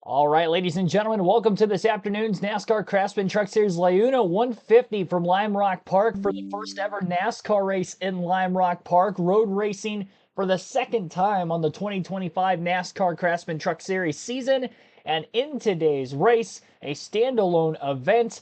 All right, ladies and gentlemen, welcome to this afternoon's NASCAR Craftsman Truck Series Liuna 150 from Lime Rock Park for the first ever NASCAR race in Lime Rock Park. Road racing for the second time on the 2025 NASCAR Craftsman Truck Series season. And in today's race, a standalone event.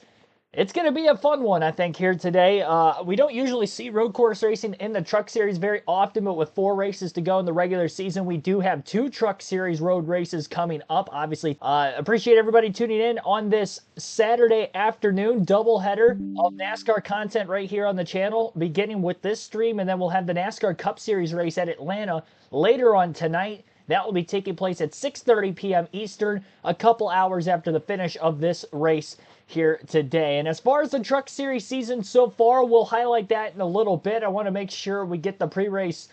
It's going to be a fun one, I think, here today. We don't usually see road course racing in the Truck Series very often, but with 4 races to go in the regular season, we do have 2 Truck Series road races coming up. Obviously, appreciate everybody tuning in on this Saturday afternoon doubleheader of NASCAR content right here on the channel, beginning with this stream, and then we'll have the NASCAR Cup Series race at Atlanta later on tonight. That will be taking place at 6:30 p.m. Eastern, a couple hours after the finish of this race here today. And as far as the Truck Series season so far, we'll highlight that in a little bit. I want to make sure we get the pre-race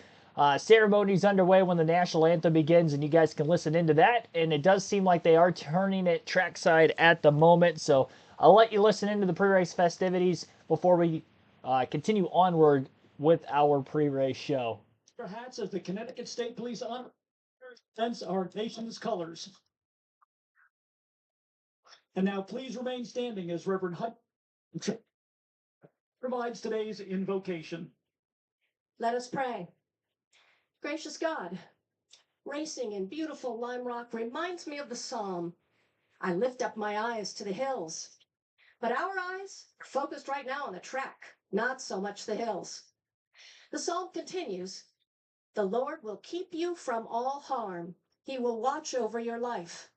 ceremonies underway when the national anthem begins, and you guys can listen into that. And it does seem like they are turning it trackside at the moment, so I'll let you listen into the pre-race festivities before we continue onward with our pre-race show. Our hats as the Connecticut State Police honor represents our nation's colors. And now please remain standing as Reverend Hutt provides today's invocation. Let us pray. Gracious God, racing in beautiful Lime Rock reminds me of the psalm, I lift up my eyes to the hills. But our eyes are focused right now on the track, not so much the hills. The psalm continues, the Lord will keep you from all harm. He will watch over your life.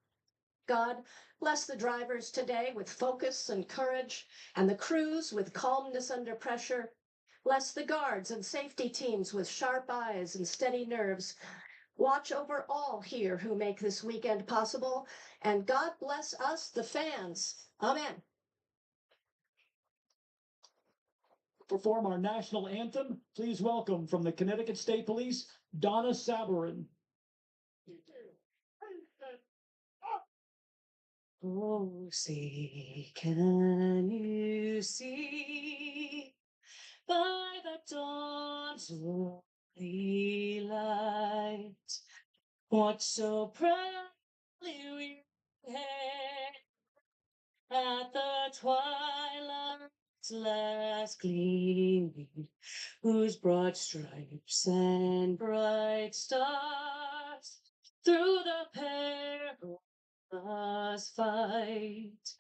God, bless the drivers today with focus and courage, and the crews with calmness under pressure. Bless the guards and safety teams with sharp eyes and steady nerves. Watch over all here who make this weekend possible, and God bless us, the fans. Amen. Perform our national anthem. Please welcome from the Connecticut State Police, Donna Sabarin. Oh, see, can you see by the dawn's early light what so proudly we hailed at the twilight's last gleaming, whose broad stripes and bright stars through the perilous fight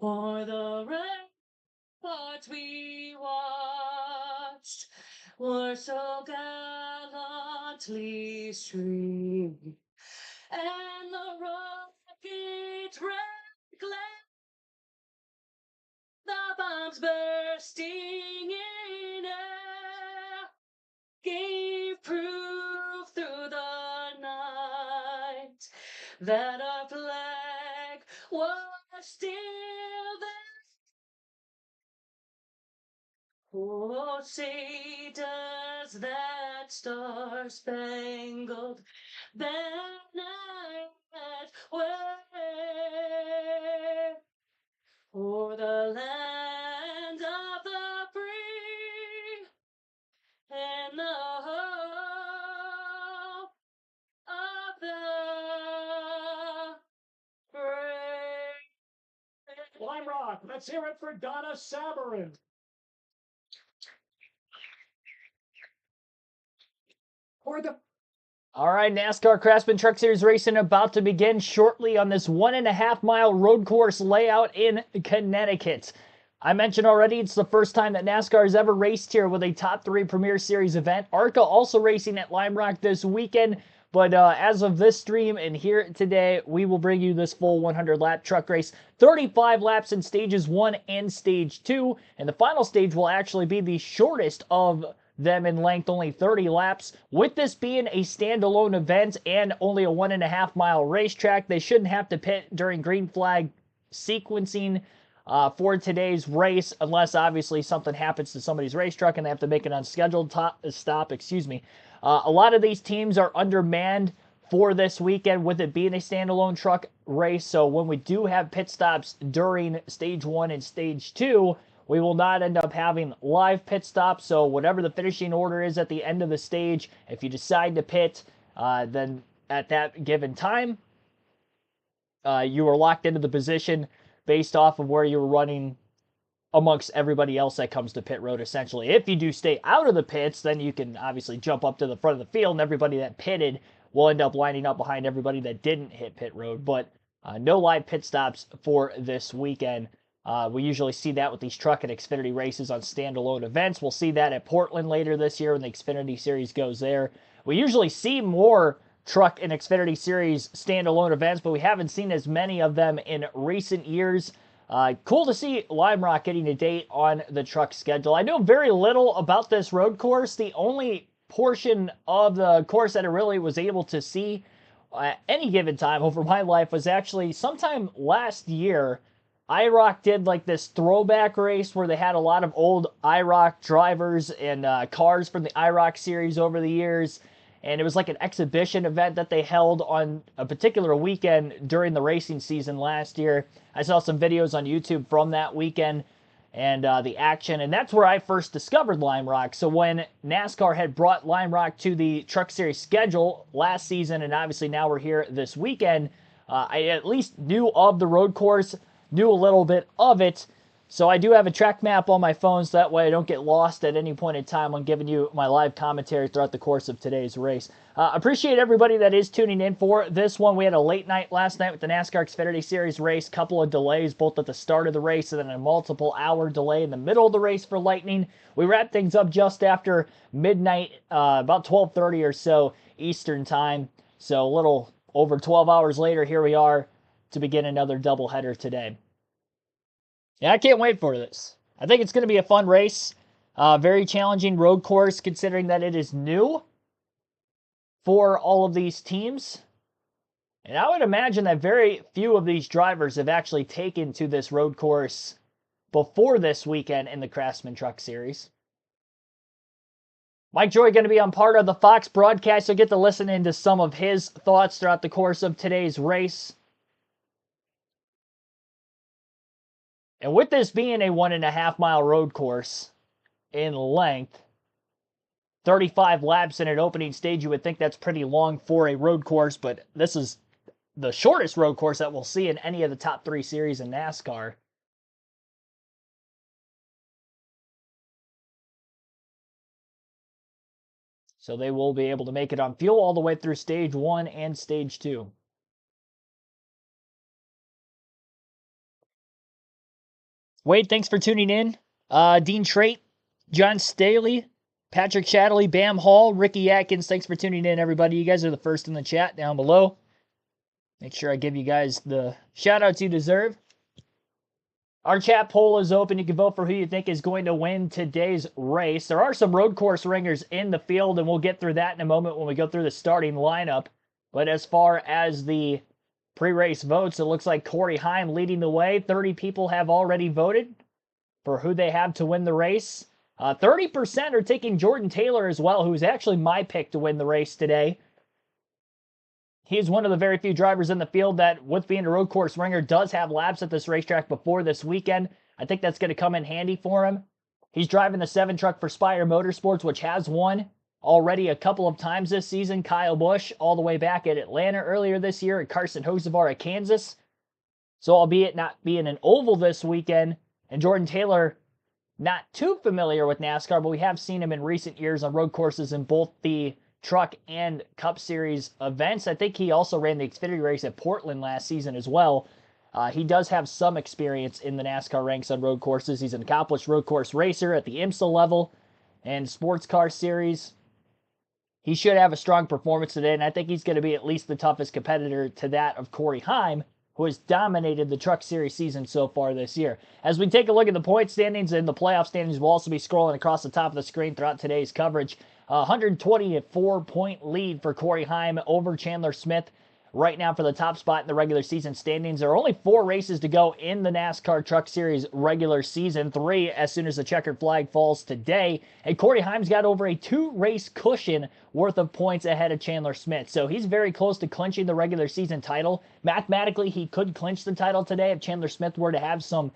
o'er the ramparts we watched were so gallantly streaming, and the rocket's red glare, the bombs bursting in air, gave proof through the night that our flag was still there. Oh, say does that star-spangled banner wave for the land of the free and the hope of the brave. Lime Rock, let's hear it for Donna Sabarin. All right, NASCAR Craftsman Truck Series racing about to begin shortly on this 1.5-mile road course layout in Connecticut. I mentioned already it's the first time that NASCAR has ever raced here with a Top 3 Premier Series event. ARCA also racing at Lime Rock this weekend, but as of this stream and here today, we will bring you this full 100-lap truck race. 35 laps in stages 1 and stage 2, and the final stage will actually be the shortest of them in length, only 30 laps. With this being a standalone event and only a 1.5-mile racetrack, they shouldn't have to pit during green flag sequencing for today's race, unless obviously something happens to somebody's race truck and they have to make an unscheduled stop. A lot of these teams are undermanned for this weekend with it being a standalone truck race, so when we do have pit stops during stage 1 and stage 2, we will not end up having live pit stops, so whatever the finishing order is at the end of the stage, if you decide to pit, then at that given time, you were locked into the position based off of where you were running amongst everybody else that comes to pit road, essentially. If you do stay out of the pits, then you can obviously jump up to the front of the field, and everybody that pitted will end up lining up behind everybody that didn't hit pit road. But no live pit stops for this weekend. We usually see that with these truck and Xfinity races on standalone events. We'll see that at Portland later this year when the Xfinity Series goes there. We usually see more truck and Xfinity Series standalone events, but we haven't seen as many of them in recent years. Cool to see Lime Rock getting a date on the truck schedule. I know very little about this road course. The only portion of the course that I really was able to see at any given time over my life was actually sometime last year. IROC did like this throwback race where they had a lot of old IROC drivers and cars from the IROC series over the years. And it was like an exhibition event that they held on a particular weekend during the racing season last year. I saw some videos on YouTube from that weekend and the action, and that's where I first discovered Lime Rock. So when NASCAR had brought Lime Rock to the Truck Series schedule last season, and obviously now we're here this weekend, I at least knew of the road course, knew a little bit of it. So I do have a track map on my phone, so that way I don't get lost at any point in time when giving you my live commentary throughout the course of today's race. Appreciate everybody that is tuning in for this one. We had a late night last night with the NASCAR Xfinity Series race, couple of delays both at the start of the race and then a multiple hour delay in the middle of the race for Lightning. We wrapped things up just after midnight, about 12:30 or so Eastern time. So a little over 12 hours later, here we are to begin another doubleheader today. Yeah, I can't wait for this. I think it's going to be a fun race. Very challenging road course considering that it is new for all of these teams. And I would imagine that very few of these drivers have actually taken to this road course before this weekend in the Craftsman Truck Series. Mike Joy going to be on part of the Fox broadcast. You'll get to listen into some of his thoughts throughout the course of today's race. And with this being a 1.5 mile road course in length, 35 laps in an opening stage, you would think that's pretty long for a road course, but this is the shortest road course that we'll see in any of the top 3 series in NASCAR. So they will be able to make it on fuel all the way through stage 1 and stage 2. Wade, thanks for tuning in. Dean Trait, John Staley, Patrick Shadley, Bam Hall, Ricky Atkins, thanks for tuning in, everybody. You guys are the first in the chat down below. Make sure I give you guys the shout-outs you deserve. Our chat poll is open. You can vote for who you think is going to win today's race. There are some road course ringers in the field, and we'll get through that in a moment when we go through the starting lineup. But as far as the pre-race votes, it looks like Corey Heim leading the way. 30 people have already voted for who they have to win the race. 30% are taking Jordan Taylor as well, who's actually my pick to win the race today. He's one of the very few drivers in the field that, with being a road course ringer, does have laps at this racetrack before this weekend. I think that's going to come in handy for him. He's driving the 7 truck for Spire Motorsports, which has won already a couple of times this season. Kyle Busch all the way back at Atlanta earlier this year, and Carson Hocevar at Kansas. So albeit not being an oval this weekend, and Jordan Taylor not too familiar with NASCAR, but we have seen him in recent years on road courses in both the Truck and Cup Series events. I think he also ran the Xfinity race at Portland last season as well. He does have some experience in the NASCAR ranks on road courses. He's an accomplished road course racer at the IMSA level and Sports Car Series. He should have a strong performance today, and I think he's going to be at least the toughest competitor to that of Corey Heim, who has dominated the Truck Series season so far this year. As we take a look at the point standings and the playoff standings, we'll also be scrolling across the top of the screen throughout today's coverage. 124-point lead for Corey Heim over Chandler Smith right now for the top spot in the regular season standings. There are only 4 races to go in the NASCAR Truck Series regular season, 3 as soon as the checkered flag falls today. And Corey Heim's got over a 2-race cushion worth of points ahead of Chandler Smith. So he's very close to clinching the regular season title. Mathematically, he could clinch the title today if Chandler Smith were to have some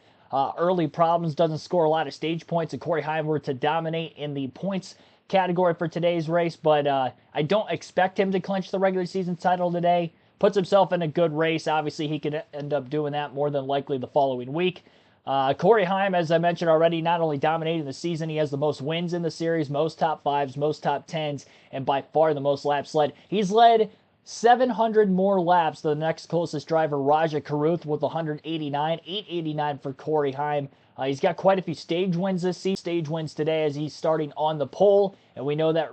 early problems, doesn't score a lot of stage points, and Corey Heim were to dominate in the points category for today's race. But I don't expect him to clinch the regular season title today. puts himself in a good race. Obviously, he could end up doing that more than likely the following week. Corey Heim, as I mentioned already, not only dominating the season, he has the most wins in the series, most top fives, most top tens, and by far the most laps led. He's led 700 more laps than the next closest driver, Raja Karuth, with 189. 889 for Corey Heim. He's got quite a few stage wins this season. Stage wins today as he's starting on the pole, and we know that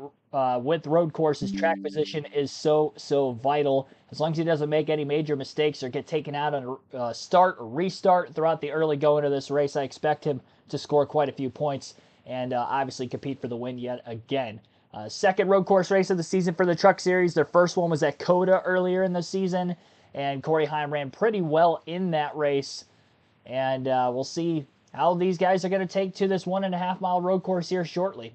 with road courses, track position is so vital. As long as he doesn't make any major mistakes or get taken out on a start or restart throughout the early going of this race, I expect him to score quite a few points and obviously compete for the win yet again. Second road course race of the season for the Truck Series. Their first one was at Coda earlier in the season, and Corey Heim ran pretty well in that race. And we'll see how these guys are going to take to this 1.5 mile road course here shortly.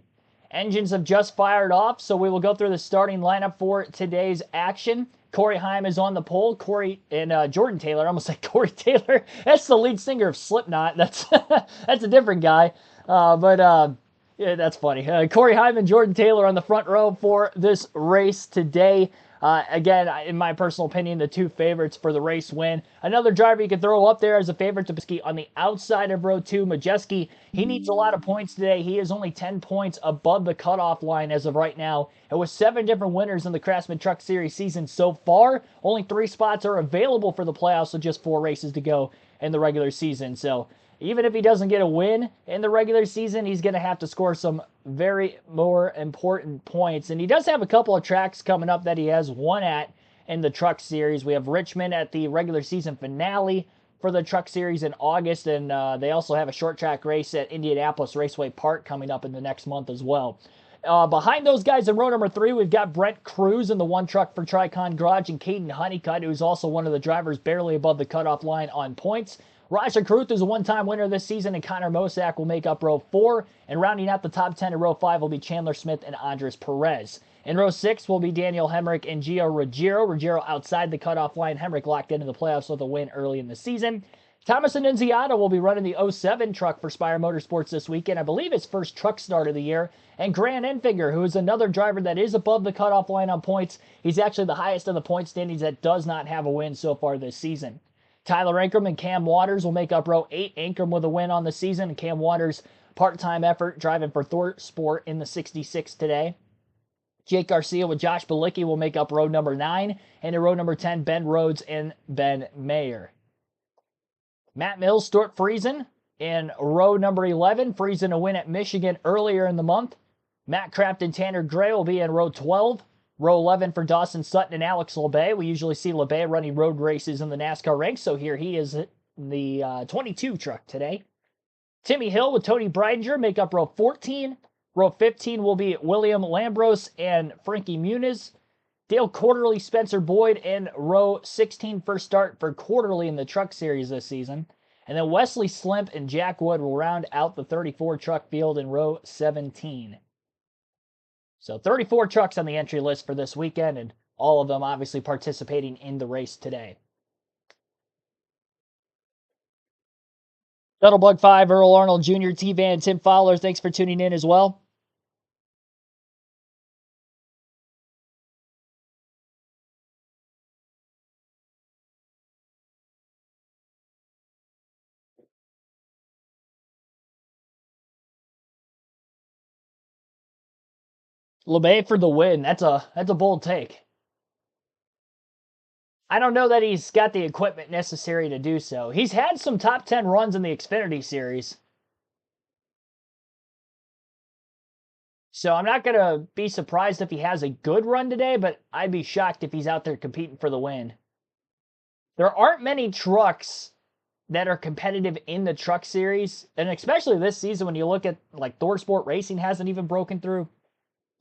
Engines have just fired off, so we will go through the starting lineup for today's action. Corey Heim is on the pole. Corey and Jordan Taylor, I almost said Corey Taylor. That's the lead singer of Slipknot. That's a different guy, yeah, that's funny. Corey Heim and Jordan Taylor on the front row for this race today. Again, in my personal opinion, the two favorites for the race win. Another driver you could throw up there as a favorite to Majeski on the outside of row 2. Majeski, he needs a lot of points today. He is only 10 points above the cutoff line as of right now. And with 7 different winners in the Craftsman Truck Series season so far, only 3 spots are available for the playoffs with just 4 races to go in the regular season. So even if he doesn't get a win in the regular season, he's going to have to score some very more important points. And he does have a couple of tracks coming up that he has won at in the Truck Series. We have Richmond at the regular season finale for the Truck Series in August, and they also have a short track race at Indianapolis Raceway Park coming up in the next month as well. Behind those guys in row number 3, we've got Brent Cruz in the one truck for Tricon Garage and Caden Honeycutt, who's also one of the drivers barely above the cutoff line on points. Raja Karuth is a one-time winner this season, and Connor Mosak will make up row 4. And rounding out the top 10 in row 5 will be Chandler Smith and Andres Perez. In row 6 will be Daniel Hemrick and Gio Ruggiero. Ruggiero outside the cutoff line. Hemrick locked into the playoffs with a win early in the season. Thomas Annunziata will be running the 07 truck for Spire Motorsports this weekend. I believe his first truck start of the year. And Grant Enfinger, who is another driver that is above the cutoff line on points. He's actually the highest in the point standings that does not have a win so far this season. Tyler Ankrum and Cam Waters will make up row 8. Ankrum with a win on the season, and Cam Waters part-time effort driving for Thor Sport in the 66 today. Jake Garcia with Josh Balicki will make up row number 9, and in row number 10, Ben Rhodes and Ben Mayer. Matt Mills, Stuart Friesen in row number 11. Friesen a win at Michigan earlier in the month. Matt Kraft and Tanner Gray will be in row 12. Row 11 for Dawson Sutton and Alex LeBay. We usually see LeBay running road races in the NASCAR ranks, so here he is in the 22 truck today. Timmy Hill with Tony Breidinger make up row 14. Row 15 will be William Lambros and Frankie Muniz. Dale Quarterly, Spencer Boyd in row 16, first start for Quarterly in the Truck Series this season. And then Wesley Slimp and Jack Wood will round out the 34 truck field in row 17. So 34 trucks on the entry list for this weekend, and all of them obviously participating in the race today. Shuttlebug 5, Earl Arnold Jr., T-Van, Tim Fowler, thanks for tuning in as well. LeBay for the win. That's a bold take. I don't know that he's got the equipment necessary to do so. He's had some top 10 runs in the Xfinity Series. So I'm not going to be surprised if he has a good run today, but I'd be shocked if he's out there competing for the win. There aren't many trucks that are competitive in the Truck Series, and especially this season when you look at, like, Thor Sport Racing hasn't even broken through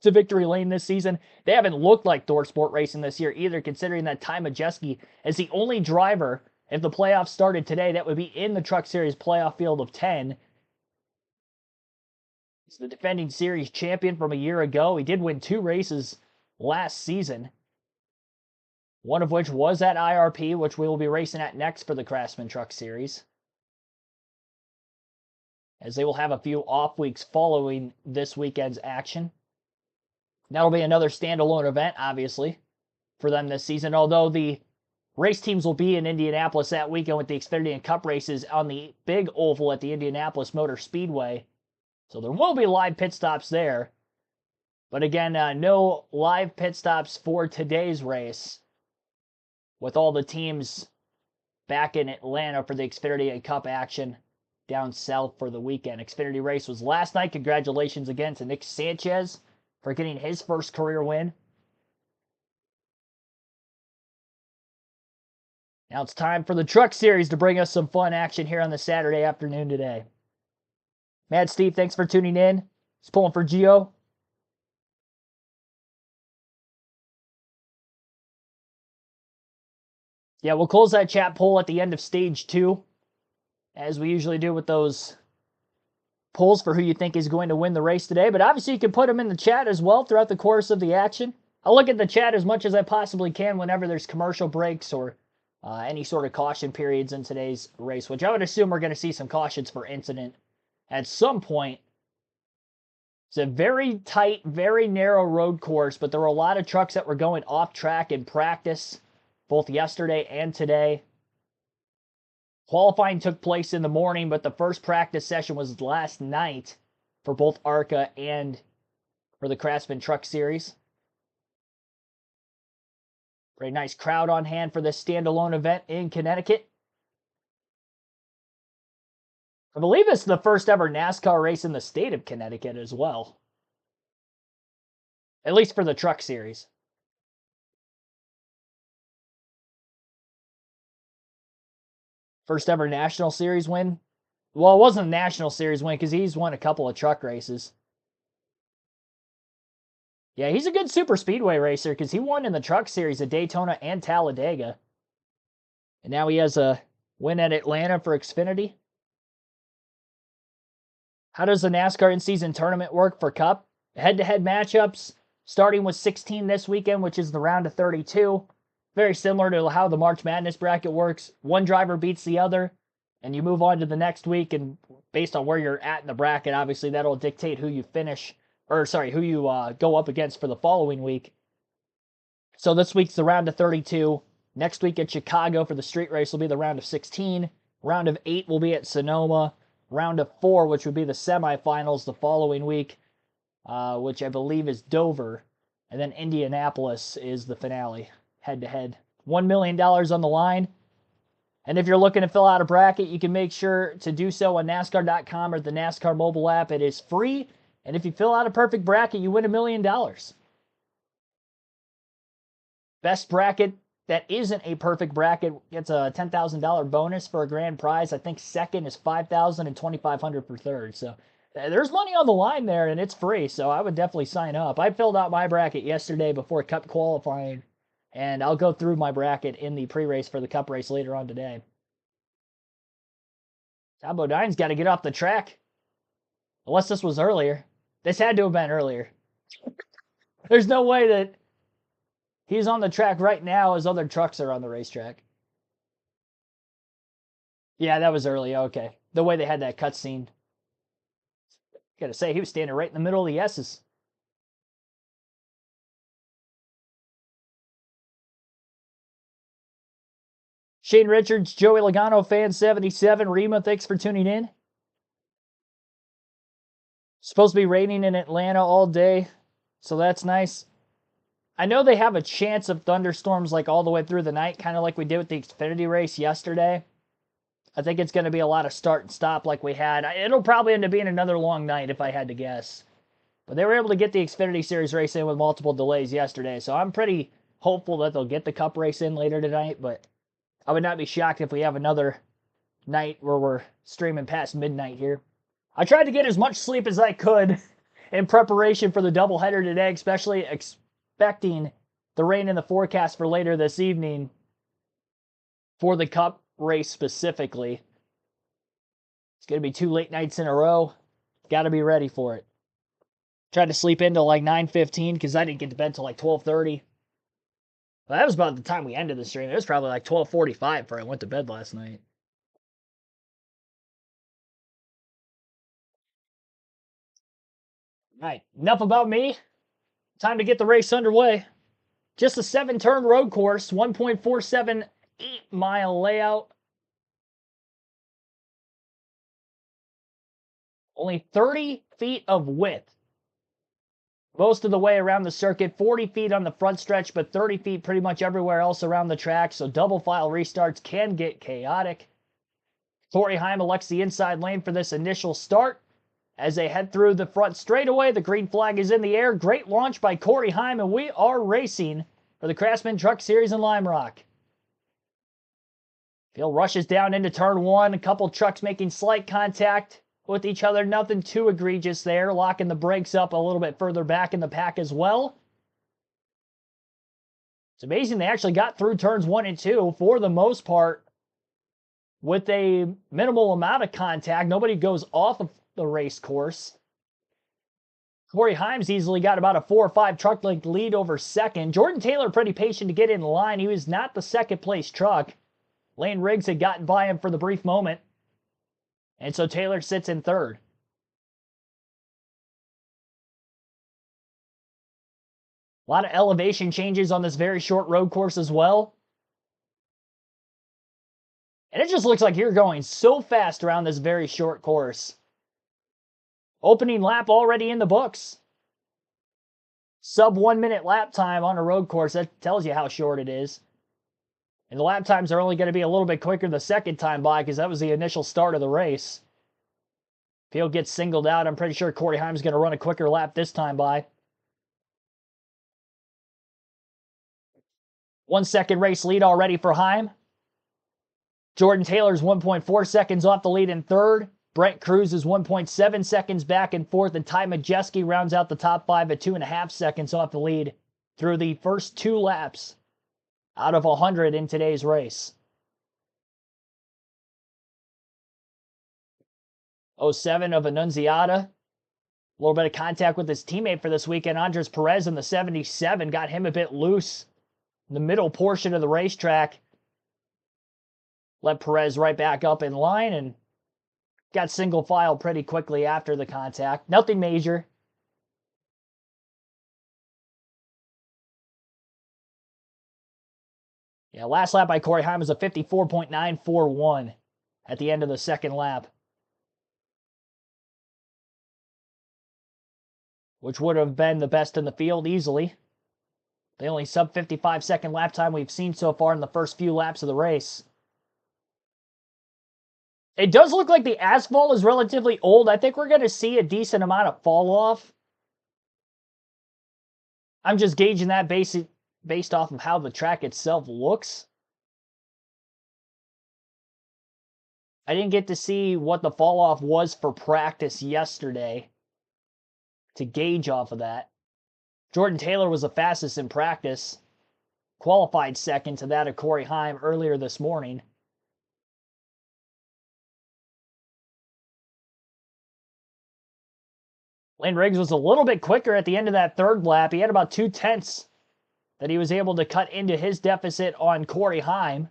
to victory lane this season. They haven't looked like Thor Sport Racing this year either, considering that Ty Majeski is the only driver, if the playoffs started today, that would be in the Truck Series playoff field of 10. He's the defending series champion from a year ago. He did win 2 races last season, one of which was at IRP, which we will be racing at next for the Craftsman Truck Series, as they will have a few off weeks following this weekend's action. That'll be another standalone event, obviously, for them this season, although the race teams will be in Indianapolis that weekend with the Xfinity and Cup races on the big oval at the Indianapolis Motor Speedway. So there will be live pit stops there. But again, no live pit stops for today's race, with all the teams back in Atlanta for the Xfinity and Cup action down south for the weekend. Xfinity race was last night. Congratulations again to Nick Sanchez for getting his first career win. Now it's time for the Truck Series to bring us some fun action here on the Saturday afternoon today. Mad Steve, thanks for tuning in. It's pulling for Gio. Yeah, we'll close that chat poll at the end of stage 2, as we usually do with those polls for who you think is going to win the race today. But obviously you can put them in the chat as well throughout the course of the action. I'll look at the chat as much as I possibly can whenever there's commercial breaks or any sort of caution periods in today's race, which I would assume we're going to see some cautions for incident at some point. It's a very tight, very narrow road course, but there were a lot of trucks that were going off track in practice, both yesterday and today. Qualifying took place in the morning, but the first practice session was last night for both ARCA and for the Craftsman Truck Series. Very nice crowd on hand for this standalone event in Connecticut. I believe it's the first ever NASCAR race in the state of Connecticut as well. At least for the Truck Series. First ever National Series win. Well, it wasn't a National Series win because he's won a couple of truck races. Yeah, he's a good super speedway racer because he won in the Truck Series at Daytona and Talladega. And now he has a win at Atlanta for Xfinity. How does the NASCAR in-season tournament work for Cup? Head-to-head matchups, starting with 16 this weekend, which is the round of 32. Very similar to how the March Madness bracket works. One driver beats the other, and you move on to the next week, and based on where you're at in the bracket, obviously that'll dictate who you finish, or sorry, who you go up against for the following week. So this week's the round of 32. Next week at Chicago for the street race will be the round of 16. Round of 8 will be at Sonoma. Round of 4, which would be the semifinals the following week, which I believe is Dover. And then Indianapolis is the finale, head-to-head. $1 million on the line. And if you're looking to fill out a bracket, you can make sure to do so on NASCAR.com or the NASCAR mobile app. It is free. And if you fill out a perfect bracket, you win $1 million. Best bracket that isn't a perfect bracket gets a $10,000 bonus for a grand prize. I think second is $5,000 and $2,500 for third. So there's money on the line there, and it's free. So I would definitely sign up. I filled out my bracket yesterday before Cup qualifying, and I'll go through my bracket in the pre-race for the Cup race later on today. Tom Bodine's got to get off the track. Unless this was earlier. This had to have been earlier. There's no way that he's on the track right now as other trucks are on the racetrack. Yeah, that was early. Okay. The way they had that cutscene. Gotta say, he was standing right in the middle of the S's. Shane Richards, Joey Logano, fan 77. Rima, thanks for tuning in. Supposed to be raining in Atlanta all day, so that's nice. I know they have a chance of thunderstorms like all the way through the night, kind of like we did with the Xfinity race yesterday. I think it's going to be a lot of start and stop like we had. It'll probably end up being another long night if I had to guess. But they were able to get the Xfinity Series race in with multiple delays yesterday, so I'm pretty hopeful that they'll get the Cup race in later tonight, but I would not be shocked if we have another night where we're streaming past midnight here. I tried to get as much sleep as I could in preparation for the doubleheader today, especially expecting the rain in the forecast for later this evening for the Cup race specifically. It's going to be 2 late nights in a row. Got to be ready for it. Tried to sleep into like 9:15 because I didn't get to bed till like 12:30. Well, that was about the time we ended the stream. It was probably like 12:45 before I went to bed last night. All right, enough about me. Time to get the race underway. Just a 7-turn road course, 1.47 8-mile layout. Only 30 feet of width. Most of the way around the circuit, 40 feet on the front stretch, but 30 feet pretty much everywhere else around the track, so double file restarts can get chaotic. Corey Heim elects the inside lane for this initial start. As they head through the front straightaway, the green flag is in the air. Great launch by Corey Heim, and we are racing for the Craftsman Truck Series in Lime Rock. Field rushes down into turn one. A couple trucks making slight contact with each other. Nothing too egregious there. Locking the brakes up a little bit further back in the pack as well. It's amazing they actually got through turns 1 and 2 for the most part with a minimal amount of contact. Nobody goes off of the race course. Corey Himes easily got about a 4 or 5 truck length lead over second. Jordan Taylor pretty patient to get in line. He was not the second place truck. Lane Riggs had gotten by him for the brief moment. And so Taylor sits in third. A lot of elevation changes on this very short road course as well. And it just looks like you're going so fast around this very short course. Opening lap already in the books. Sub 1 minute lap time on a road course. That tells you how short it is. And the lap times are only going to be a little bit quicker the second time by because that was the initial start of the race. If he'll get singled out, I'm pretty sure Corey Heim's going to run a quicker lap this time by. 1 second race lead already for Heim. Jordan Taylor's 1.4 seconds off the lead in third. Brent Cruz is 1.7 seconds back in fourth. And Ty Majeski rounds out the top 5 at 2.5 seconds off the lead through the first 2 laps out of 100 in today's race. 07 of Annunziata. A little bit of contact with his teammate for this weekend. Andres Perez in the 77 got him a bit loose in the middle portion of the racetrack. Let Perez right back up in line and got single file pretty quickly after the contact. Nothing major. Yeah, last lap by Corey Heim was a 54.941 at the end of the second lap, which would have been the best in the field easily. The only sub 55 second lap time we've seen so far in the first few laps of the race. It does look like the asphalt is relatively old. I think we're going to see a decent amount of fall off. I'm just gauging that based off of how the track itself looks. I didn't get to see what the fall off was for practice yesterday to gauge off of that. Jordan Taylor was the fastest in practice, qualified second to that of Corey Heim earlier this morning. Lane Riggs was a little bit quicker at the end of that third lap. He had about 2 tenths that he was able to cut into his deficit on Corey Heim.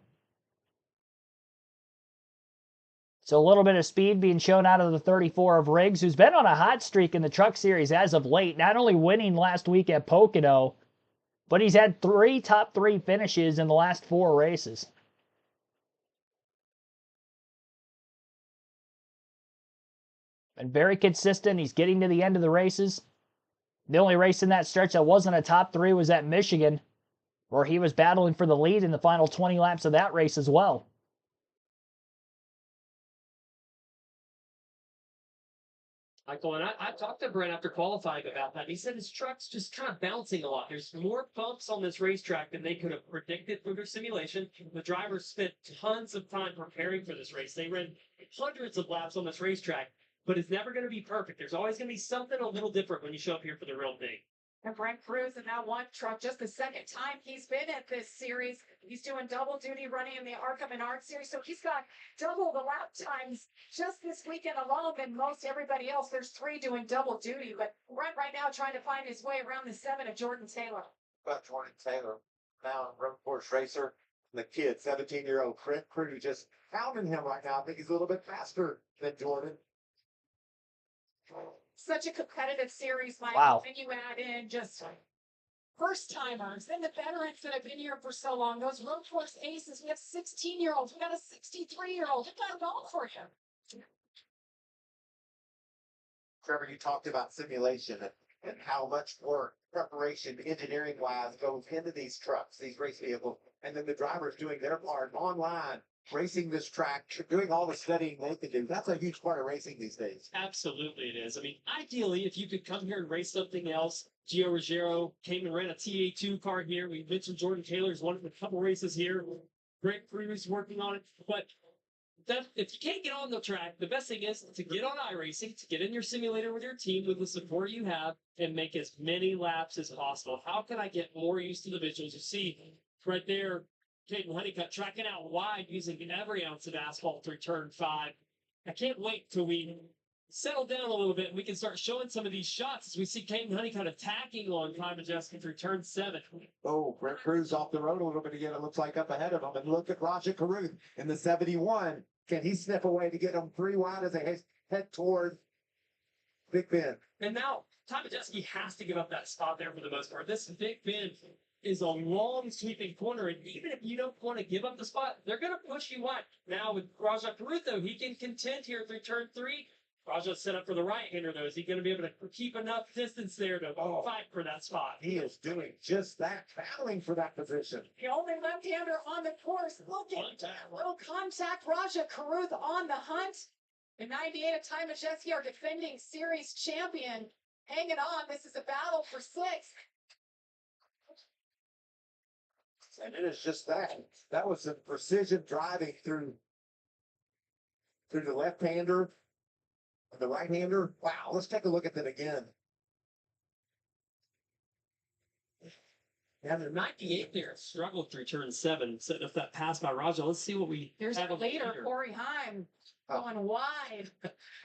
So a little bit of speed being shown out of the 34 of Riggs, who's been on a hot streak in the Truck Series as of late. Not only winning last week at Pocono, but he's had 3 top 3 finishes in the last 4 races. Been very consistent. He's getting to the end of the races. The only race in that stretch that wasn't a top 3 was at Michigan, where he was battling for the lead in the final 20 laps of that race as well. Michael, and I talked to Brent after qualifying about that. He said his truck's just kind of bouncing a lot. There's more bumps on this racetrack than they could have predicted through their simulation. The drivers spent tons of time preparing for this race. They ran hundreds of laps on this racetrack, but it's never going to be perfect. There's always going to be something a little different when you show up here for the real thing. And Brent Cruz in that one truck, just the second time he's been at this series. He's doing double duty running in the Arkham and Art series. So he's got double the lap times just this weekend alone than most everybody else. There's 3 doing double duty. But Brent right now trying to find his way around the 7 of Jordan Taylor. About Jordan Taylor, now a road course racer. The kid, 17-year-old Brent Cruz, just pounding him right now. I think he's a little bit faster than Jordan. Such a competitive series, Mike. Wow. And you add in just first timers, then the veterans that have been here for so long, those road course aces. We have 16-year-olds, we got a 63-year-old. We got it all for you. Trevor, you talked about simulation and how much work, preparation, engineering wise goes into these trucks, these race vehicles, and then the drivers doing their part online, racing this track, doing all the studying they can do. That's a huge part of racing these days. Absolutely it is. I mean, ideally, if you could come here and race something else, Gio Ruggiero came and ran a TA2 car here. We mentioned Jordan Taylor's won a couple races here. Greg Cruz working on it. But that if you can't get on the track, the best thing is to get on iRacing, to get in your simulator with your team with the support you have, and make as many laps as possible. How can I get more used to the visuals? You see right there, Caden Honeycutt tracking out wide using every ounce of asphalt through turn 5. I can't wait till we settle down a little bit and we can start showing some of these shots as we see Caden Honeycutt attacking on time adjustment through turn 7. Oh, Brent Cruz off the road a little bit again. It looks like up ahead of him. And look at Raja Caruth in the 71. Can he snip away to get him 3 wide as they head toward Big Bend? And now Tom Majeski has to give up that spot there for the most part. This Big Bend is a long sweeping corner, and even if you don't want to give up the spot, they're going to push you wide. Now with Raja Caruth, though, he can contend here through turn 3. Raja's set up for the right-hander, though. Is he going to be able to keep enough distance there to fight for that spot? He is doing just that, battling for that position. The only left-hander on the course. Look at little contact. Raja Caruth on the hunt. The 98 of Ty Majeski, our defending series champion, hanging on. This is a battle for 6. And it is just that. That was some precision driving through the left-hander and the right-hander. Wow, let's take a look at that again. Yeah, the 98 there struggled through turn 7, setting up that pass by Raja. Let's see what we Here's have the on the leader, leader. Corey Heim, going wide.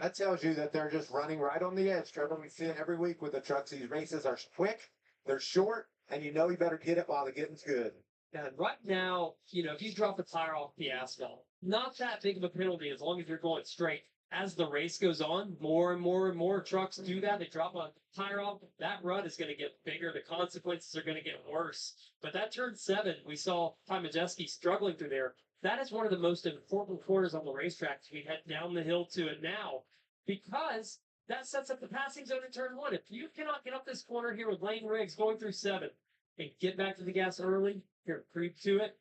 That tells you that they're just running right on the edge, Trevor. We see it every week with the trucks. These races are quick, they're short, and you know you better get it while the getting's good. And right now, if you drop a tire off the asphalt, not that big of a penalty as long as you're going straight. As the race goes on, more and more and more trucks do that. They drop a tire off. That run is going to get bigger. The consequences are going to get worse. But that turn 7, we saw Ty Majeski struggling through there. That is one of the most important corners on the racetrack as we head down the hill to it now, because that sets up the passing zone in turn 1. If you cannot get up this corner here with Lane Riggs going through 7 and get back to the gas early, here, creep to it,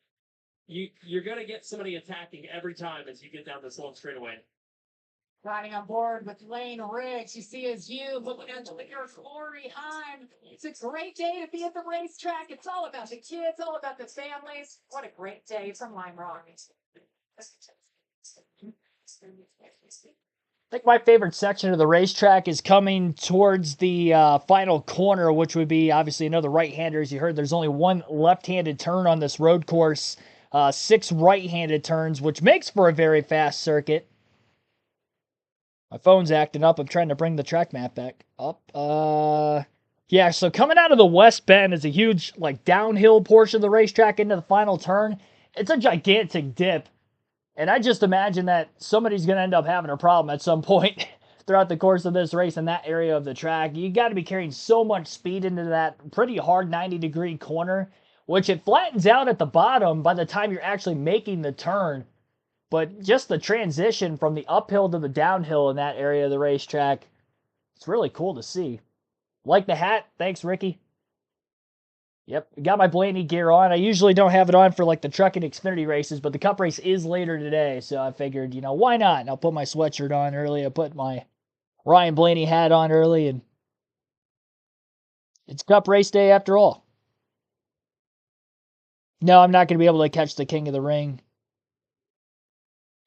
you're going to get somebody attacking every time as you get down this long straightaway. Riding on board with Lane Riggs. You see his view looking at the leader, Corey Heim. It's a great day to be at the racetrack. It's all about the kids, all about the families. What a great day from Lime Rock. I think my favorite section of the racetrack is coming towards the final corner, which would be obviously another right-hander. As you heard, there's only one left-handed turn on this road course, 6 right-handed turns, which makes for a very fast circuit. My phone's acting up. I'm trying to bring the track map back up. Yeah, so coming out of the West Bend is a huge, downhill portion of the racetrack into the final turn. It's a gigantic dip. And I just imagine that somebody's going to end up having a problem at some point throughout the course of this race in that area of the track. You got to be carrying so much speed into that pretty hard 90-degree corner, which it flattens out at the bottom by the time you're actually making the turn. But just the transition from the uphill to the downhill in that area of the racetrack, it's really cool to see. Like the hat. Thanks, Ricky. Yep, got my Blaney gear on. I usually don't have it on for the truck and Xfinity races, but the Cup race is later today, so I figured, why not? And I'll put my sweatshirt on early. I put my Ryan Blaney hat on early, and it's Cup race day after all. No, I'm not going to be able to catch the King of the Ring.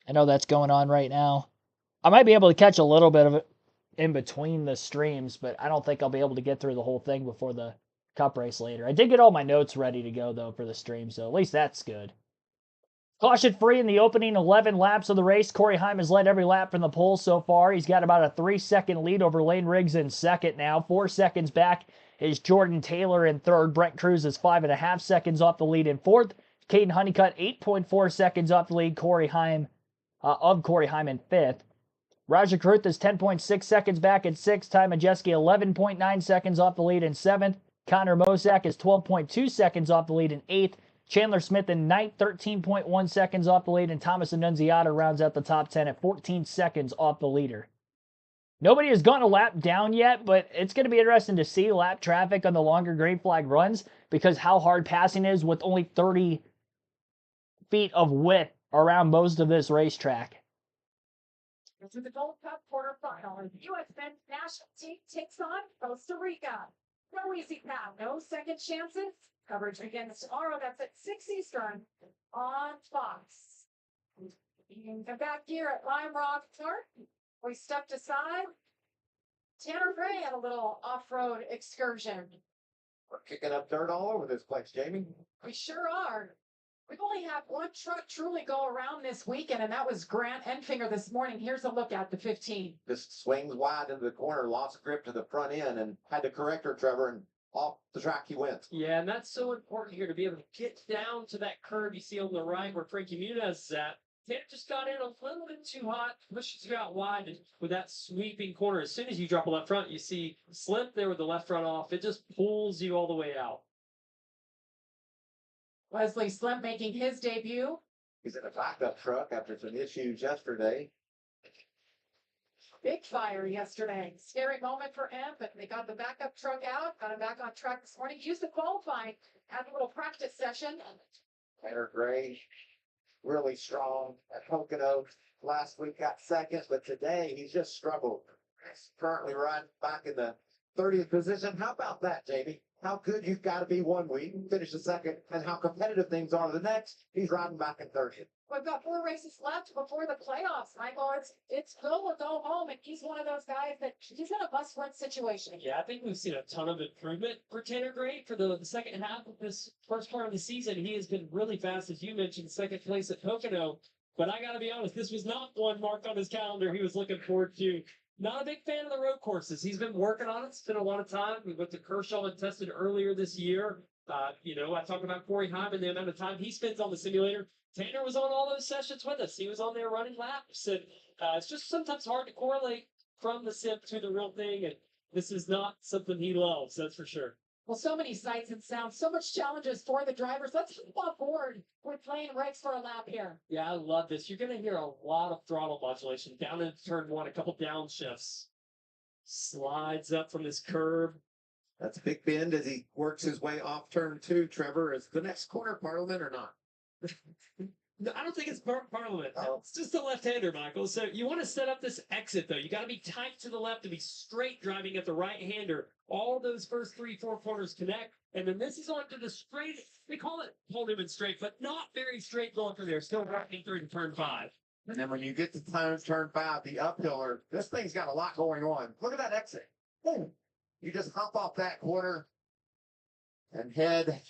I know that's going on right now. I might be able to catch a little bit of it in between the streams, but I don't think I'll be able to get through the whole thing before the Cup race later. I did get all my notes ready to go, though, for the stream, so at least that's good. Caution free in the opening 11 laps of the race. Corey Heim has led every lap from the pole so far. He's got about a 3-second lead over Lane Riggs in second now. 4 seconds back is Jordan Taylor in third. Brent Cruz is 5.5 seconds off the lead in fourth. Caden Honeycutt, 8.4 seconds off the lead. Corey Heim in fifth. Raja Caruth is 10.6 seconds back in sixth. Ty Majeski, 11.9 seconds off the lead in seventh. Connor Mosak is 12.2 seconds off the lead in 8th. Chandler Smith in 9th, 13.1 seconds off the lead, and Thomas Annunziata rounds out the top 10 at 14 seconds off the leader. Nobody has gone a lap down yet, but it's going to be interesting to see lap traffic on the longer green flag runs because how hard passing is with only 30 feet of width around most of this racetrack. To the Gold Cup quarterfinal, the U.S. men's national team takes on Costa Rica. No easy path, no second chances. Coverage begins tomorrow. That's at 6 Eastern on Fox. And back here at Lime Rock Park, we stepped aside. Tanner Gray had a little off-road excursion. We're kicking up dirt all over this place, Jamie. We sure are. We've only had one truck truly go around this weekend, and that was Grant Enfinger this morning. Here's a look at the 15. Just swings wide into the corner, lost grip to the front end, and had to correct her, Trevor, and off the track he went. Yeah, and that's so important here to be able to get down to that curve you see on the right where Frankie Muniz is at. Tanner just got in a little bit too hot, pushes you out wide and with that sweeping corner. As soon as you drop a left front, you see Slimp there with the left front off. It just pulls you all the way out. Wesley Slimp making his debut. He's in a backup truck after some issues yesterday. Big fire yesterday. Scary moment for him, but they got the backup truck out, got him back on track this morning. Used the qualifying, had a little practice session. Tanner Gray, really strong at Pocono. Last week got second, but today he's just struggled. He's currently riding back in the 30th position. How about that, Jamie? How good you've got to be one week, finish the second, and how competitive things are the next. He's riding back in 30th. We've got 4 races left before the playoffs, Michael. It's go or go home, and he's one of those guys that he's in a must-win situation. Yeah, I think we've seen a ton of improvement for Tanner Gray for the second half of this first part of the season. He has been really fast, as you mentioned, second place at Pocono. But I got to be honest, this was not one marked on his calendar he was looking forward to. Not a big fan of the road courses. He's been working on it. Spent a lot of time. We went to Kershaw and tested earlier this year. I talked about Corey Hyman, the amount of time he spends on the simulator. Tanner was on all those sessions with us. He was on there running laps. And it's just sometimes hard to correlate from the sim to the real thing. And this is not something he loves, that's for sure. Well, so many sights and sounds, so much challenges for the drivers. Let's hop on board. We're playing Rex for a lap here. Yeah, I love this. You're going to hear a lot of throttle modulation down into turn 1, a couple downshifts. Slides up from this curve. That's a big bend as he works his way off turn 2. Trevor, is the next corner Parliament or not? No, I don't think it's Parliament. Oh. It's just a left-hander, Michael. So you want to set up this exit, though. You got to be tight to the left to be straight driving at the right-hander. All those first 3-4 corners connect, and then this is onto the straight. They call it Paul Newman straight, but not very straight going through there. Still running through to turn 5. And then when you get to turn 5, the uphill, this thing's got a lot going on. Look at that exit. Boom. You just hop off that corner and head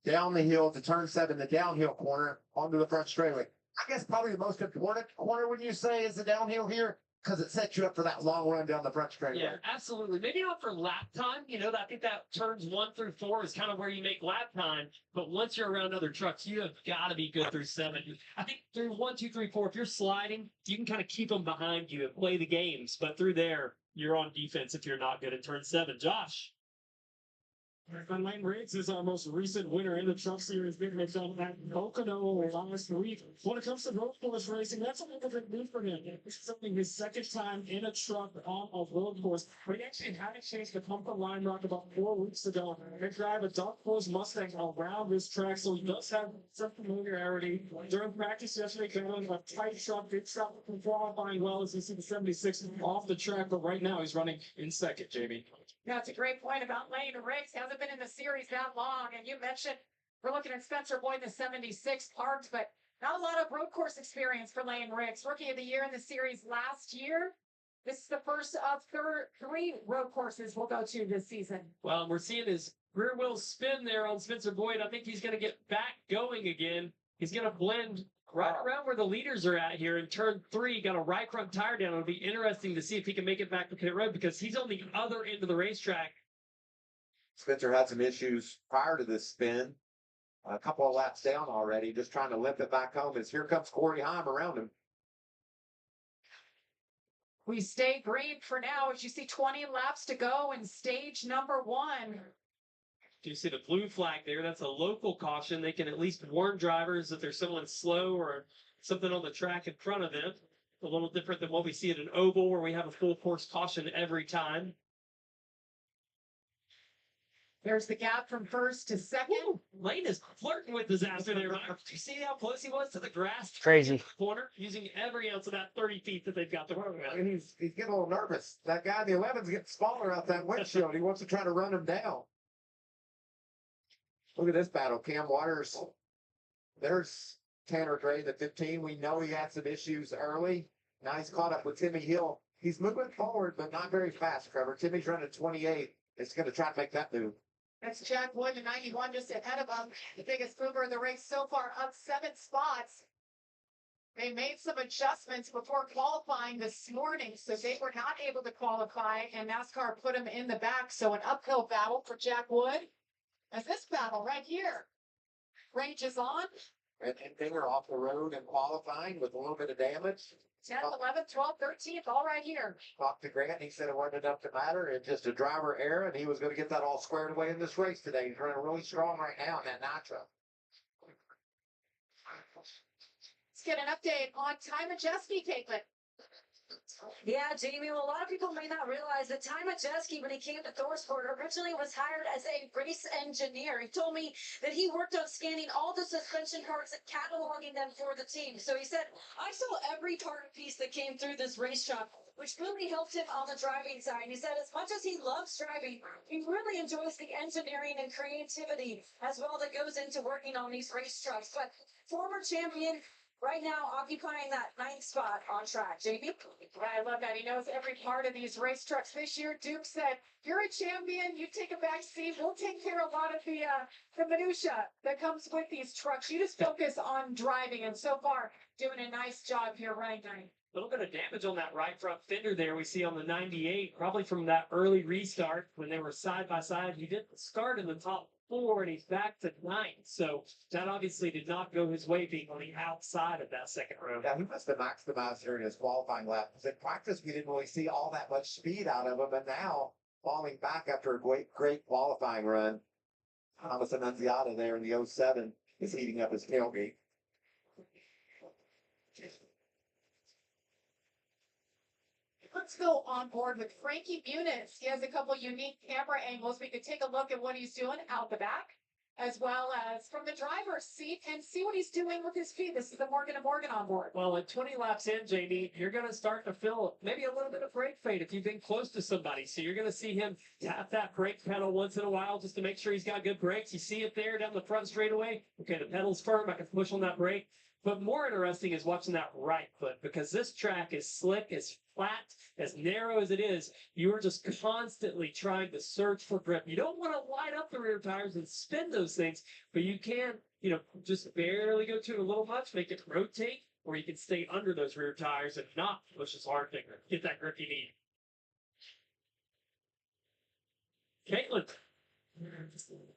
down the hill to turn 7, the downhill corner, onto the front straightaway. I guess probably the most important corner, would you say, is the downhill here? Because it sets you up for that long run down the front straightaway. Yeah, absolutely. Maybe not for lap time. I think that turns 1 through 4 is kind of where you make lap time. But once you're around other trucks, you have got to be good through 7. I think through 1, 2, 3, 4, if you're sliding, you can kind of keep them behind you and play the games. But through there, you're on defense if you're not good at turn 7. Josh. Lane Riggs is our most recent winner in the Truck Series big mix on at Pocono last week. When it comes to road course racing, that's a little bit new for him. This is something his second time in a truck on a road course. But he actually had a chance to come from Lime Rock about 4 weeks ago and drive a Dark Horse Mustang around this track, so he does have some familiarity. During practice yesterday, going a tight truck, big truck, qualifying well as you see the 76 off the track, but right now he's running in second, Jamie. That's a great point about Lane Riggs. Hasn't been in the series that long. And you mentioned we're looking at Spencer Boyd, the 76 parked, but not a lot of road course experience for Lane Riggs. Rookie of the year in the series last year. This is the first of 3 road courses we'll go to this season. Well, we're seeing his rear wheel spin there on Spencer Boyd. I think he's going to get back going again. He's going to blend right around where the leaders are at here in turn 3. Got a right front tire down. It'll be interesting to see if he can make it back to pit road because he's on the other end of the racetrack. Spencer had some issues prior to this spin. A couple of laps down already, just trying to limp it back home as here comes Corey Heim around him. We stay green for now as you see 20 laps to go in stage number 1. You see the blue flag there. That's a local caution. They can at least warn drivers if there's someone slow or something on the track in front of them. A little different than what we see at an oval where we have a full course caution every time. There's the gap from first to second. Woo! Lane is flirting with disaster there, Ryan. Do you see how close he was to the grass? Crazy. Corner, using every ounce of that 30 feet that they've got to work with. And he's getting a little nervous. That guy in the 11's getting smaller out that windshield. He wants to try to run him down. Look at this battle. Cam Waters. There's Tanner Gray, the 15. We know he had some issues early. Now he's caught up with Timmy Hill. He's moving forward, but not very fast, Trevor. Timmy's running 28. It's going to try to make that move. That's Jack Wood to 91, just ahead of him. The biggest mover of the race so far, up 7 spots. They made some adjustments before qualifying this morning, so they were not able to qualify, and NASCAR put them in the back. So an uphill battle for Jack Wood. As this battle right here rages on. And Finger off the road and qualifying with a little bit of damage. 10th, 11th, 12th, 13th, all right here. Talked to Grant, and he said it wasn't enough to matter. It's just a driver error, and he was going to get that all squared away in this race today. He's running really strong right now in that nitro. Let's get an update on Ty Majeski, Caitlin. Yeah, Jamie. Well, a lot of people may not realize that Ty Majeski, when he came to Thorsport, originally was hired as a race engineer. He told me that he worked on scanning all the suspension parts and cataloging them for the team. So he said, I saw every part and piece that came through this race shop, which really helped him on the driving side. He said, as much as he loves driving, he really enjoys the engineering and creativity as well that goes into working on these race trucks. But former champion, right now occupying that 9th spot on track. Jamie? I love that. He knows every part of these race trucks this year. Duke said, you're a champion. You take a back seat. We'll take care of a lot of the minutia that comes with these trucks. You just focus on driving. And so far, doing a nice job here right now. A little bit of damage on that right front fender there we see on the 98, probably from that early restart when they were side by side. He didn't start in the top 4 and he's back to 9th. So that obviously did not go his way being on the outside of that second row. Yeah, he must have maximized during his qualifying lap. Because in practice, we didn't really see all that much speed out of him. And now, falling back after a great qualifying run, Thomas Annunziata there in the 07 is heating up his tailgate. Let's go on board with Frankie Muniz. He has a couple unique camera angles. We could take a look at what he's doing out the back, as well as from the driver's seat, and see what he's doing with his feet. This is the Morgan & Morgan on board. Well, at 20 laps in, Jamie, you're going to start to feel maybe a little bit of brake fade if you've been close to somebody. So you're going to see him tap that brake pedal once in a while just to make sure he's got good brakes. You see it there down the front straightaway. Okay, the pedal's firm. I can push on that brake. But more interesting is watching that right foot, because this track is slick, as flat, as narrow as it is. You are just constantly trying to search for grip. You don't want to light up the rear tires and spin those things, but you can, just barely go to it a little much, make it rotate, or you can stay under those rear tires and not push as hard to get that grip you need. Caitlin.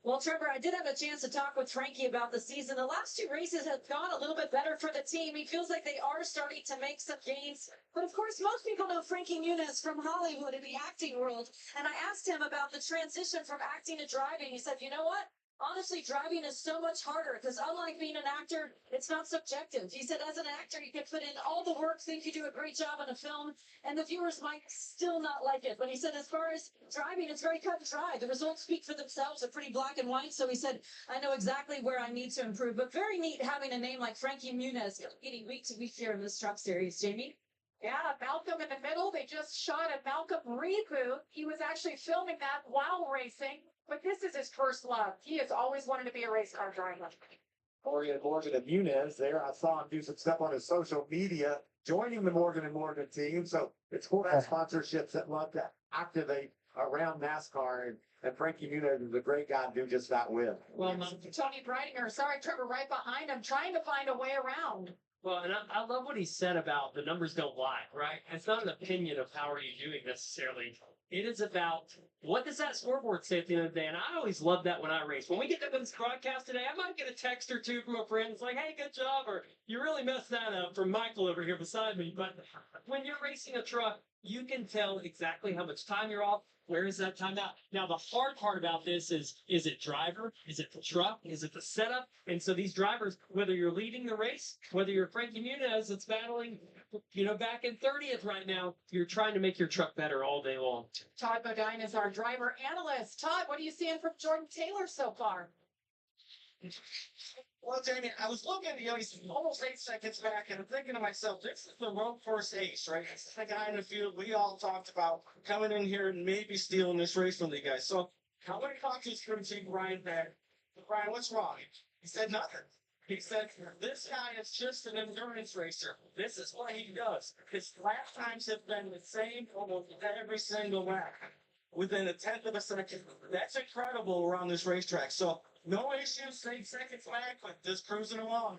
Well, Trevor, I did have a chance to talk with Frankie about the season. The last 2 races have gone a little bit better for the team. He feels like they are starting to make some gains. But of course, most people know Frankie Muniz from Hollywood in the acting world. And I asked him about the transition from acting to driving. He said, you know what? Honestly, driving is so much harder because unlike being an actor, it's not subjective. He said, as an actor, you can put in all the work, think you do a great job in a film, and the viewers might still not like it. But he said, as far as driving, it's very cut and dry. The results speak for themselves. They're pretty black and white. So he said, I know exactly where I need to improve. But very neat having a name like Frankie Muniz competing week to week here in this truck series. Jamie? Yeah, Malcolm in the middle. They just shot a Malcolm reboot. He was actually filming that while racing. But this is his first love. He has always wanted to be a race car driver. Morgan and Muniz there. I saw him do some stuff on his social media, joining the Morgan & Morgan team. So it's cool to have sponsorships that love to activate around NASCAR. And Frankie Muniz is a great guy to do just that with. Well, Tony Breidinger, sorry, Trevor, right behind him, trying to find a way around. Well, and I love what he said about the numbers don't lie, right? It's not an opinion of how are you doing necessarily. It is about what does that scoreboard say at the end of the day? And I always love that when I race. When we get to this broadcast today, I might get a text or two from a friend. It's like, hey, good job, or you really messed that up from Michael over here beside me. But when you're racing a truck, you can tell exactly how much time you're off. Where is that time out? Now, the hard part about this is it driver? Is it the truck? Is it the setup? And so these drivers, whether you're leading the race, whether you're Frankie Muniz that's battling, back in 30th right now, you're trying to make your truck better all day long. Todd Bodine is our driver analyst. Todd, what are you seeing from Jordan Taylor so far? Well, Jamie, I was looking, he's almost 8 seconds back, and I'm thinking to myself, this is the road course ace, right? This is the guy in the field we all talked about coming in here and maybe stealing this race from the guys. So, how many talked from Chief Ryan back? Ryan, what's wrong? He said nothing. He said, this guy is just an endurance racer. This is what he does. His lap times have been the same almost every single lap, within a tenth of a second. That's incredible around this racetrack. So, no issues, 8 seconds back, but just cruising along.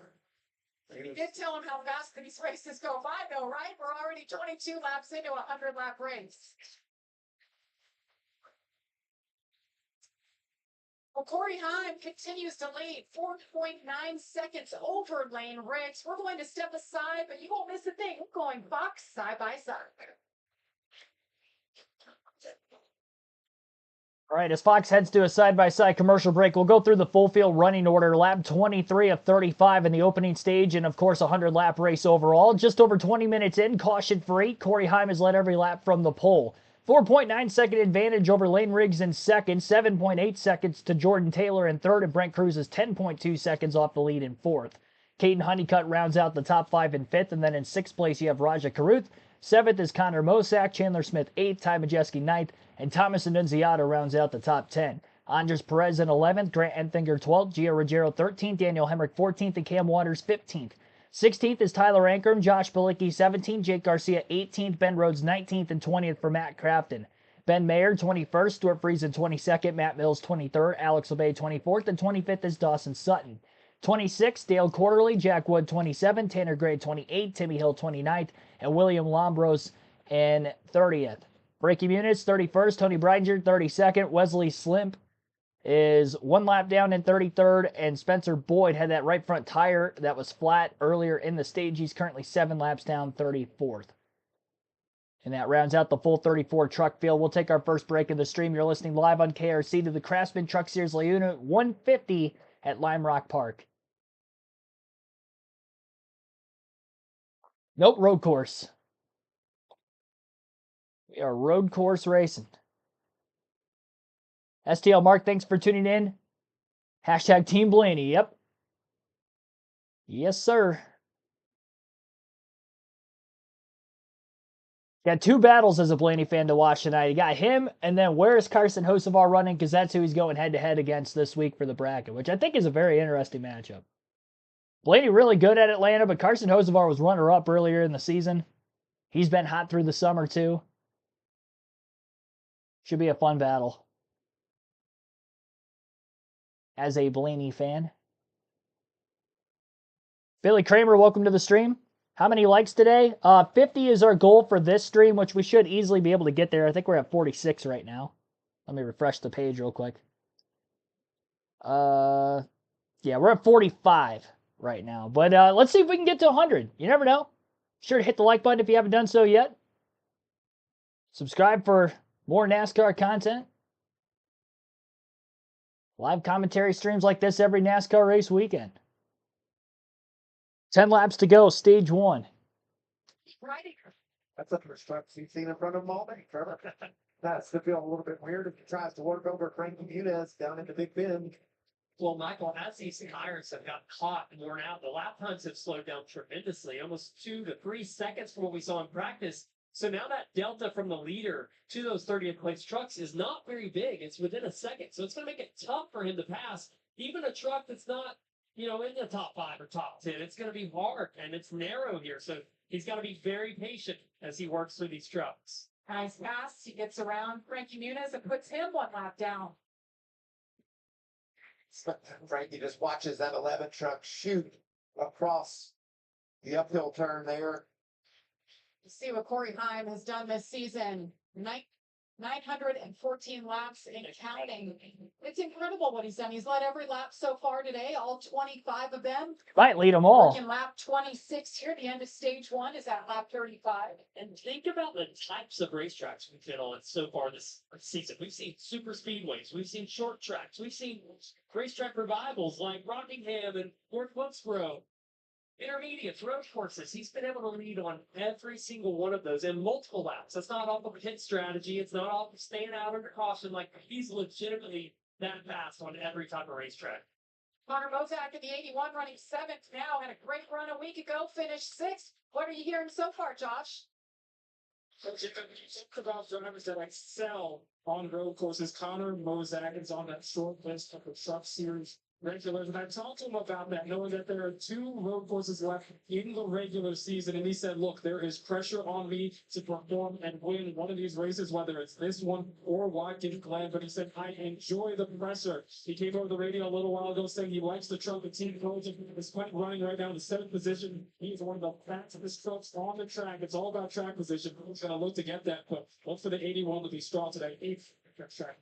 You did tell him how fast these races go by, though, right? We're already 22 laps into a 100-lap race. Well, Corey Heim continues to lead, 4.9 seconds over Lane Riggs. We're going to step aside, but you won't miss a thing. We're going box side by side. All right, as Fox heads to a side-by-side commercial break, we'll go through the full field running order. Lap 23 of 35 in the opening stage, and of course a 100-lap race overall. Just over 20 minutes in, caution free. Corey Heim has led every lap from the pole. 4.9-second advantage over Lane Riggs in second, 7.8 seconds to Jordan Taylor in third, and Brent Cruz is 10.2 seconds off the lead in fourth. Caden Honeycutt rounds out the top five in fifth, and then in sixth place you have Raja Karuth. Seventh is Connor Mosak, Chandler Smith eighth, Ty Majeski ninth, and Thomas Annunziata rounds out the top 10. Andres Perez in 11th, Grant Enthinger 12th, Gio Ruggiero 13th, Daniel Hemrick 14th, and Cam Waters 15th. 16th is Tyler Ankrum, Josh Balicki 17th, Jake Garcia 18th, Ben Rhodes 19th, and 20th for Matt Crafton. Ben Mayer 21st, Stuart Friesen 22nd, Matt Mills 23rd, Alex LeBay 24th, and 25th is Dawson Sutton. 26th, Dale Quarterly, Jack Wood 27th, Tanner Gray 28th, Timmy Hill 29th, and William Lombros in 30th. Frankie Muniz 31st, Tony Breidinger 32nd, Wesley Slimp is one lap down in 33rd, and Spencer Boyd had that right front tire that was flat earlier in the stage. He's currently 7 laps down, 34th. And that rounds out the full 34 truck field. We'll take our first break of the stream. You're listening live on KRC to the Craftsman Truck Series Liuna 150 at Lime Rock Park. Nope, road course. We are road course racing. STL Mark, thanks for tuning in. Hashtag Team Blaney, yep. Yes, sir. Got two battles as a Blaney fan to watch tonight. You got him, and then where is Carson Hocevar running? Because that's who he's going head-to-head against this week for the bracket, which I think is a very interesting matchup. Blaney really good at Atlanta, but Carson Hocevar was runner-up earlier in the season. He's been hot through the summer, too. Should be a fun battle. As a Blaney fan. Billy Kramer, welcome to the stream. How many likes today? 50 is our goal for this stream, which we should easily be able to get there. I think we're at 46 right now. Let me refresh the page real quick. Yeah, we're at 45 right now. But let's see if we can get to 100. You never know. Be sure to hit the like button if you haven't done so yet. Subscribe for more NASCAR content. Live commentary streams like this every NASCAR race weekend. 10 laps to go, stage 1. That's the first truck you've seen in front of him all day, Trevor. That's to feel a little bit weird if he tries to work over Frankie Muniz down in the Big Bend. Well, Michael, as these tires have got caught and worn out, the lap times have slowed down tremendously, almost 2 to 3 seconds from what we saw in practice. So now that delta from the leader to those 30th place trucks is not very big. It's within a second. So it's going to make it tough for him to pass even a truck that's not, in the top 5 or top 10. It's going to be hard, and it's narrow here. So he's got to be very patient as he works through these trucks. Nice pass. He gets around Frankie Muniz and puts him 1 lap down. Frankie just watches that 11 truck shoot across the uphill turn there. You see what Corey Heim has done this season. 914 laps and counting. It's incredible what he's done. He's led every lap so far today, all 25 of them. Might lead them all. Working lap 26 here. The end of stage 1 is at lap 35. And think about the types of racetracks we've been on so far this season. We've seen super speedways, we've seen short tracks, we've seen racetrack revivals like Rockingham and North Wilkesboro. Intermediates, road courses. He's been able to lead on every single one of those in multiple laps. That's not off of pit strategy. It's not off of staying out under caution. Like, he's legitimately that fast on every type of racetrack. Connor Mozak in the 81 running 7th now. Had a great run a week ago, finished 6th. What are you hearing so far, Josh? So you talk about drivers that excel on road courses. Connor Mozak is on that short list of the Truck Series regulars, and I talked to him about that, knowing that there are 2 road courses left in the regular season, and he said, look, there is pressure on me to perform and win one of these races, whether it's this one or Watkins Glen, but he said, I enjoy the pressure. He came over the radio a little while ago saying he likes the truck. The team coach is running right now in the 7th position. He's one of the fastest trucks on the track. It's all about track position. He's going to look to get that, but look for the 81 to be strong today. 8th track.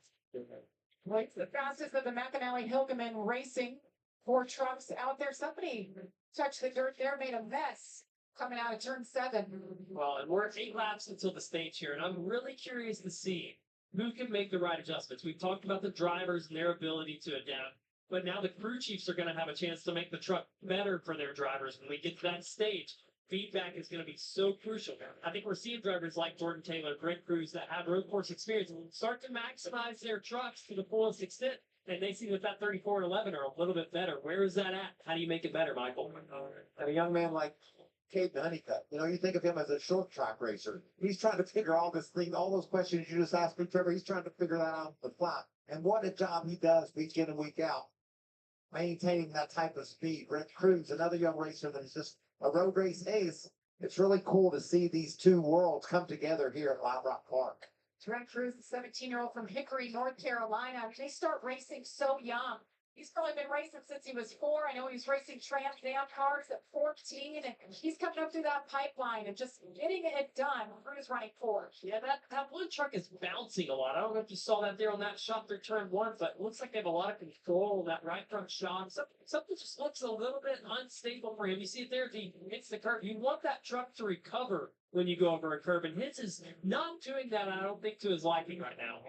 Right, the fastest of the McAnally Hilgeman Racing 4 trucks out there. Somebody touched the dirt there, made a mess coming out of turn 7. Well, and we're 8 laps until the stage here, and I'm really curious to see who can make the right adjustments. We've talked about the drivers and their ability to adapt, but now the crew chiefs are going to have a chance to make the truck better for their drivers when we get to that stage. Feedback is going to be so crucial. I think we're seeing drivers like Jordan Taylor, Brent Cruz that have road course experience start to maximize their trucks to the fullest extent. And they see that 34 and 11 are a little bit better. Where is that at? How do you make it better, Michael? And a young man like Caden Honeycutt, you think of him as a short track racer. He's trying to figure all this thing, all those questions you just asked me, Trevor. He's trying to figure that out on the fly. And what a job he does week in and week out, maintaining that type of speed. Brent Cruz, another young racer that is just a road race ace. It's really cool to see these 2 worlds come together here at Lime Rock Park. Trent Cruz, the 17-year-old from Hickory, North Carolina. They start racing so young. He's probably been racing since he was 4. I know he was racing Trans Am cars at 14, and he's coming up through that pipeline and just getting it done. Cruz running 4. Yeah, that one truck is bouncing a lot. I don't know if you saw that there on that shot through turn 1, but it looks like they have a lot of control on that right front shot. Something just looks a little bit unstable for him. You see it there as he hits the curb. You want that truck to recover when you go over a curb, and his is not doing that, I don't think, to his liking right now.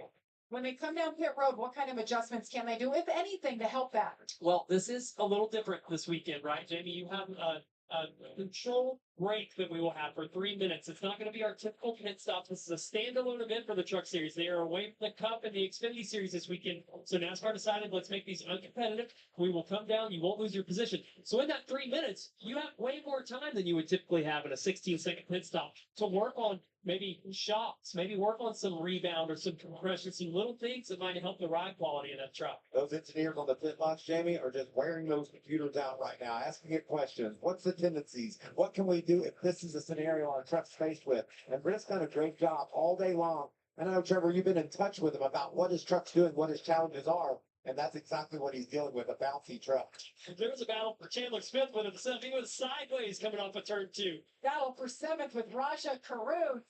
When they come down pit road, what kind of adjustments can they do, if anything, to help that? Well, this is a little different this weekend, right, Jamie? You have a control break that we will have for 3 minutes. It's not going to be our typical pit stop. This is a standalone event for the Truck Series. They are away from the Cup and the Xfinity Series this weekend. So NASCAR decided, let's make these uncompetitive. We will come down. You won't lose your position. So in that 3 minutes, you have way more time than you would typically have in a 16-second pit stop to work on maybe shots, maybe work on some rebound or some compression, some little things that might help the ride quality of that truck. Those engineers on the pit box, Jamie, are just wearing those computers out right now, asking it questions. What's the tendencies? What can we do if this is a scenario our truck's faced with? And Britt's done a great job all day long. And I know, Trevor, you've been in touch with him about what his truck's doing, what his challenges are. And that's exactly what he's dealing with, a bouncy truck. There was a battle for Chandler Smith with it. He was sideways coming off of turn 2. Battle for 7th with Raja Carew.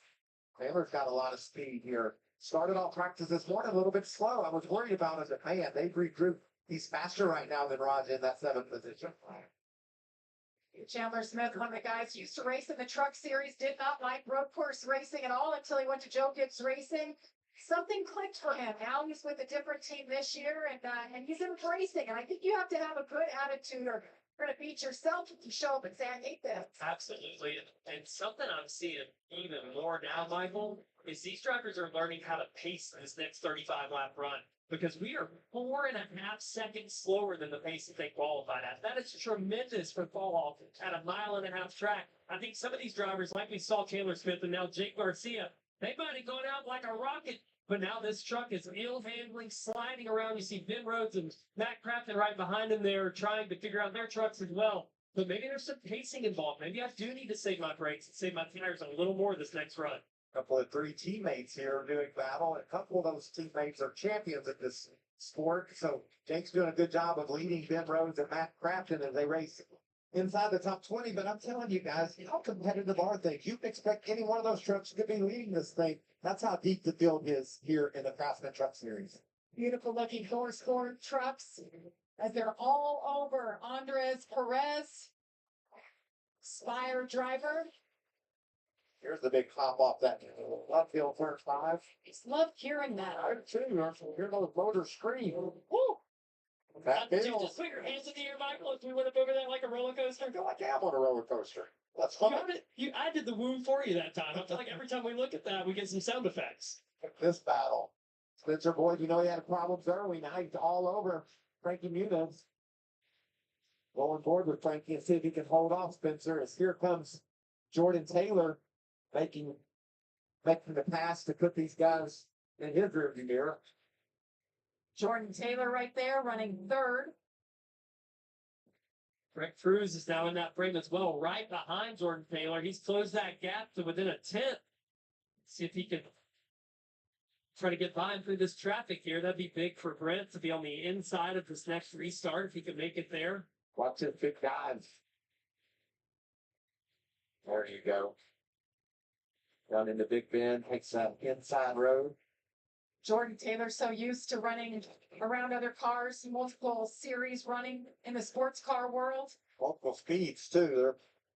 Taylor's got a lot of speed here. Started off practice this morning a little bit slow. I was worried about him, but man, they've regrouped. He's faster right now than Raja in that 7th position. Chandler Smith, one of the guys who used to race in the Truck Series, did not like road course racing at all until he went to Joe Gibbs Racing. Something clicked for him. Now he's with a different team this year, and he's embracing. And I think you have to have a good attitude or going to beat yourself if you show up and say, I hate this. Absolutely. And something I'm seeing even more now, Michael, is these drivers are learning how to pace this next 35-lap run. Because we are 4.5 seconds slower than the pace that they qualified at. That is tremendous for fall off at a 1.5 mile track. I think some of these drivers, like we saw Taylor Smith and now Jake Garcia, they might have gone out like a rocket. But now this truck is ill-handling, sliding around. You see Ben Rhodes and Matt Craftsman right behind him there trying to figure out their trucks as well. But maybe there's some pacing involved. Maybe I do need to save my brakes and save my tires a little more this next run. A couple of 3 teammates here doing battle, and a couple of those teammates are champions at this sport. So Jake's doing a good job of leading Ben Rhodes and Matt Crafton as they race inside the top 20, but I'm telling you guys, how competitive are they? You expect any one of those trucks to be leading this thing. That's how deep the field is here in the Craftsman Truck Series. Beautiful looking four-score trucks as they're all over Andres Perez, Spire driver. Here's the big hop off that left field turn 5. Just love hearing that. I too. Hear those motors scream. Woo! That Did you field. just put your hands in the air, Michael, as we went up over there like a roller coaster? I feel like I'm on a roller coaster. Let's You hook got it. I did the woo for you that time. I feel like every time we look at that, we get some sound effects. this battle. Spencer Boyd, you know he had problems early. Now he's all over Frankie Muniz. Going forward with Frankie and see if he can hold off Spencer. As here comes Jordan Taylor making the pass to put these guys in his rearview mirror. Jordan Taylor right there running third. Brett Cruz is now in that frame as well, right behind Jordan Taylor. He's closed that gap to within a tenth. See if he can try to get by him through this traffic here. That'd be big for Brent to be on the inside of this next restart if he could make it there. Watch this big dive. There you go. Down in the Big Bend, takes that inside road. Jordan Taylor so used to running around other cars, multiple series running in the sports car world. Multiple speeds too.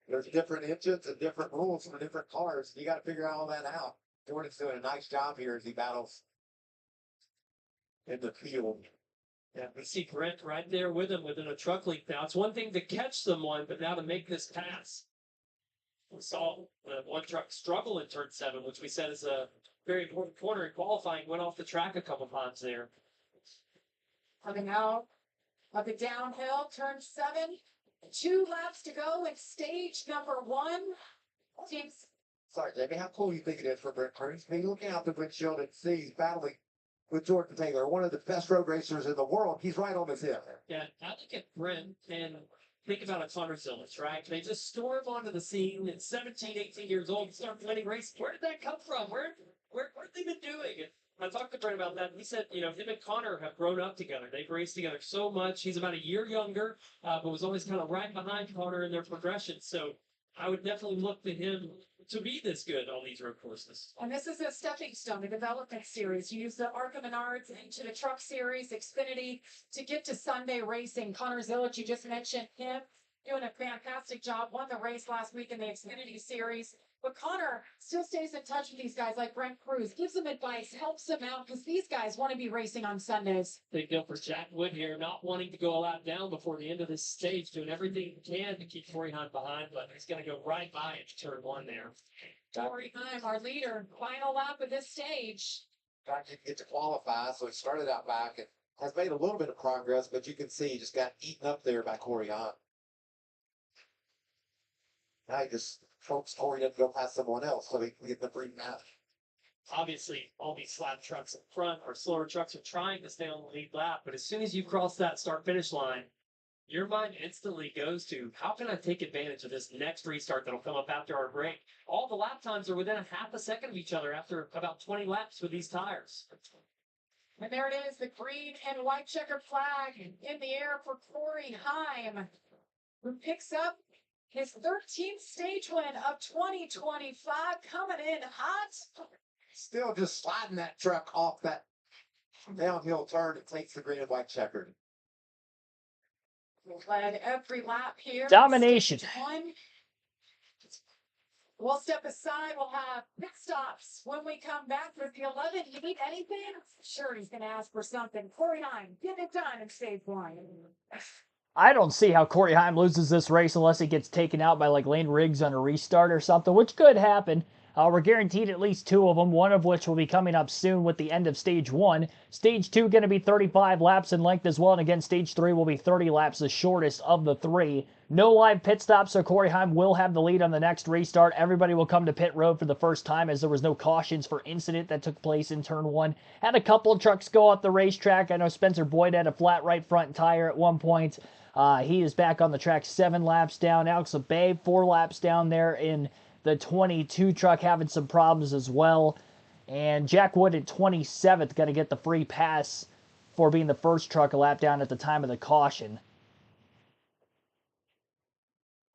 There's different engines and different rules for different cars. You got to figure all that out. Jordan's doing a nice job here as he battles in the field. Yeah, we see Brent right there with him within a truck length now. It's one thing to catch someone, but now to make this pass. We saw one truck struggle in turn 7, which we said is a very important corner in qualifying. Went off the track a couple times there. Coming out of the downhill, turn 7. 2 laps to go in stage number 1. Teams. Sorry, Jamie, how cool you think it is for Brent Cruz? I mean, looking out the windshield and see he's battling with Jordan Taylor, one of the best road racers in the world. He's right on his hip. Yeah, I look at Brent and think about a Connor Zillage, right? They just storm onto the scene at 17, 18 years old and start winning races. Where did that come from? Where have they been doing? And I talked to Brent about that. He said, him and Connor have grown up together. They've raced together so much. He's about a year younger, but was always kind of right behind Connor in their progression. So I would definitely look to him to be this good on these road courses. And this is a stepping stone, a development series. You use the ARCA Menards into the truck series, Xfinity, to get to Sunday racing. Connor Zillage, you just mentioned him, doing a fantastic job. Won the race last week in the Xfinity series. But Connor still stays in touch with these guys like Brent Cruz, gives them advice, helps them out, because these guys want to be racing on Sundays. Big deal for Jack Wood here, not wanting to go a lap down before the end of this stage, doing everything he can to keep Corey Hunt behind, but he's going to go right by it to turn 1 there. Corey Hunt, our leader, final lap of this stage. Jack didn't get to qualify, so he started out back and has made a little bit of progress, but you can see he just got eaten up there by Corey Hunt. Now he just hopes Corey doesn't go past someone else so he can get the free pass. Obviously, all these flat trucks in front or slower trucks are trying to stay on the lead lap, but as soon as you cross that start-finish line, your mind instantly goes to, how can I take advantage of this next restart that'll come up after our break? All the lap times are within a half a second of each other after about 20 laps with these tires. And there it is, the green and white checkered flag in the air for Corey Heim, who picks up his 13th stage win of 2025, coming in hot. Still just sliding that truck off that downhill turn. It takes the green and white checkered. Led every lap here. Domination. Stage 1. We'll step aside. We'll have pit stops when we come back with the 11. You need anything? Sure, he's going to ask for something. Corey Heim, get it done in stage 1. I don't see how Corey Heim loses this race unless he gets taken out by like Lane Riggs on a restart or something, which could happen. We're guaranteed at least 2 of them, one of which will be coming up soon with the end of Stage 1. Stage 2 going to be 35 laps in length as well, and again, Stage 3 will be 30 laps, the shortest of the 3. No live pit stops, so Corey Heim will have the lead on the next restart. Everybody will come to pit road for the first time as there was no cautions for incident that took place in Turn 1. Had a couple of trucks go off the racetrack. I know Spencer Boyd had a flat right front tire at one point. He is back on the track 7 laps down. Alex LeBay 4 laps down there in the 22 truck, having some problems as well. And Jack Wood at 27th going to get the free pass for being the first truck a lap down at the time of the caution.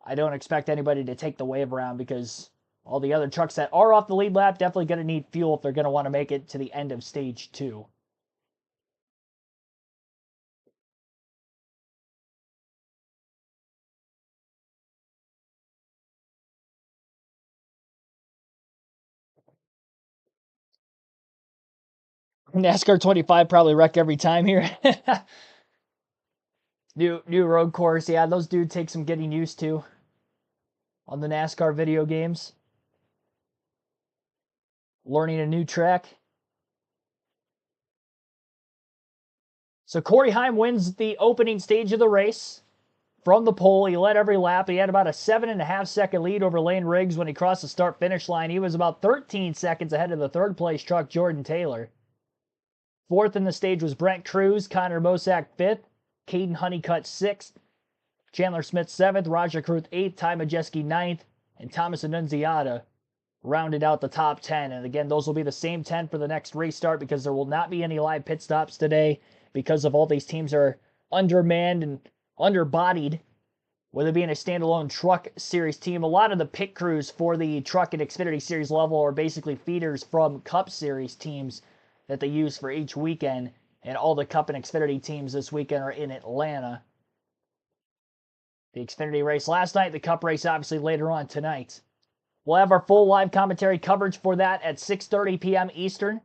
I don't expect anybody to take the wave around because all the other trucks that are off the lead lap definitely going to need fuel if they're going to want to make it to the end of stage 2. NASCAR 25 probably wreck every time here. New road course. Yeah, those do take some getting used to on the NASCAR video games. Learning a new track. So Corey Heim wins the opening stage of the race from the pole. He led every lap. He had about a 7.5 second lead over Lane Riggs when he crossed the start finish line. He was about 13 seconds ahead of the third place truck, Jordan Taylor. Fourth in the stage was Brent Cruz, Connor Mosack fifth, Caden Honeycutt sixth, Chandler Smith seventh, Roger Kruth eighth, Ty Majeski ninth, and Thomas Annunziata rounded out the top 10. And again, those will be the same 10 for the next restart because there will not be any live pit stops today because of all these teams are undermanned and underbodied, with it being a standalone truck series team. A lot of the pit crews for the truck and Xfinity series level are basically feeders from Cup series teams that they use for each weekend, and all the Cup and Xfinity teams this weekend are in Atlanta. The Xfinity race last night, the Cup race obviously later on tonight. We'll have our full live commentary coverage for that at 6:30 p.m. Eastern.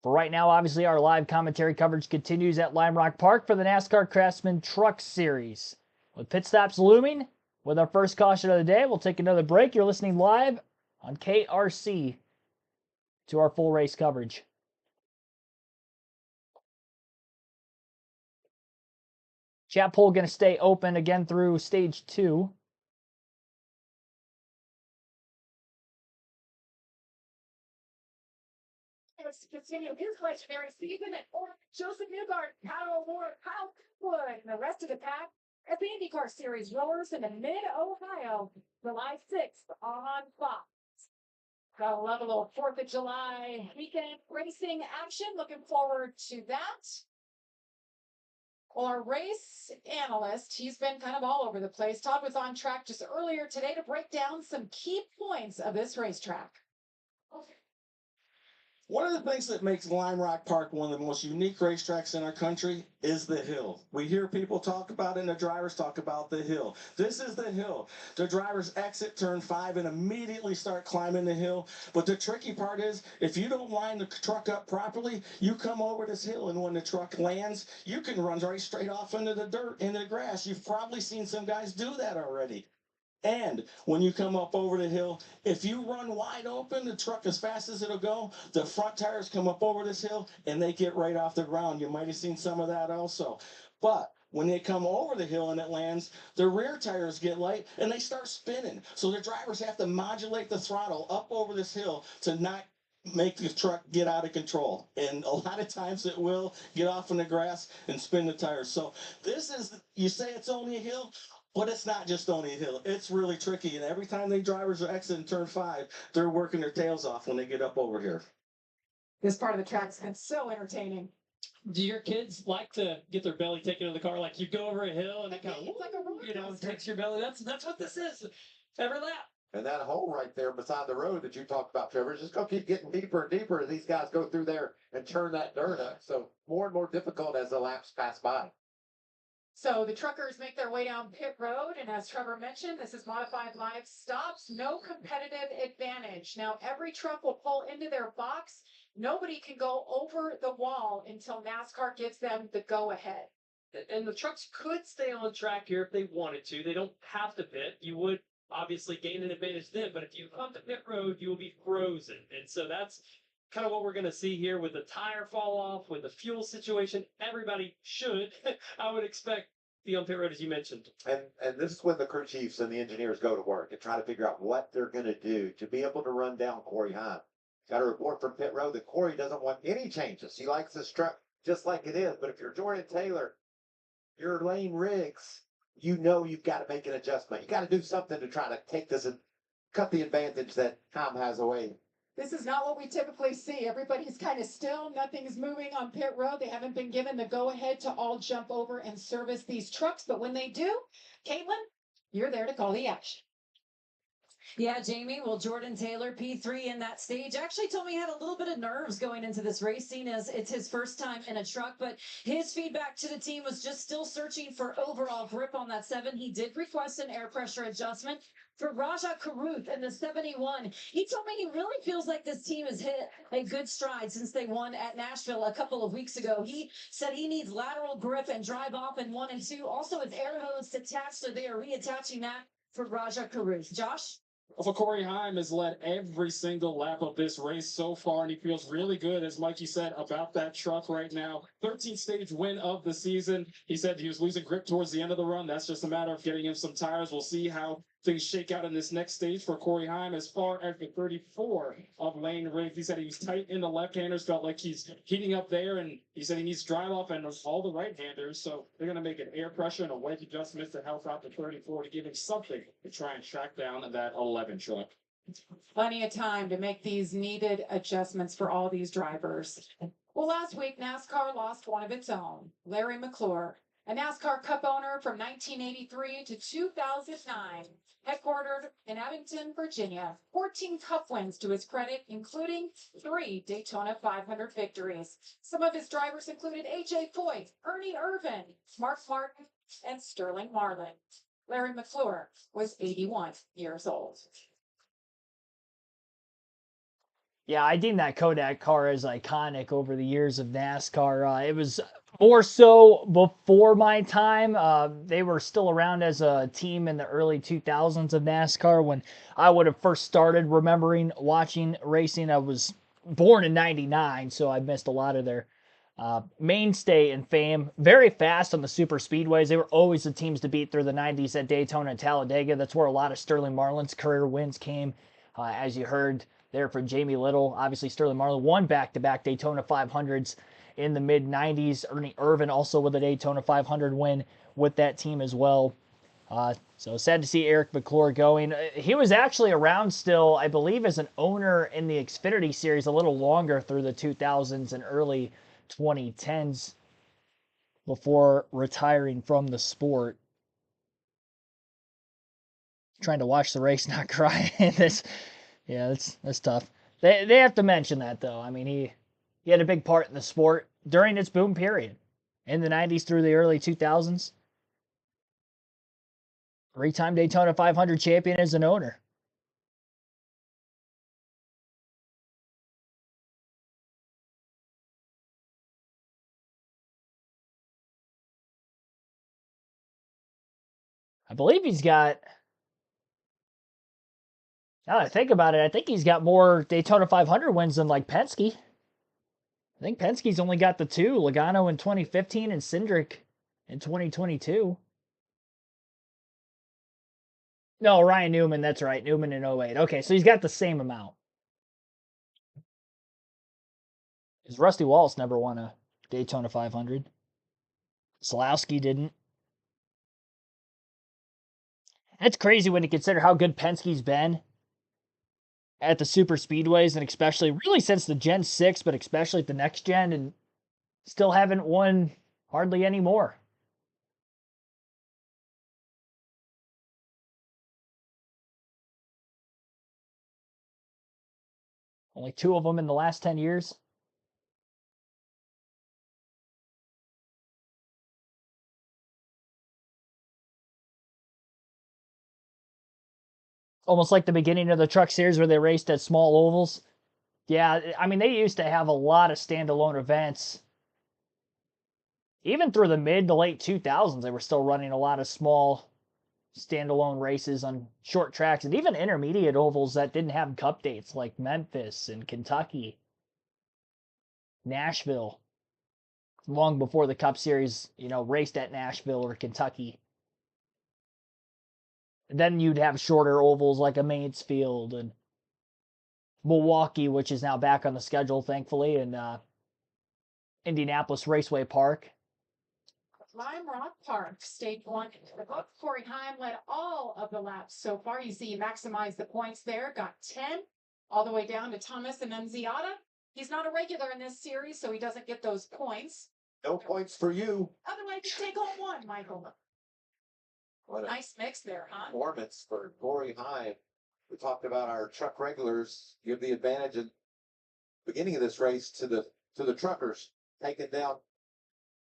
For right now, obviously, our live commentary coverage continues at Lime Rock Park for the NASCAR Craftsman Truck Series. With pit stops looming, with our first caution of the day, we'll take another break. You're listening live on KRC to our full race coverage. Chat poll going to stay open again through stage 2. Continue his legendary season at Joseph Newgard, Kyle Ward, Kyle Wood, and the rest of the pack as the IndyCar Series roars into mid-Ohio, July 6th on Fox. Got a level of 4th of July weekend racing action. Looking forward to that. Well, our race analyst, he's been kind of all over the place. Todd was on track just earlier today to break down some key points of this racetrack. One of the things that makes Lime Rock Park one of the most unique racetracks in our country is the hill. We hear people talk about it and the drivers talk about the hill. This is the hill. The drivers exit turn 5 and immediately start climbing the hill. But the tricky part is, if you don't line the truck up properly, you come over this hill, and when the truck lands, you can run right straight off into the dirt, into the grass. You've probably seen some guys do that already. And when you come up over the hill, if you run wide open, the truck as fast as it'll go, the front tires come up over this hill and they get right off the ground. You might have seen some of that also. But when they come over the hill and it lands, the rear tires get light and they start spinning. So the drivers have to modulate the throttle up over this hill to not make the truck get out of control. And a lot of times it will get off in the grass and spin the tires. So this is, you say it's only a hill, but it's not just only a hill. It's really tricky. And every time the drivers are exiting turn 5, they're working their tails off when they get up over here. This part of the track's been so entertaining. Do your kids like to get their belly taken in the car? Like you go over a hill and it kind of, It's like a roller you know, coaster. takes your belly. That's what this is. Every lap. And that hole right there beside the road that you talked about, Trevor, is just going to keep getting deeper and deeper as these guys go through there and turn that dirt up. So more and more difficult as the laps pass by. So the truckers make their way down pit road, and as Trevor mentioned, this is modified live stops, no competitive advantage. Now every truck will pull into their box. Nobody can go over the wall until NASCAR gives them the go-ahead. And the trucks could stay on track here if they wanted to. They don't have to pit. You would obviously gain an advantage then, but if you come to pit road, you will be frozen. And so that's kind of what we're going to see here with the tire fall off, with the fuel situation. Everybody should, I would expect, be on pit road, as you mentioned. And this is when the crew chiefs and the engineers go to work and try to figure out what they're going to do to be able to run down Corey Heim. Got a report from pit road that Corey doesn't want any changes. He likes this truck just like it is. But if you're Jordan Taylor, you're Lane Riggs, you know you've got to make an adjustment. You got to do something to try to take this and cut the advantage that Heim has away. This is not what we typically see. Everybody's kind of still. Nothing's moving on pit road. They haven't been given the go-ahead to all jump over and service these trucks. But when they do, Caitlin, you're there to call the action. Yeah, Jamie. Well, Jordan Taylor, P3 in that stage, actually told me he had a little bit of nerves going into this race, scene as it's his first time in a truck. But his feedback to the team was just still searching for overall grip on that 7. He did request an air pressure adjustment. For Raja Karuth in the 71, he told me he really feels like this team has hit a good stride since they won at Nashville a couple of weeks ago. He said he needs lateral grip and drive off in 1 and 2. Also, his air hose detached, so they are reattaching that for Raja Karuth. Josh? For Corey Heim has led every single lap of this race so far, and he feels really good, as Mikey said, about that truck right now. 13th stage win of the season. He said he was losing grip towards the end of the run. That's just a matter of getting him some tires. We'll see how things shake out in this next stage for Corey Heim. As far as the 34 of Lane Riggs, he said he was tight in the left-handers, felt like he's heating up there, and he said he needs to drive off and all the right-handers, so they're going to make an air pressure and a wedge adjustment to help out the 34 to give him something to try and track down that 11 truck. Plenty of time to make these needed adjustments for all these drivers. Well, last week, NASCAR lost one of its own, Larry McClure, a NASCAR Cup owner from 1983 to 2009, headquartered in Abington, Virginia. 14 Cup wins to his credit, including 3 Daytona 500 victories. Some of his drivers included A.J. Foyt, Ernie Irvan, Mark Martin, and Sterling Marlin. Larry McClure was 81 years old. Yeah, I deem that Kodak car as iconic over the years of NASCAR. It was more so before my time. They were still around as a team in the early 2000s of NASCAR when I would have first started remembering watching racing. I was born in 99, so I missed a lot of their mainstay and fame. Very fast on the super speedways. They were always the teams to beat through the 90s at Daytona and Talladega. That's where a lot of Sterling Marlin's career wins came, as you heard there for Jamie Little. Obviously, Sterling Marlin won back-to-back Daytona 500s in the mid-90s. Ernie Irvan also with a Daytona 500 win with that team as well. So sad to see Eric McClure going. He was actually around still, I believe, as an owner in the Xfinity Series a little longer through the 2000s and early 2010s before retiring from the sport. Trying to watch the race, not crying. Yeah, that's tough. They have to mention that though. I mean, he had a big part in the sport during its boom period in the 90s through the early 2000s. 3-time Daytona 500 champion as an owner. I believe he's got, now that I think about it, I think he's got more Daytona 500 wins than like Penske. I think Penske's only got the 2, Logano in 2015 and Cindric in 2022. No, Ryan Newman, that's right. Newman in 08. Okay, so he's got the same amount. Because Rusty Wallace never won a Daytona 500. Slowski didn't. That's crazy when you consider how good Penske's been at the super speedways, and especially really since the Gen 6, but especially at the next gen, and still haven't won hardly any more. Only 2 of them in the last 10 years. Almost like the beginning of the Truck Series where they raced at small ovals. Yeah, I mean, they used to have a lot of standalone events. Even through the mid to late 2000s, they were still running a lot of small standalone races on short tracks and even intermediate ovals that didn't have cup dates like Memphis and Kentucky, Nashville, long before the Cup Series, raced at Nashville or Kentucky. And then you'd have shorter ovals like a Mansfield and Milwaukee, which is now back on the schedule, thankfully, and Indianapolis Raceway Park. Lime Rock Park, stage 1. The book, Corey Heim led all of the laps so far. You see, he maximized the points there, got 10, all the way down to Thomas and Nunziata. He's not a regular in this series, so he doesn't get those points. No points for you. Otherwise, you take home 1, Michael. What a Nice mix there, huh? performance for Corey Hine. We talked about our truck regulars give the advantage at the beginning of this race to the truckers, taking down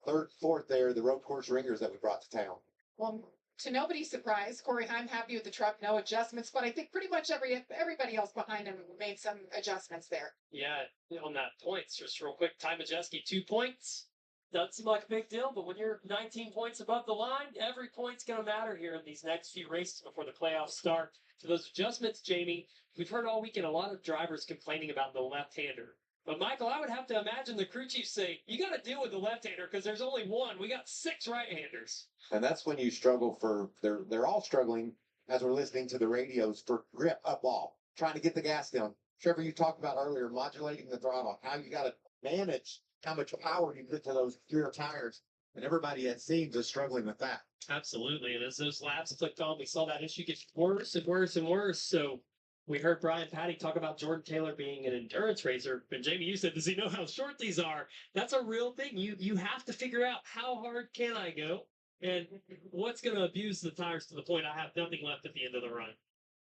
third, fourth there, the road course ringers that we brought to town. Well, to nobody's surprise, Corey, I'm happy with the truck, no adjustments, but I think pretty much everybody else behind him made some adjustments there. Yeah, on that points, just real quick, Ty Majeski, 2 points. Doesn't seem like a big deal, but when you're 19 points above the line, every point's going to matter here in these next few races before the playoffs start. So those adjustments, Jamie, we've heard all weekend a lot of drivers complaining about the left-hander. But Michael, I would have to imagine the crew chief say, you got to deal with the left-hander because there's only one. We got 6 right-handers. And that's when you struggle for, they're all struggling as we're listening to the radios for grip up off, trying to get the gas down. Trevor, you talked about earlier, modulating the throttle, how you got to manage how much power you put to those rear tires. And everybody, it seems, is struggling with that. Absolutely. And as those laps clicked on, we saw that issue get worse and worse and worse. So we heard Brian Patty talk about Jordan Taylor being an endurance racer. And Jamie, you said, does he know how short these are? That's a real thing. You have to figure out how hard can I go and what's going to abuse the tires to the point I have nothing left at the end of the run.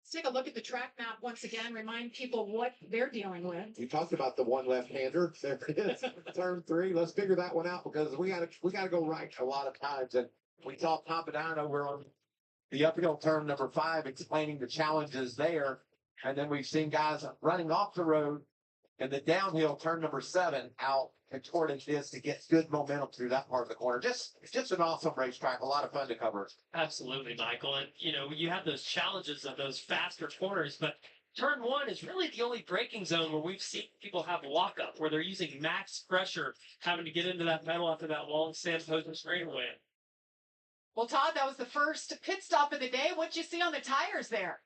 Let's take a look at the track map once again, remind people what they're dealing with. You talked about the one left-hander. There it is. Turn 3. Let's figure that one out because we gotta go right a lot of times. And we saw Pompadano over on the uphill turn number 5 explaining the challenges there. And then we've seen guys running off the road and the downhill turn number 7 out and toward this to get good momentum through that part of the corner. Just an awesome racetrack. A lot of fun to cover. Absolutely, Michael. And, you have those challenges of those faster corners, but turn 1 is really the only braking zone where we've seen people have lockup, where they're using max pressure, having to get into that pedal after that long sand posing straightaway. Well, Todd, that was the first pit stop of the day. What'd you see on the tires there?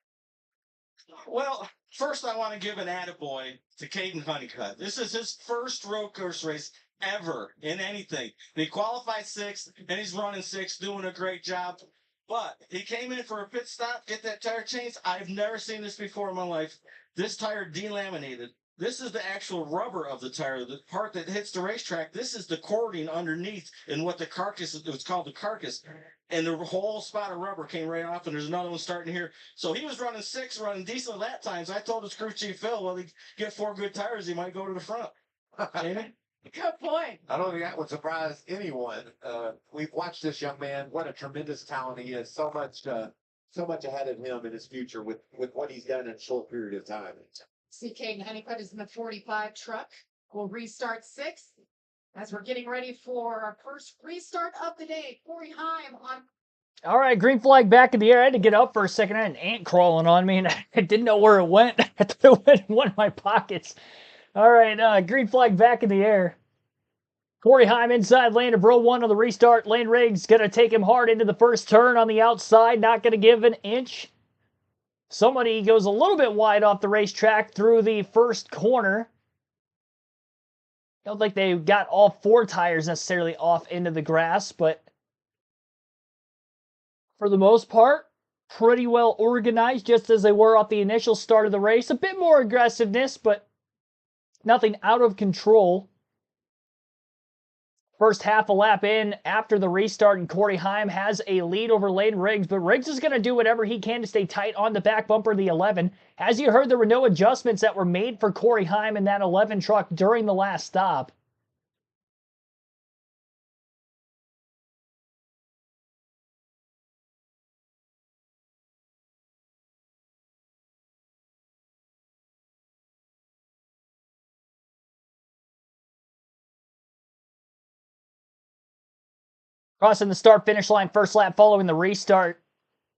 Well, first I want to give an attaboy to Caden Honeycutt. This is his first road course race ever in anything. He qualified 6th, and he's running 6th, doing a great job. But he came in for a pit stop, get that tire changed. I've never seen this before in my life. This tire delaminated. This is the actual rubber of the tire, the part that hits the racetrack. This is the cording underneath and what the carcass, it's called the carcass. And the whole spot of rubber came right off, and there's another one starting here. So he was running 6, running decent lap times. I told his crew chief, Phil, well, he get 4 good tires, he might go to the front. Jamie? Good point. I don't think that would surprise anyone. We've watched this young man. What a tremendous talent he is. So much ahead of him in his future with what he's done in a short period of time. See, Caden Honeycutt is in the 45 truck. We'll restart 6th as we're getting ready for our first restart of the day. Corey Heim on. All right, green flag back in the air. I had to get up for a second. I had an ant crawling on me, and I didn't know where it went. I threw it in one of my pockets. All right, green flag back in the air. Corey Heim inside lane of row 1 of the restart. Lane Riggs going to take him hard into the first turn on the outside. Not going to give an inch. Somebody goes a little bit wide off the racetrack through the first corner. Don't think they got all 4 tires necessarily off into the grass, but for the most part, pretty well organized, just as they were off the initial start of the race. A bit more aggressiveness, but nothing out of control. First half a lap in after the restart, and Corey Heim has a lead over Lane Riggs, but Riggs is going to do whatever he can to stay tight on the back bumper of the 11. As you heard, there were no adjustments that were made for Corey Heim in that 11 truck during the last stop. Crossing the start-finish line, first lap following the restart.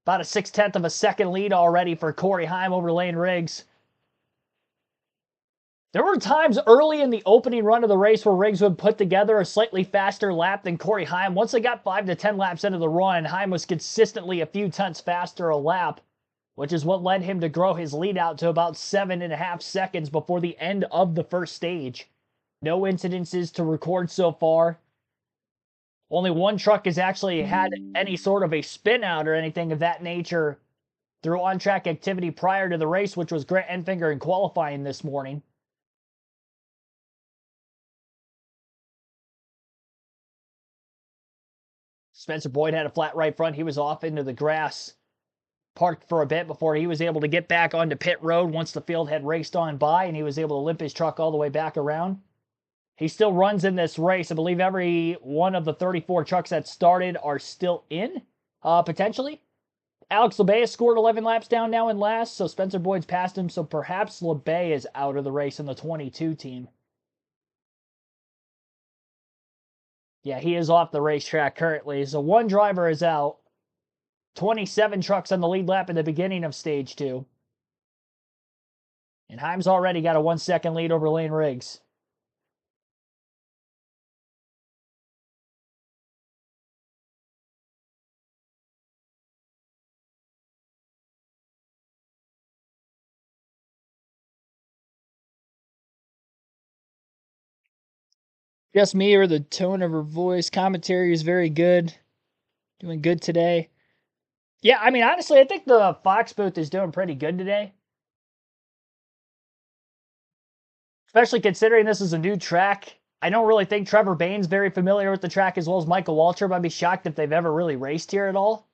About a 0.6 of a second lead already for Corey Heim over Lane Riggs. There were times early in the opening run of the race where Riggs would put together a slightly faster lap than Corey Heim. Once they got 5 to 10 laps into the run, Heim was consistently a few tenths faster a lap, which is what led him to grow his lead out to about 7.5 seconds before the end of the first stage. No incidences to record so far. Only one truck has actually had any sort of a spin out or anything of that nature through on-track activity prior to the race, which was Grant Enfinger in qualifying this morning. Spencer Boyd had a flat right front. He was off into the grass, parked for a bit before he was able to get back onto pit road once the field had raced on by, and he was able to limp his truck all the way back around. He still runs in this race. I believe every one of the 34 trucks that started are still in, potentially. Alex LeBay scored 11 laps down now in last, so Spencer Boyd's passed him, so perhaps LeBay is out of the race in the 22 team. Yeah, he is off the racetrack currently, so one driver is out. 27 trucks on the lead lap at the beginning of stage 2. And Heim's already got a 1-second lead over Lane Riggs. Just me or the tone of her voice. Commentary is very good. Doing good today. Yeah, I mean, honestly, I think the Fox booth is doing pretty good today. Especially considering this is a new track. I don't really think Trevor Bain's very familiar with the track as well as Michael Waltrip. I'd be shocked if they've ever really raced here at all.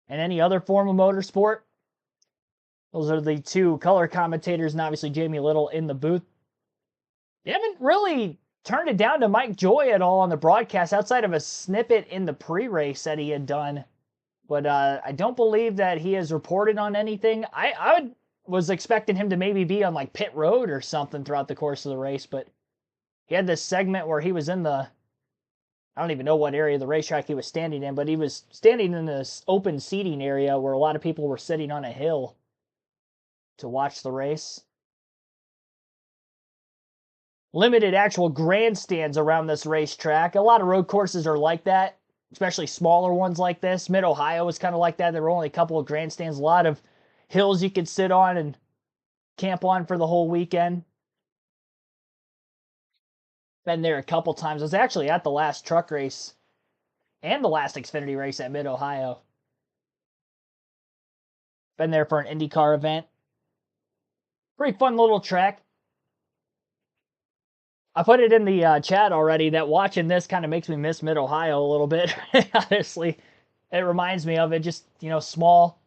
In any other form of motorsport. Those are the two color commentators and obviously Jamie Little in the booth. They haven't really turned it down to Mike Joy at all on the broadcast outside of a snippet in the pre-race that he had done. But I don't believe that he has reported on anything. I was expecting him to maybe be on like pit road or something throughout the course of the race, but he had this segment where he was in the, I don't even know what area of the racetrack he was standing in, but he was standing in this open seating area where a lot of people were sitting on a hill to watch the race. Limited actual grandstands around this racetrack. A lot of road courses are like that, especially smaller ones like this. Mid-Ohio was kind of like that. There were only a couple of grandstands, a lot of hills you could sit on and camp on for the whole weekend. Been there a couple times. I was actually at the last truck race and the last Xfinity race at Mid-Ohio. Been there for an IndyCar event. Pretty fun little track. I put it in the chat already that watching this kind of makes me miss Mid-Ohio a little bit. Honestly, it reminds me of it. Just, small,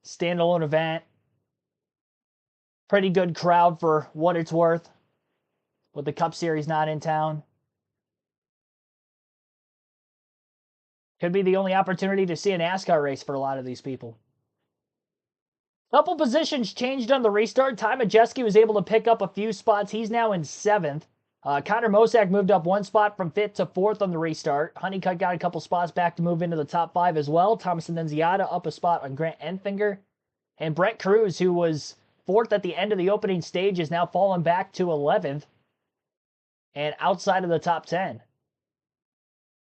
standalone event. Pretty good crowd for what it's worth. With the Cup Series not in town. Could be the only opportunity to see a NASCAR race for a lot of these people. Couple positions changed on the restart. Ty Majeski was able to pick up a few spots. He's now in 7th. Connor Mosack moved up 1 spot from 5th to 4th on the restart. Honeycutt got a couple spots back to move into the top 5 as well. Thomas Nunziata up a spot on Grant Enfinger. And Brett Cruz, who was 4th at the end of the opening stage, is now fallen back to 11th. And outside of the top 10.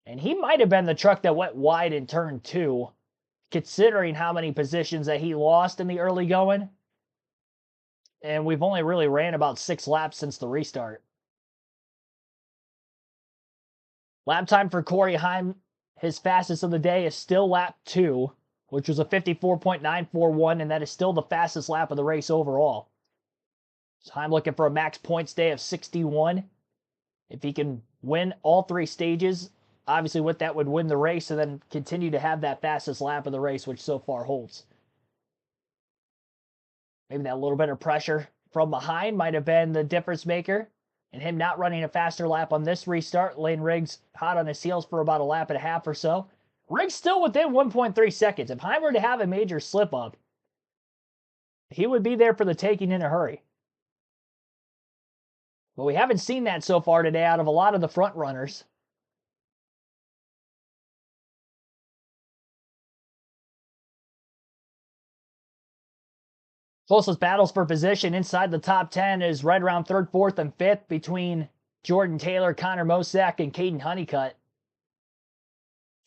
And he might have been the truck that went wide in turn 2, considering how many positions that he lost in the early going. And we've only really ran about 6 laps since the restart. Lap time for Corey Heim, his fastest of the day, is still lap 2, which was a 54.941, and that is still the fastest lap of the race overall. So Heim looking for a max points day of 61. If he can win all 3 stages, obviously with that would win the race and then continue to have that fastest lap of the race, which so far holds. Maybe that little bit of pressure from behind might have been the difference maker. And him not running a faster lap on this restart. Lane Riggs hot on his heels for about a lap and a half or so. Riggs still within 1.3 seconds. If Heim were to have a major slip up, he would be there for the taking in a hurry. But we haven't seen that so far today out of a lot of the front runners. Closest battles for position inside the top 10 is right around 3rd, 4th, and 5th between Jordan Taylor, Connor Mosack, and Caden Honeycutt.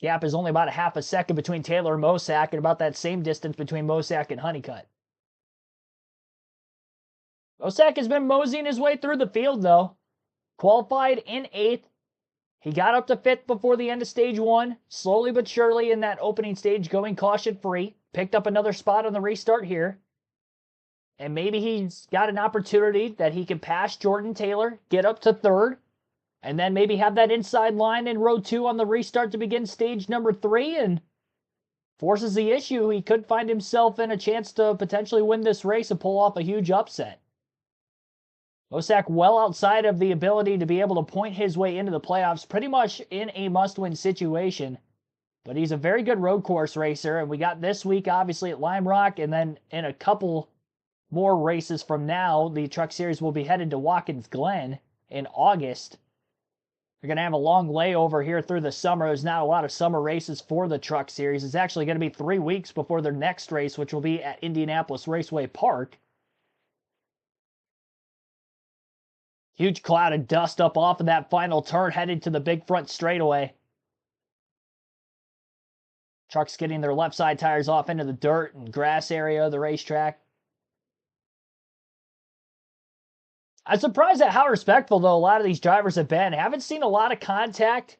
Gap is only about a half a second between Taylor and Mosack, and about that same distance between Mosack and Honeycutt. Mosack has been moseying his way through the field, though. Qualified in 8th. He got up to 5th before the end of stage 1. Slowly but surely in that opening stage, going caution-free. Picked up another spot on the restart here. And maybe he's got an opportunity that he can pass Jordan Taylor, get up to 3rd, and then maybe have that inside line in row 2 on the restart to begin stage number 3, and forces the issue. He could find himself in a chance to potentially win this race and pull off a huge upset. Mosak well outside of the ability to be able to point his way into the playoffs, pretty much in a must-win situation. But he's a very good road course racer, and we got this week obviously at Lime Rock, and then in a couple more races from now, the Truck Series will be headed to Watkins Glen in August. They're going to have a long layover here through the summer. There's not a lot of summer races for the Truck Series. It's actually going to be 3 weeks before their next race, which will be at Indianapolis Raceway Park. Huge cloud of dust up off of that final turn, headed to the big front straightaway. Trucks getting their left side tires off into the dirt and grass area of the racetrack. I'm surprised at how respectful, though, a lot of these drivers have been. I haven't seen a lot of contact.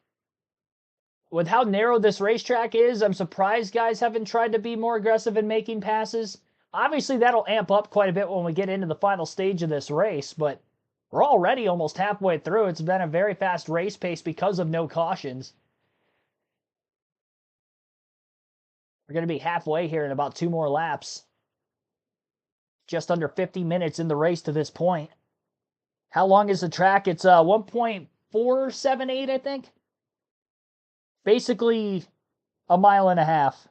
With how narrow this racetrack is, I'm surprised guys haven't tried to be more aggressive in making passes. Obviously, that'll amp up quite a bit when we get into the final stage of this race, but we're already almost halfway through. It's been a very fast race pace because of no cautions. We're going to be halfway here in about 2 more laps. Just under 50 minutes in the race to this point. How long is the track? It's 1.478, I think. Basically a mile and a half.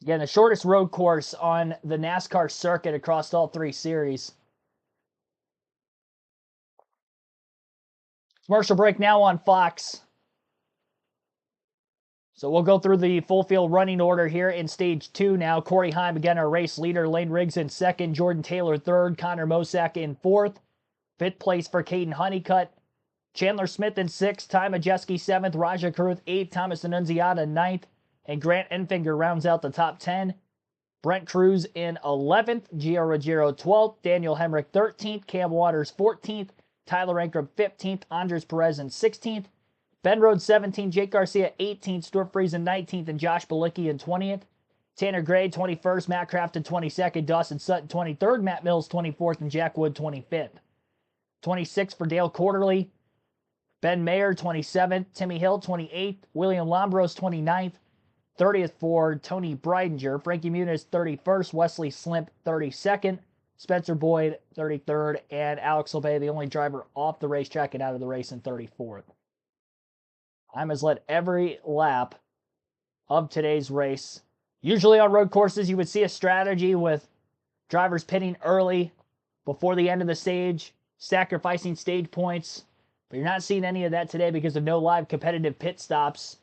Again, the shortest road course on the NASCAR circuit across all 3 series. Commercial break now on Fox. So we'll go through the full field running order here in stage 2 now. Corey Heim, again, our race leader. Lane Riggs in 2nd. Jordan Taylor 3rd. Connor Mosak in 4th. 5th place for Caden Honeycutt. Chandler Smith in 6th. Ty Majeski 7th. Raja Karuth 8th. Thomas Annunziata 9th. And Grant Enfinger rounds out the top 10. Brent Cruz in 11th. Gio Ruggiero 12th. Daniel Hemrick 13th. Cam Waters 14th. Tyler Ankrum 15th. Andres Perez in 16th. Ben Rhodes 17th, Jake Garcia 18th, Stuart Friesen 19th, and Josh Balicki in 20th. Tanner Gray 21st, Matt Crafton 22nd, Dawson Sutton 23rd, Matt Mills 24th, and Jack Wood 25th. 26th for Dale Quarterly. Ben Mayer 27th, Timmy Hill 28th, William Lombros 29th, 30th for Tony Breidinger, Frankie Muniz 31st, Wesley Slimp 32nd, Spencer Boyd 33rd, and Alex LeBay, the only driver off the racetrack and out of the race, in 34th. Heim has led every lap of today's race. Usually on road courses, you would see a strategy with drivers pitting early before the end of the stage, sacrificing stage points. But you're not seeing any of that today because of no live competitive pit stops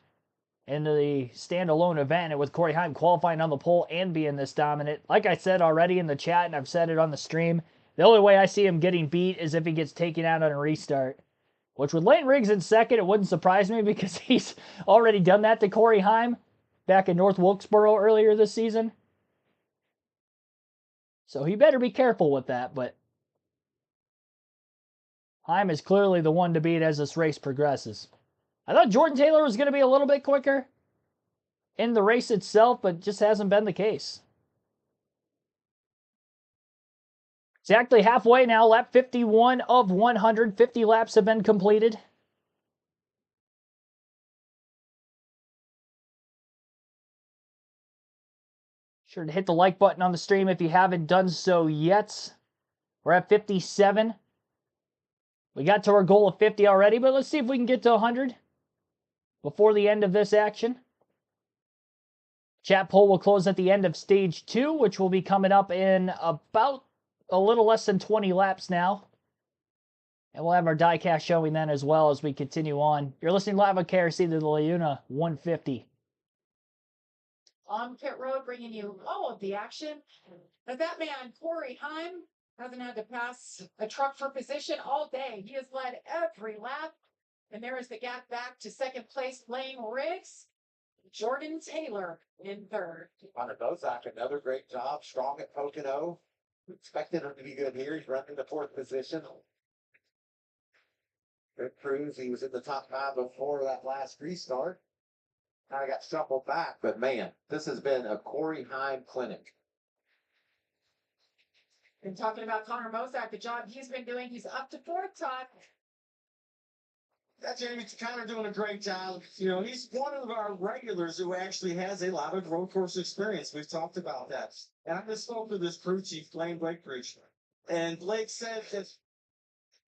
in the standalone event. And with Corey Heim qualifying on the pole and being this dominant, like I said already in the chat and I've said it on the stream, the only way I see him getting beat is if he gets taken out on a restart. Which with Lane Riggs in 2nd, it wouldn't surprise me because he's already done that to Corey Heim back in North Wilkesboro earlier this season. So he better be careful with that, but Heim is clearly the one to beat as this race progresses. I thought Jordan Taylor was going to be a little bit quicker in the race itself, but just hasn't been the case. Exactly halfway now, lap 51 of 100. 50 laps have been completed. Sure to hit the like button on the stream if you haven't done so yet. We're at 57. We got to our goal of 50 already, but let's see if we can get to 100 before the end of this action. Chat poll will close at the end of stage 2, which will be coming up in about a little less than 20 laps now. And we'll have our diecast showing then as well as we continue on. You're listening live on KRC to the Liuna 150. On pit road, bringing you all of the action. But that man, Corey Heim, hasn't had to pass a truck for position all day. He has led every lap. And there is the gap back to 2nd place, Lane Riggs. Jordan Taylor in 3rd. Connor Bozak, another great job. Strong at Pocono. Expected him to be good here. He's running the 4th position. Good Cruz. He was in the top 5 before that last restart. Kind of got shuffled back, but man, this has been a Corey Heim clinic. And talking about Connor Mosak, the job he's been doing, he's up to fourth, Todd. Yeah, Jamie's kind of doing a great job. You know, he's one of our regulars who actually has a lot of road course experience. We've talked about that. And I just spoke to this crew chief, Blaine Blakebridge, and Blake said that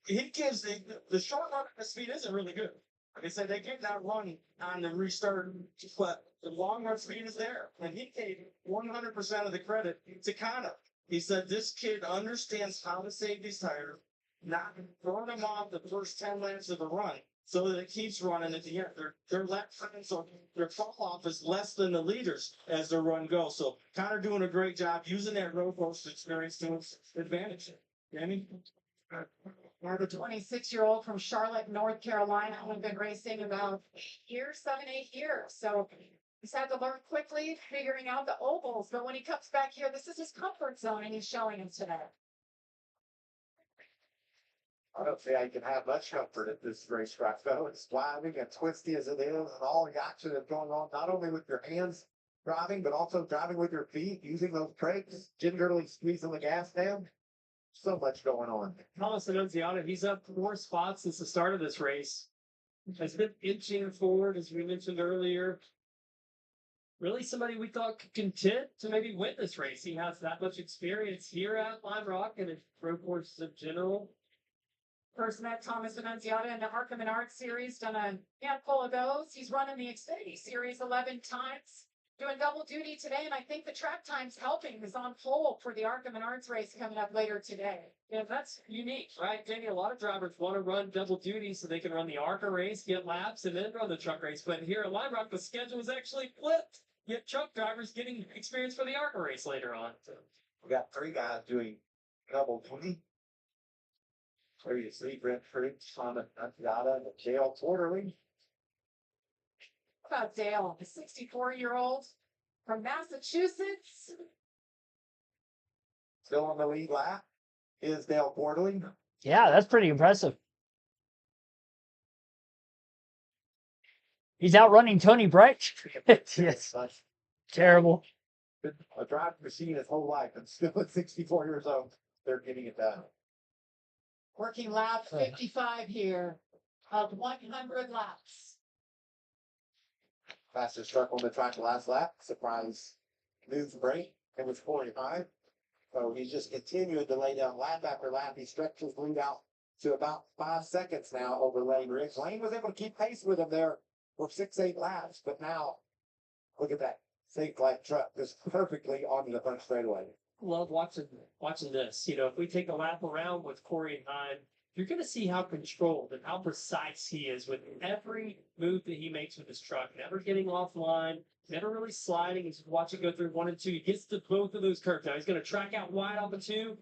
he gives the short run the speed isn't really good. They said they get that run on the restart, but the long run speed is there. And he gave 100% of the credit to Connor. He said this kid understands how to save these tires, not throwing them off the first 10 laps of the run, so that it keeps running at the end. Their lap time, so their fall off is less than the leaders as their run goes. So Connor doing a great job using that road course experience to his advantage. Jamie? Yeah, the 26-year-old from Charlotte, North Carolina, who's been racing about 7, 8 years. So he's had to learn quickly, figuring out the ovals. But when he comes back here, this is his comfort zone, and he's showing him today. I don't say I can have much comfort at this racetrack, though. It's winding and twisty as it is, and all the action that's going on, not only with your hands driving, but also driving with your feet, using those brakes, gingerly squeezing the gas down. So much going on. Thomas Annunziata, he's up 4 spots since the start of this race. Has been inching forward, as we mentioned earlier. Really somebody we thought could contend to maybe win this race. He has that much experience here at Lime Rock and in road courses in general. First met Thomas Annunziata in the Arkham and Art Series, done a handful of those. He's running the Xfinity Series 11 times, doing double duty today, and I think the track time's helping. Is on pole for the Arkham and Arts race coming up later today. Yeah, that's unique, right, Jamie? A lot of drivers want to run double duty so they can run the ARCA race, get laps, and then run the truck race. But here at Lime Rock, the schedule is actually flipped. Yet truck drivers getting experience for the ARCA race later on. So. We got 3 guys doing double duty. Previously, Brent Fruits, Thomas Annunziata, and Dale Quarterly. How about Dale, the 64-year-old from Massachusetts? Still on the lead lap is Dale Quarterly. Yeah, that's pretty impressive. He's outrunning Tony Bright. Yes. Terrible. Been a driving machine his whole life, and still at 64 years old, they're getting it done. Working lap 55 here of 100 laps. Fastest truck on the track last lap. Surprise move break. It was 45. So he's just continuing to lay down lap after lap. He stretched his lead out to about 5 seconds now over Lane Riggs. Lane was able to keep pace with him there for 6, 8 laps. But now, look at that. Safe light truck just perfectly onto the front straightaway. Love watching this. You know, if we take a lap around with Corey Heim, you're going to see how controlled and how precise he is with every move that he makes with his truck. Never getting offline, never really sliding. He's watching go through 1 and 2. He gets to both of those curves. Now he's going to track out wide off of 2,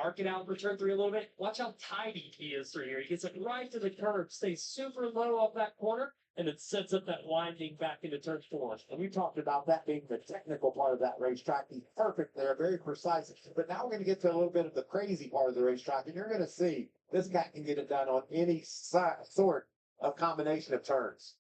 arc it out for turn 3 a little bit. Watch how tidy he is through here. He gets it right to the curve, stays super low off that corner, and it sets up that winding back into turn 4. And we talked about that being the technical part of that racetrack. He's perfect there, very precise. But now we're going to get to a little bit of the crazy part of the racetrack, and you're going to see this guy can get it done on any sort of combination of turns.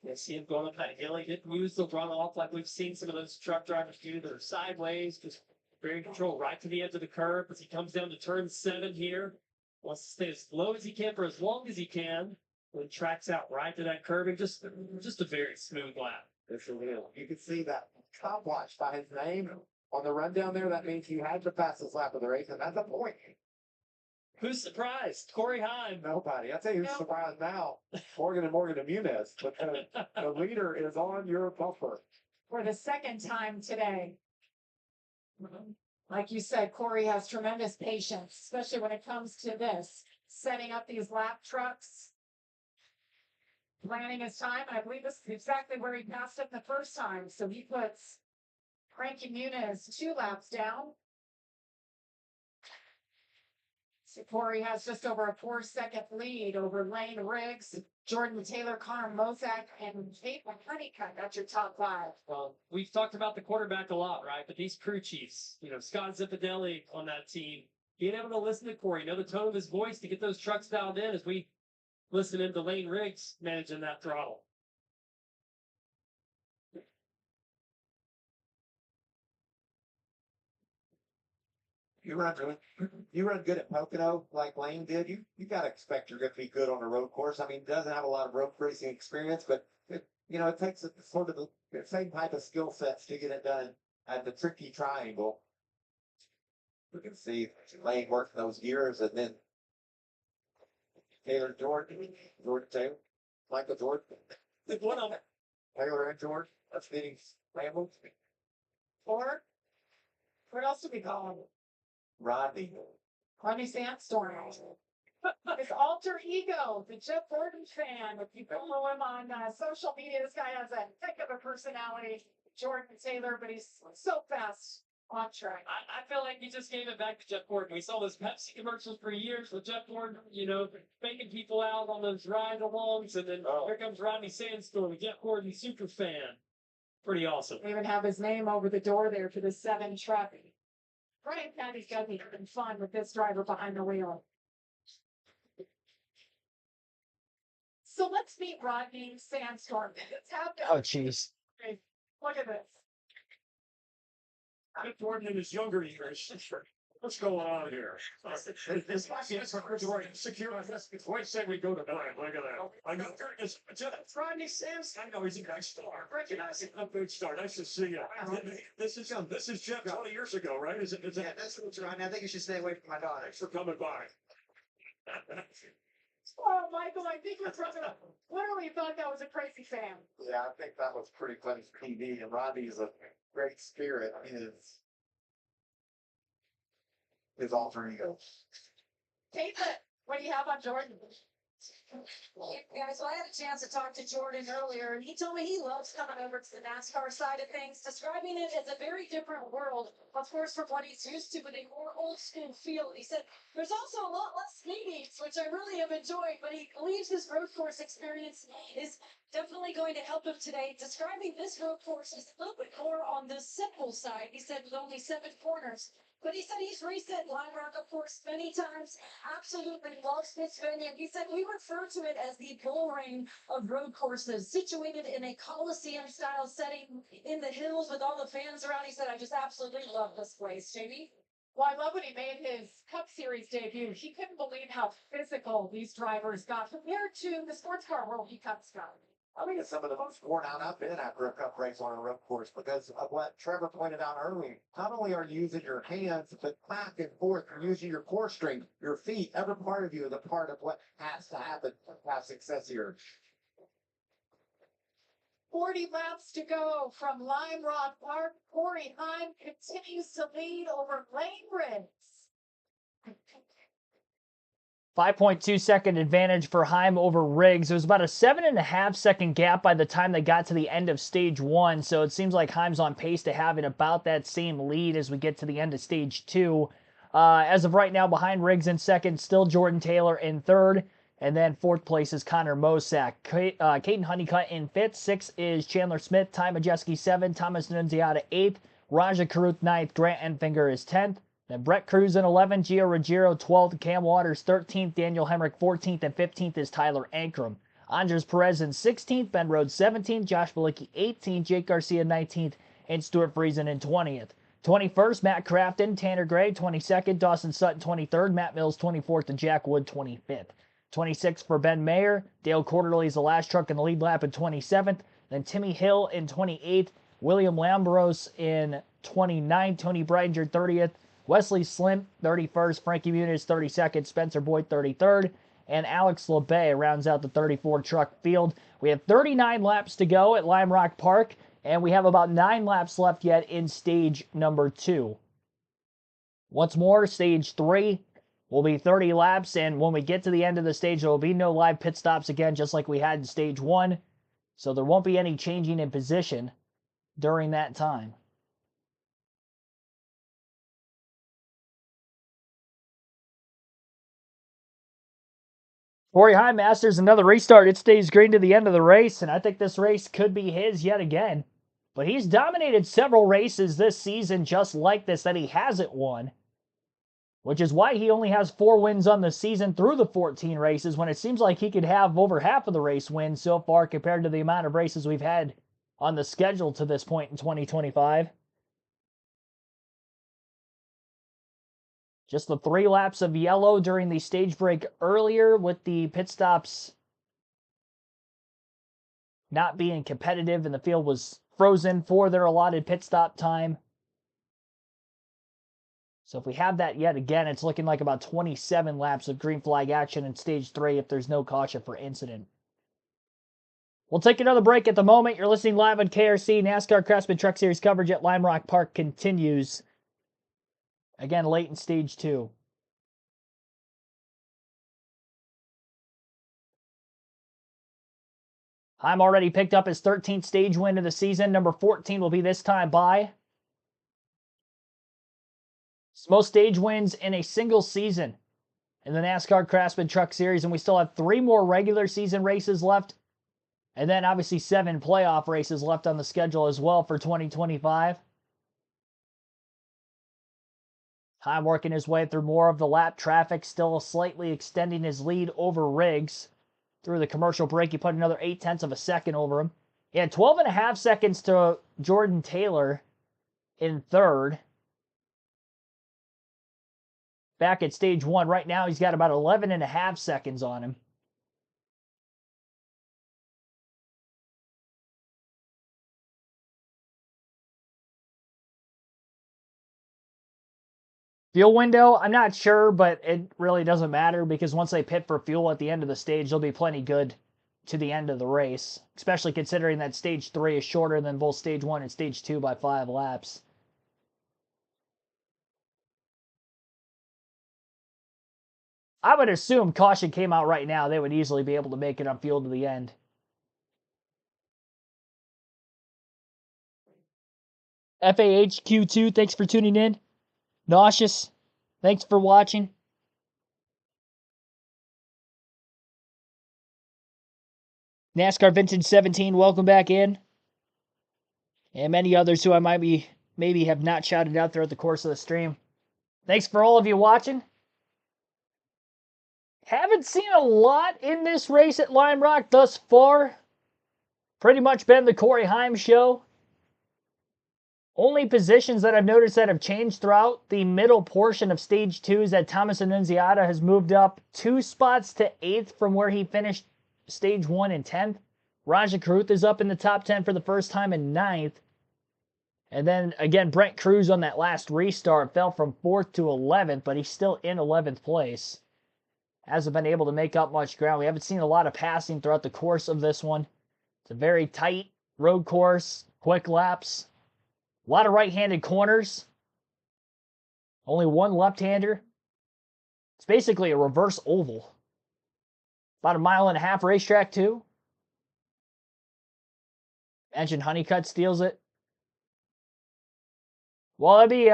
You see him going up that hill. He didn't use the runoff like we've seen some of those truck drivers do. They're sideways, just very controlled right to the edge of the curve as he comes down to turn 7 here. Wants to stay as low as he can for as long as he can. When tracks out right to that curve, and just a very smooth lap. This is real. You can see that top watch by his name on the rundown there. That means he had the fastest lap of the race, and that's a point. Who's surprised? Corey Heim. Nobody. I'll tell you who's surprised now. Morgan and Muniz. But the leader is on your bumper. For the second time today. Like you said, Corey has tremendous patience, especially when it comes to this. Setting up these lap trucks. Planning his time, and I believe this is exactly where he passed up the first time. So he puts Frankie Muniz 2 laps down. So Corey has just over a 4-second lead over Lane Riggs, Jordan Taylor, Connor Mosak, and Caitlin Honeycutt. That's your top 5. Well, we've talked about the quarterback a lot, right? But these crew chiefs, you know, Scott Zippadelli on that team, being able to listen to Corey, know the tone of his voice to get those trucks dialed in as we listening to Lane Riggs managing that throttle. You run good at Pocono like Lane did. You got to expect you're going to be good on a road course. I mean, doesn't have a lot of road racing experience, but it takes sort of the same type of skill sets to get it done at the tricky triangle. We can see Lane working those gears, and then Jordan Taylor, Michael Jordan, One of Taylor and Jordan. That's meeting Lambo. Or what else do we call him? Rodney. Rodney Sandstorm. His alter ego, the Jeff Gordon fan. If you follow him on social media, this guy has a heck of a personality, Jordan Taylor, but he's so fast on track. I feel like you just gave it back to Jeff Gordon. We saw those Pepsi commercials for years with Jeff Gordon, faking people out on those ride-alongs, and then here comes Rodney Sandstorm, Jeff Gordon super fan. Pretty awesome. We even have his name over the door there for the 7 truck. Brian Patty's got to be having fun with this driver behind the wheel. So let's meet Rodney Sandstorm. Let's have Oh, jeez. Look at this. Jeff Gordon in his younger years. What's going on here? This secure. Wait, say we go to nine. Look at that. I know it's Rodney Sandstorm. I know he's a good star. Recognize him, a good star. Nice to see you. This is Jeff 20 years ago, right? Is it? Yeah, that's what's right. I think you should stay away from my daughter. Thanks for coming by. Oh, Michael, I think we're literally thought that was a crazy fan. Yeah, I think that was pretty funny TV, and Rodney's a great spirit in his alter ego. Tape it. What do you have on Jordan? Yeah, so I had a chance to talk to Jordan earlier, and he told me he loves coming over to the NASCAR side of things, describing it as a very different world, of course, from what he's used to, with a more old school feel. He said there's also a lot less meetings, which I really have enjoyed, but he believes his road course experience is definitely going to help him today. Describing this road course is a little bit more on the simple side. He said with only 7 corners. But he said he's raced at Lime Rock, of course, many times. Absolutely loves this venue. He said we refer to it as the bull ring of road courses, situated in a Coliseum-style setting in the hills with all the fans around. He said, I just absolutely love this place. Jamie? Well, I love when he made his Cup Series debut. He couldn't believe how physical these drivers got compared to the sports car world he comes from. I think it's some of the most worn out I've been after a cup race on a road course because of what Trevor pointed out earlier. Not only are you using your hands, but back and forth, you're using your core strength, your feet, every part of you is a part of what has to happen to have success here. 40 laps to go from Lime Rock Park. Corey Heim continues to lead over Lane Riggs. 5.2-second advantage for Heim over Riggs. It was about a 7.5-second gap by the time they got to the end of stage 1, so it seems like Heim's on pace to having about that same lead as we get to the end of stage 2. As of right now, behind Riggs in second, still Jordan Taylor in third, and then fourth place is Connor Mosack. Caden Honeycutt in fifth, sixth is Chandler Smith, Ty Majeski 7th, Thomas Nunziata 8th, Raja Karuth 9th, Grant Enfinger is 10th. Then Brett Cruz in 11th, Gio Ruggiero 12th, Cam Waters 13th, Daniel Hemrick 14th, and 15th is Tyler Ankrum. Andres Perez in 16th, Ben Rhodes 17th, Josh Balicki 18th, Jake Garcia 19th, and Stuart Friesen in 20th. 21st, Matt Crafton, Tanner Gray 22nd, Dawson Sutton 23rd, Matt Mills 24th, and Jack Wood 25th. 26th for Ben Mayer, Dale Quarterly is the last truck in the lead lap in 27th, then Timmy Hill in 28th, William Lambros in 29th, Tony Breidinger 30th, Wesley Slim, 31st, Frankie Muniz, 32nd, Spencer Boyd, 33rd, and Alex LeBay rounds out the 34 truck field. We have 39 laps to go at Lime Rock Park, and we have about 9 laps left yet in stage number 2. Once more, stage 3 will be 30 laps, and when we get to the end of the stage, there will be no live pit stops again, just like we had in stage 1, so there won't be any changing in position during that time. Corey Heim masters another restart. It stays green to the end of the race, and I think this race could be his yet again. But he's dominated several races this season just like this that he hasn't won, which is why he only has 4 wins on the season through the 14 races, when it seems like he could have over half of the race wins so far compared to the amount of races we've had on the schedule to this point in 2025. Just the 3 laps of yellow during the stage break earlier, with the pit stops not being competitive and the field was frozen for their allotted pit stop time. So if we have that yet again, it's looking like about 27 laps of green flag action in stage 3 if there's no caution for incident. We'll take another break at the moment. You're listening live on KRC. NASCAR Craftsman Truck Series coverage at Lime Rock Park continues. Again, late in stage 2. Heim already picked up his 13th stage win of the season. Number 14 will be this time by. It's most stage wins in a single season in the NASCAR Craftsman Truck Series, and we still have 3 more regular season races left, and then obviously 7 playoff races left on the schedule as well for 2025. Heim working his way through more of the lap traffic, still slightly extending his lead over Riggs. Through the commercial break, he put another 0.8 of a second over him. He had 12.5 seconds to Jordan Taylor in third. Back at stage 1, right now he's got about 11.5 seconds on him. Fuel window, I'm not sure, but it really doesn't matter because once they pit for fuel at the end of the stage, they'll be plenty good to the end of the race, especially considering that stage 3 is shorter than both stage 1 and stage 2 by 5 laps. I would assume caution came out right now, they would easily be able to make it on fuel to the end. FAHQ2, thanks for tuning in. Nauseous, thanks for watching. NASCAR Vintage 17, welcome back in. And many others who I maybe have not shouted out throughout the course of the stream. Thanks for all of you watching. Haven't seen a lot in this race at Lime Rock thus far. Pretty much been the Corey Heim show. Only positions that I've noticed that have changed throughout the middle portion of stage 2 is that Thomas Annunziata has moved up 2 spots to 8th from where he finished stage 1 in 10th. Raja Karuth is up in the top 10 for the first time in 9th. And then again, Brent Cruz on that last restart fell from 4th to 11th, but he's still in 11th place. Hasn't been able to make up much ground. We haven't seen a lot of passing throughout the course of this one. It's a very tight road course, quick laps. A lot of right-handed corners. Only 1 left-hander. It's basically a reverse oval. About 1.5 mile racetrack, too. Engine Honeycutt steals it. Well, that'd be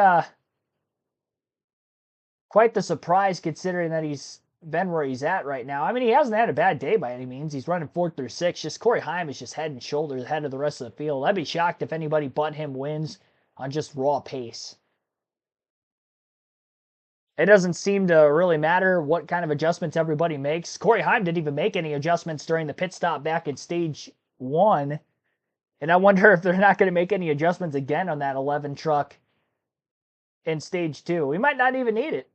quite the surprise considering that he's been where he's at right now. I mean, he hasn't had a bad day by any means. He's running 4th through 6th. Just Corey Heim is just head and shoulders ahead of the rest of the field. I'd be shocked if anybody but him wins on just raw pace. It doesn't seem to really matter what kind of adjustments everybody makes. Corey Heim didn't even make any adjustments during the pit stop back in stage 1. And I wonder if they're not going to make any adjustments again on that 11 truck in stage 2. We might not even need it.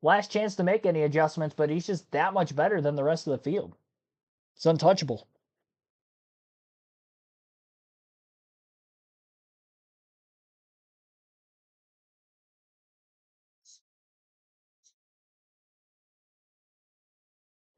Last chance to make any adjustments, but he's just that much better than the rest of the field. It's untouchable.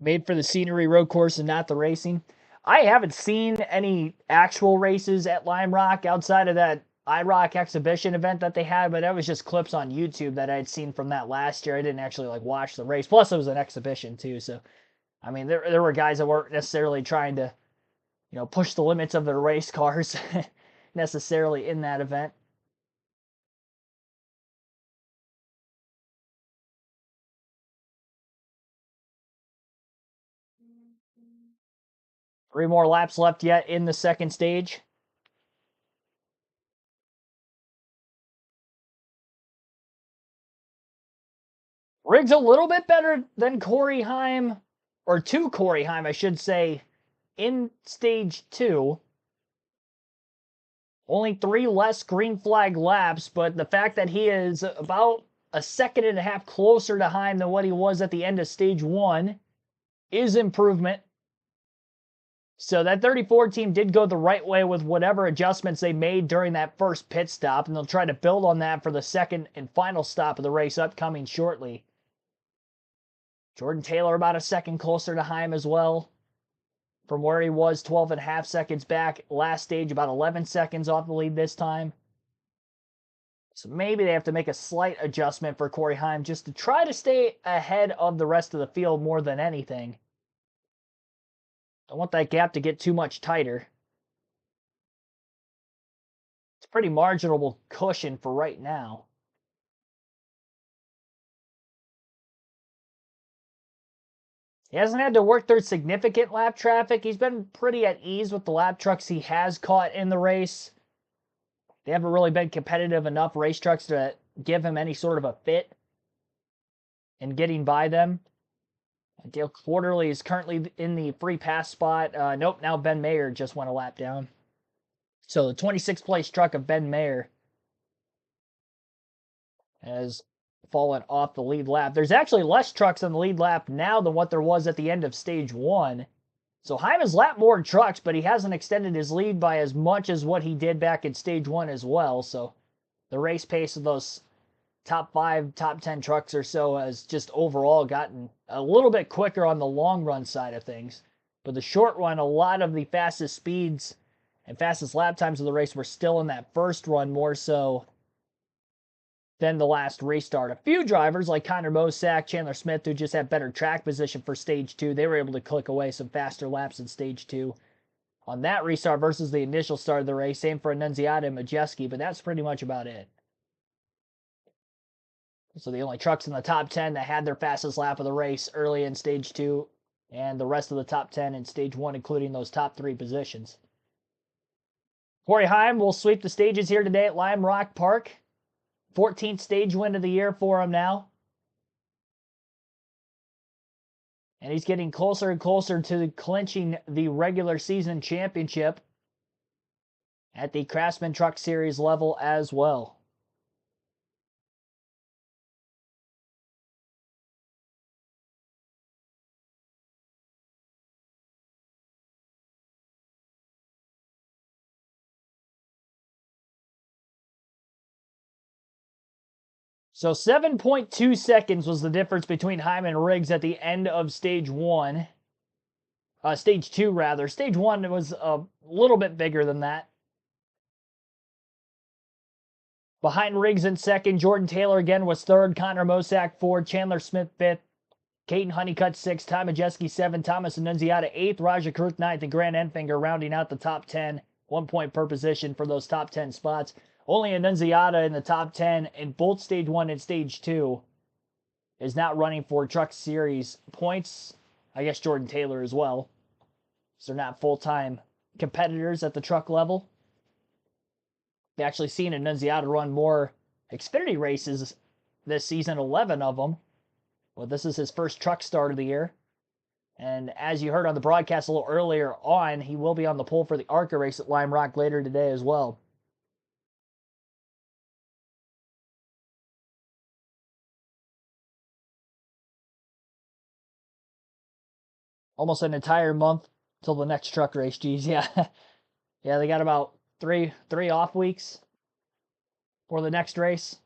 Made for the scenery road course and not the racing. I haven't seen any actual races at Lime Rock outside of that IROC exhibition event that they had, but that was just clips on YouTube that I'd seen from that last year. I didn't actually watch the race. Plus, it was an exhibition too, so I mean, there were guys that weren't necessarily trying to, push the limits of their race cars necessarily in that event. Three more laps left yet in the second stage. Riggs a little bit better than Corey Heim, or to Corey Heim, I should say, in stage 2. Only 3 less green flag laps, but the fact that he is about a second and a half closer to Heim than what he was at the end of stage 1 is improvement. So that 34 team did go the right way with whatever adjustments they made during that first pit stop, and they'll try to build on that for the second and final stop of the race upcoming shortly. Jordan Taylor about a second closer to Heim as well, from where he was 12 and a half seconds back last stage, about 11 seconds off the lead this time. So maybe they have to make a slight adjustment for Corey Heim just to try to stay ahead of the rest of the field more than anything. Don't want that gap to get too much tighter. It's a pretty marginal cushion for right now. He hasn't had to work through significant lap traffic. He's been pretty at ease with the lap trucks he has caught in the race. They haven't really been competitive enough race trucks to give him any sort of a fit in getting by them. Dale Quarterly is currently in the free pass spot. Nope, now Ben Mayer just went a lap down. So the 26th place truck of Ben Mayer has fallen off the lead lap. There's actually less trucks on the lead lap now than what there was at the end of stage 1. So Heim has lapped more trucks, but he hasn't extended his lead by as much as what he did back in stage 1 as well. So the race pace of those top 5, top 10 trucks or so has just overall gotten a little bit quicker on the long run side of things. But the short run, a lot of the fastest speeds and fastest lap times of the race were still in that first run more so than the last restart. A few drivers like Connor Mosack, Chandler Smith, who just had better track position for stage 2, they were able to click away some faster laps in stage 2 on that restart versus the initial start of the race. Same for Annunziata and Majeski, but that's pretty much about it. So the only trucks in the top 10 that had their fastest lap of the race early in stage 2, and the rest of the top 10 in stage 1, including those top 3 positions. Corey Heim will sweep the stages here today at Lime Rock Park. 14th stage win of the year for him now. And he's getting closer and closer to clinching the regular season championship at the Craftsman Truck Series level as well. So 7.2 seconds was the difference between Heim and Riggs at the end of stage 1. Stage 2, rather. Stage 1 was a little bit bigger than that. Behind Riggs in second, Jordan Taylor again was third, Connor Mosack fourth, Chandler Smith fifth, Caden Honeycutt sixth, Ty Majeski seventh, Thomas Annunziata eighth, Raja Kruth ninth, and Grant Enfinger rounding out the top 10. 1 point per position for those top 10 spots. Only Annunziata in the top 10 in both stage 1 and stage 2 is not running for Truck Series points. I guess Jordan Taylor as well. So they're not full-time competitors at the truck level. They actually seen Annunziata run more Xfinity races this season, 11 of them. Well, this is his first truck start of the year. And as you heard on the broadcast a little earlier on, he will be on the pole for the ARCA race at Lime Rock later today as well. Almost an entire month till the next truck race, geez, yeah. Yeah, they got about three off weeks for the next race.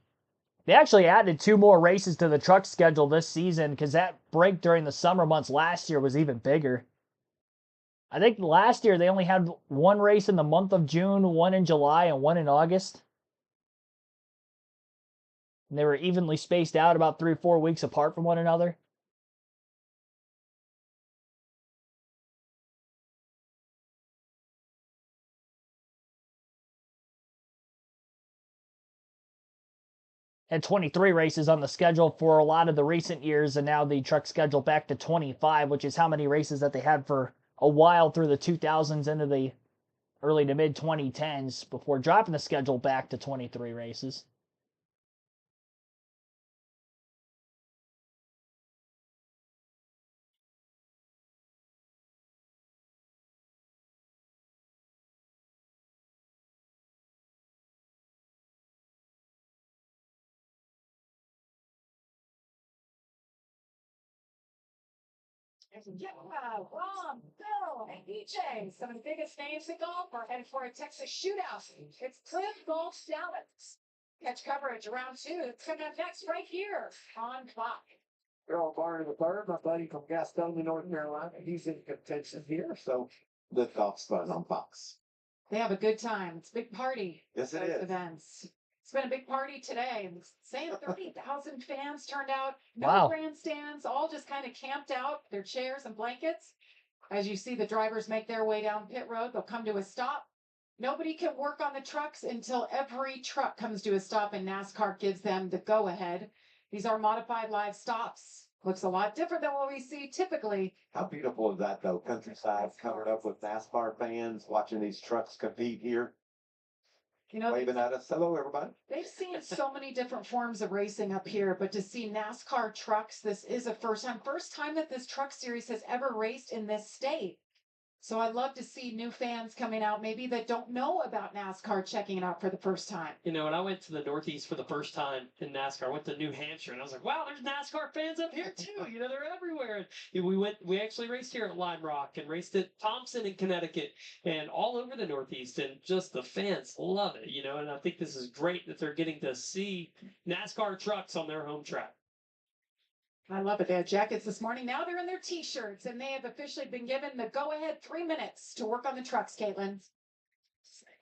They actually added 2 more races to the truck schedule this season because that break during the summer months last year was even bigger. I think last year they only had 1 race in the month of June, 1 in July, and 1 in August. And they were evenly spaced out about 3 or 4 weeks apart from one another. Had 23 races on the schedule for a lot of the recent years, and now the truck schedule back to 25, which is how many races that they had for a while through the 2000s into the early to mid 2010s before dropping the schedule back to 23 races. Yeah, Ron, Bill, and EJ, some of the biggest names in golf are headed for a Texas shootout. It's Cliff Golf Dallas. Catch coverage around 2. It's coming up next right here on Fox. Earl Barr the third, my buddy from Gastonia, North Carolina. He's in contention here, so the golf fun on Fox. They have a good time. It's a big party. Yes, it Those is. events. It's been a big party today. And saying 30,000 fans turned out. No Wow. grandstands, all just kind of camped out, their chairs and blankets. As you see the drivers make their way down pit road, they'll come to a stop. Nobody can work on the trucks until every truck comes to a stop and NASCAR gives them the go-ahead. These are modified live stops. Looks a lot different than what we see typically. How beautiful is that, though? Countryside covered up with NASCAR fans watching these trucks compete here, You know, waving at us. Hello, everybody. they've seen so many different forms of racing up here, but to see NASCAR trucks, this is a first time that this truck series has ever raced in this state. So I'd love to see new fans coming out, maybe that don't know about NASCAR, checking it out for the first time. You know, when I went to the Northeast for the first time in NASCAR, I went to New Hampshire, and I was like, wow, there's NASCAR fans up here too. You know, they're everywhere. And we actually raced here at Lime Rock and raced at Thompson in Connecticut and all over the Northeast, and just the fans love it, you know, and I think this is great that they're getting to see NASCAR trucks on their home track. I love it. They had jackets this morning. Now they're in their t-shirts, and they have officially been given the go-ahead 3 minutes to work on the trucks, Caitlin.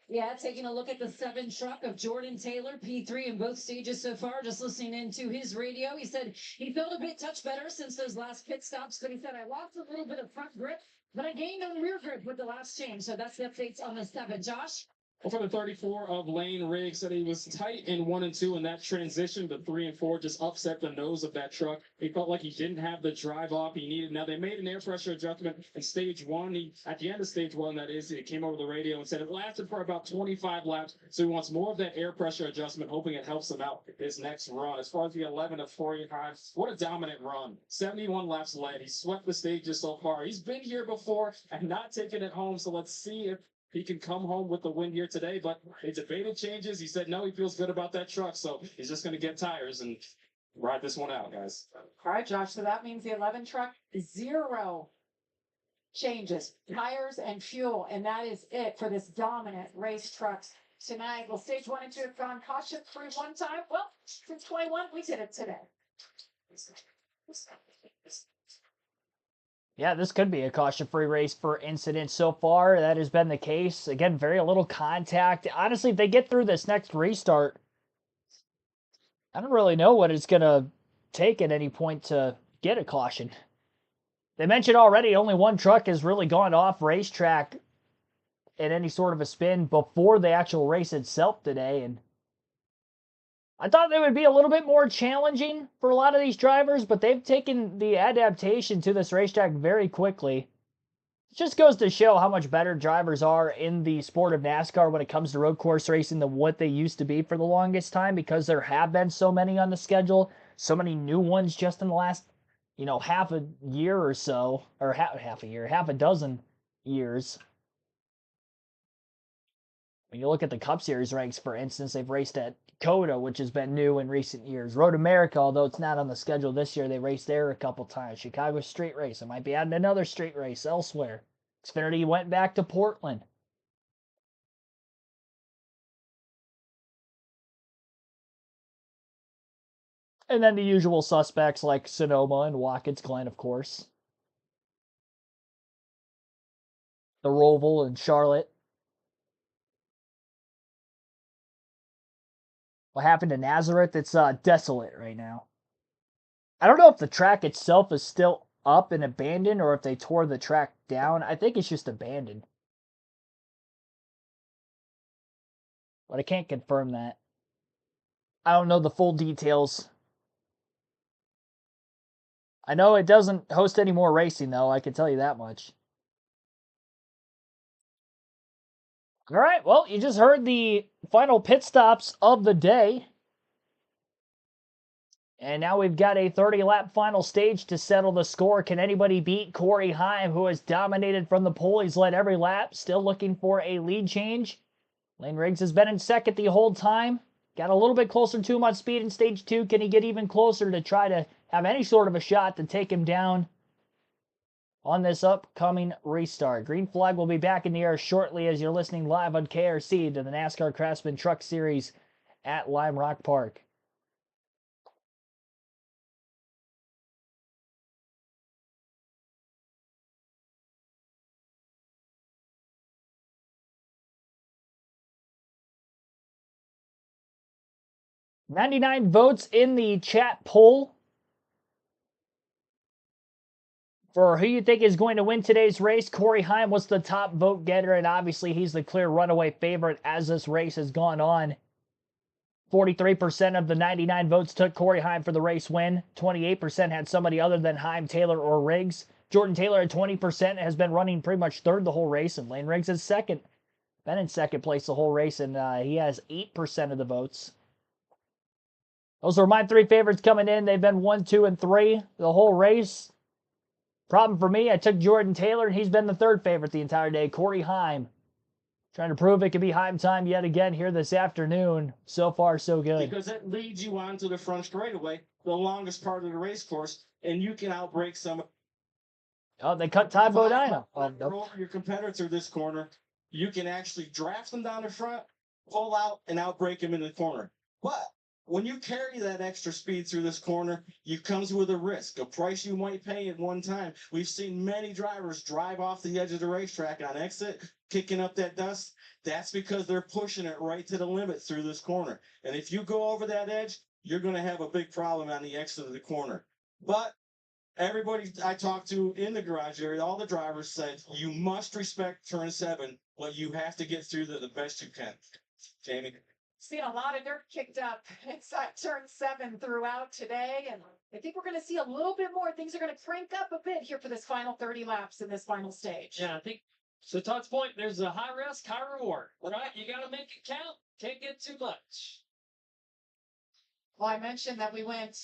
Yeah, taking a look at the 7 truck of Jordan Taylor, P3 in both stages so far. Just listening into his radio, he said he felt a bit touch better since those last pit stops, but he said, I lost a little bit of front grip, but I gained on rear grip with the last change. So that's the updates on the 7. Josh? Well, for the 34 of Lane Riggs, said he was tight in 1 and 2 in that transition, but 3 and 4 just upset the nose of that truck. He felt like he didn't have the drive off he needed. Now, they made an air pressure adjustment in stage 1. At the end of stage 1, that is, he came over the radio and said it lasted for about 25 laps. So he wants more of that air pressure adjustment, hoping it helps him out his next run. As far as the 11 of 45, what a dominant run. 71 laps led. He swept the stages so far. He's been here before and not taken it home. So let's see if he can come home with the win here today, but they debated changes. He said no, he feels good about that truck, so he's just going to get tires and ride this one out, guys. All right, Josh. So that means the 11 truck, 0 changes, tires and fuel, and that is it for this dominant race trucks tonight. Well, stage 1 and 2 have gone caution-free one time. Well, since 21, we did it today. Yeah, this could be a caution-free race for incidents so far. That has been the case. Again, very little contact. Honestly, if they get through this next restart, I don't really know what it's going to take at any point to get a caution. They mentioned already only 1 truck has really gone off racetrack in any sort of a spin before the actual race itself today, and I thought they would be a little bit more challenging for a lot of these drivers, but they've taken the adaptation to this racetrack very quickly. It just goes to show how much better drivers are in the sport of NASCAR when it comes to road course racing than what they used to be for the longest time, because there have been so many on the schedule, so many new ones just in the last, half a year or so, or half a dozen years. When you look at the Cup Series ranks, for instance, they've raced at COTA, which has been new in recent years. Road America, although it's not on the schedule this year, they raced there a couple times. Chicago Street Race, it might be adding another street race elsewhere. Xfinity went back to Portland. And then the usual suspects like Sonoma and Watkins Glen, of course. The Roval and Charlotte. What happened to Nazareth? It's desolate right now. I don't know if the track itself is still up and abandoned or if they tore the track down. I think it's just abandoned. But I can't confirm that. I don't know the full details. I know it doesn't host any more racing, though. I can tell you that much. All right, well, you just heard the final pit stops of the day. And now we've got a 30-lap final stage to settle the score. Can anybody beat Corey Heim, who has dominated from the pole? He's led every lap, still looking for a lead change. Lane Riggs has been in second the whole time. Got a little bit closer to him on speed in stage 2. Can he get even closer to try to have any sort of a shot to take him down on this upcoming restart. Green flag will be back in the air shortly as you're listening live on KRC to the NASCAR Craftsman Truck Series at Lime Rock Park. "99 votes in the chat poll for who you think is going to win today's race. Corey Heim was the top vote getter, and obviously he's the clear runaway favorite as this race has gone on. 43% of the 99 votes took Corey Heim for the race win. 28% had somebody other than Heim, Taylor, or Riggs. Jordan Taylor at 20% has been running pretty much third the whole race, and Lane Riggs is second. Been in second place the whole race, and he has 8% of the votes. Those are my three favorites coming in. They've been 1, 2, and 3 the whole race. Problem for me, I took Jordan Taylor, and he's been the third favorite the entire day. Corey Heim. Trying to prove it could be Heim time yet again here this afternoon. So far, so good. Because it leads you onto the front straightaway, the longest part of the race course, and you can outbrake some. Oh, they cut Ty Bodina. You're over your competitor through this corner. You can actually draft them down the front, pull out, and outbrake them in the corner. But when you carry that extra speed through this corner, it comes with a risk, a price you might pay at one time. We've seen many drivers drive off the edge of the racetrack on exit, kicking up that dust. That's because they're pushing it right to the limit through this corner. And if you go over that edge, you're going to have a big problem on the exit of the corner. But everybody I talked to in the garage area, all the drivers said, you must respect turn 7, but you have to get through the best you can. Jamie? Seen a lot of dirt kicked up inside turn 7 throughout today, and I think we're going to see a little bit more. Things are going to crank up a bit here for this final 30 laps in this final stage. Yeah, I think, so Todd's point, there's a high risk, high reward, right? You got to make it count. Can't get too much. Well, I mentioned that we went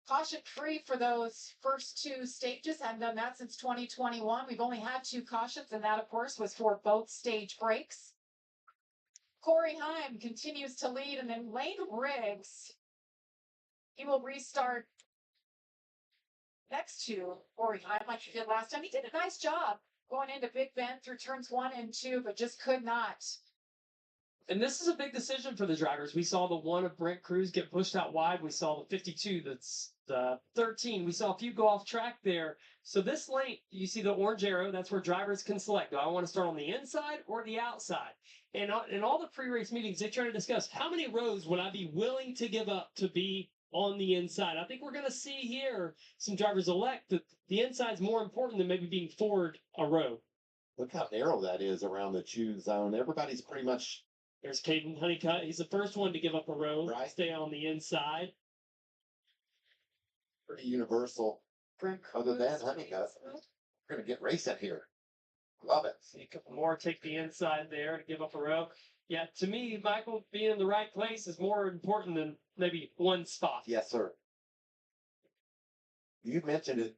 caution-free for those first 2 stages. Hadn't done that since 2021. We've only had 2 cautions, and that, of course, was for both stage breaks. Corey Heim continues to lead, and then Lane Riggs, he will restart next to Corey Heim like he did last time. He did a nice job going into Big Bend through turns 1 and 2, but just could not. And this is a big decision for the drivers. We saw the one of Brent Cruz get pushed out wide. We saw the 52, that's the 13. We saw a few go off track there. So this lane, you see the orange arrow, that's where drivers can select. Do I want to start on the inside or the outside? And in all the pre-race meetings, they try to discuss how many rows would I be willing to give up to be on the inside. I think we're going to see here some drivers elect that the inside's more important than maybe being forward a row. Look how narrow that is around the choose zone. Everybody's pretty much. There's Caden Honeycutt. He's the first one to give up a row. Right. Stay on the inside. Pretty universal. Other than Honeycutt, we're going to get racing here. Love it. See a couple more take the inside there to give up a row. Yeah, to me, Michael, being in the right place is more important than maybe one spot. Yes, sir. You mentioned it,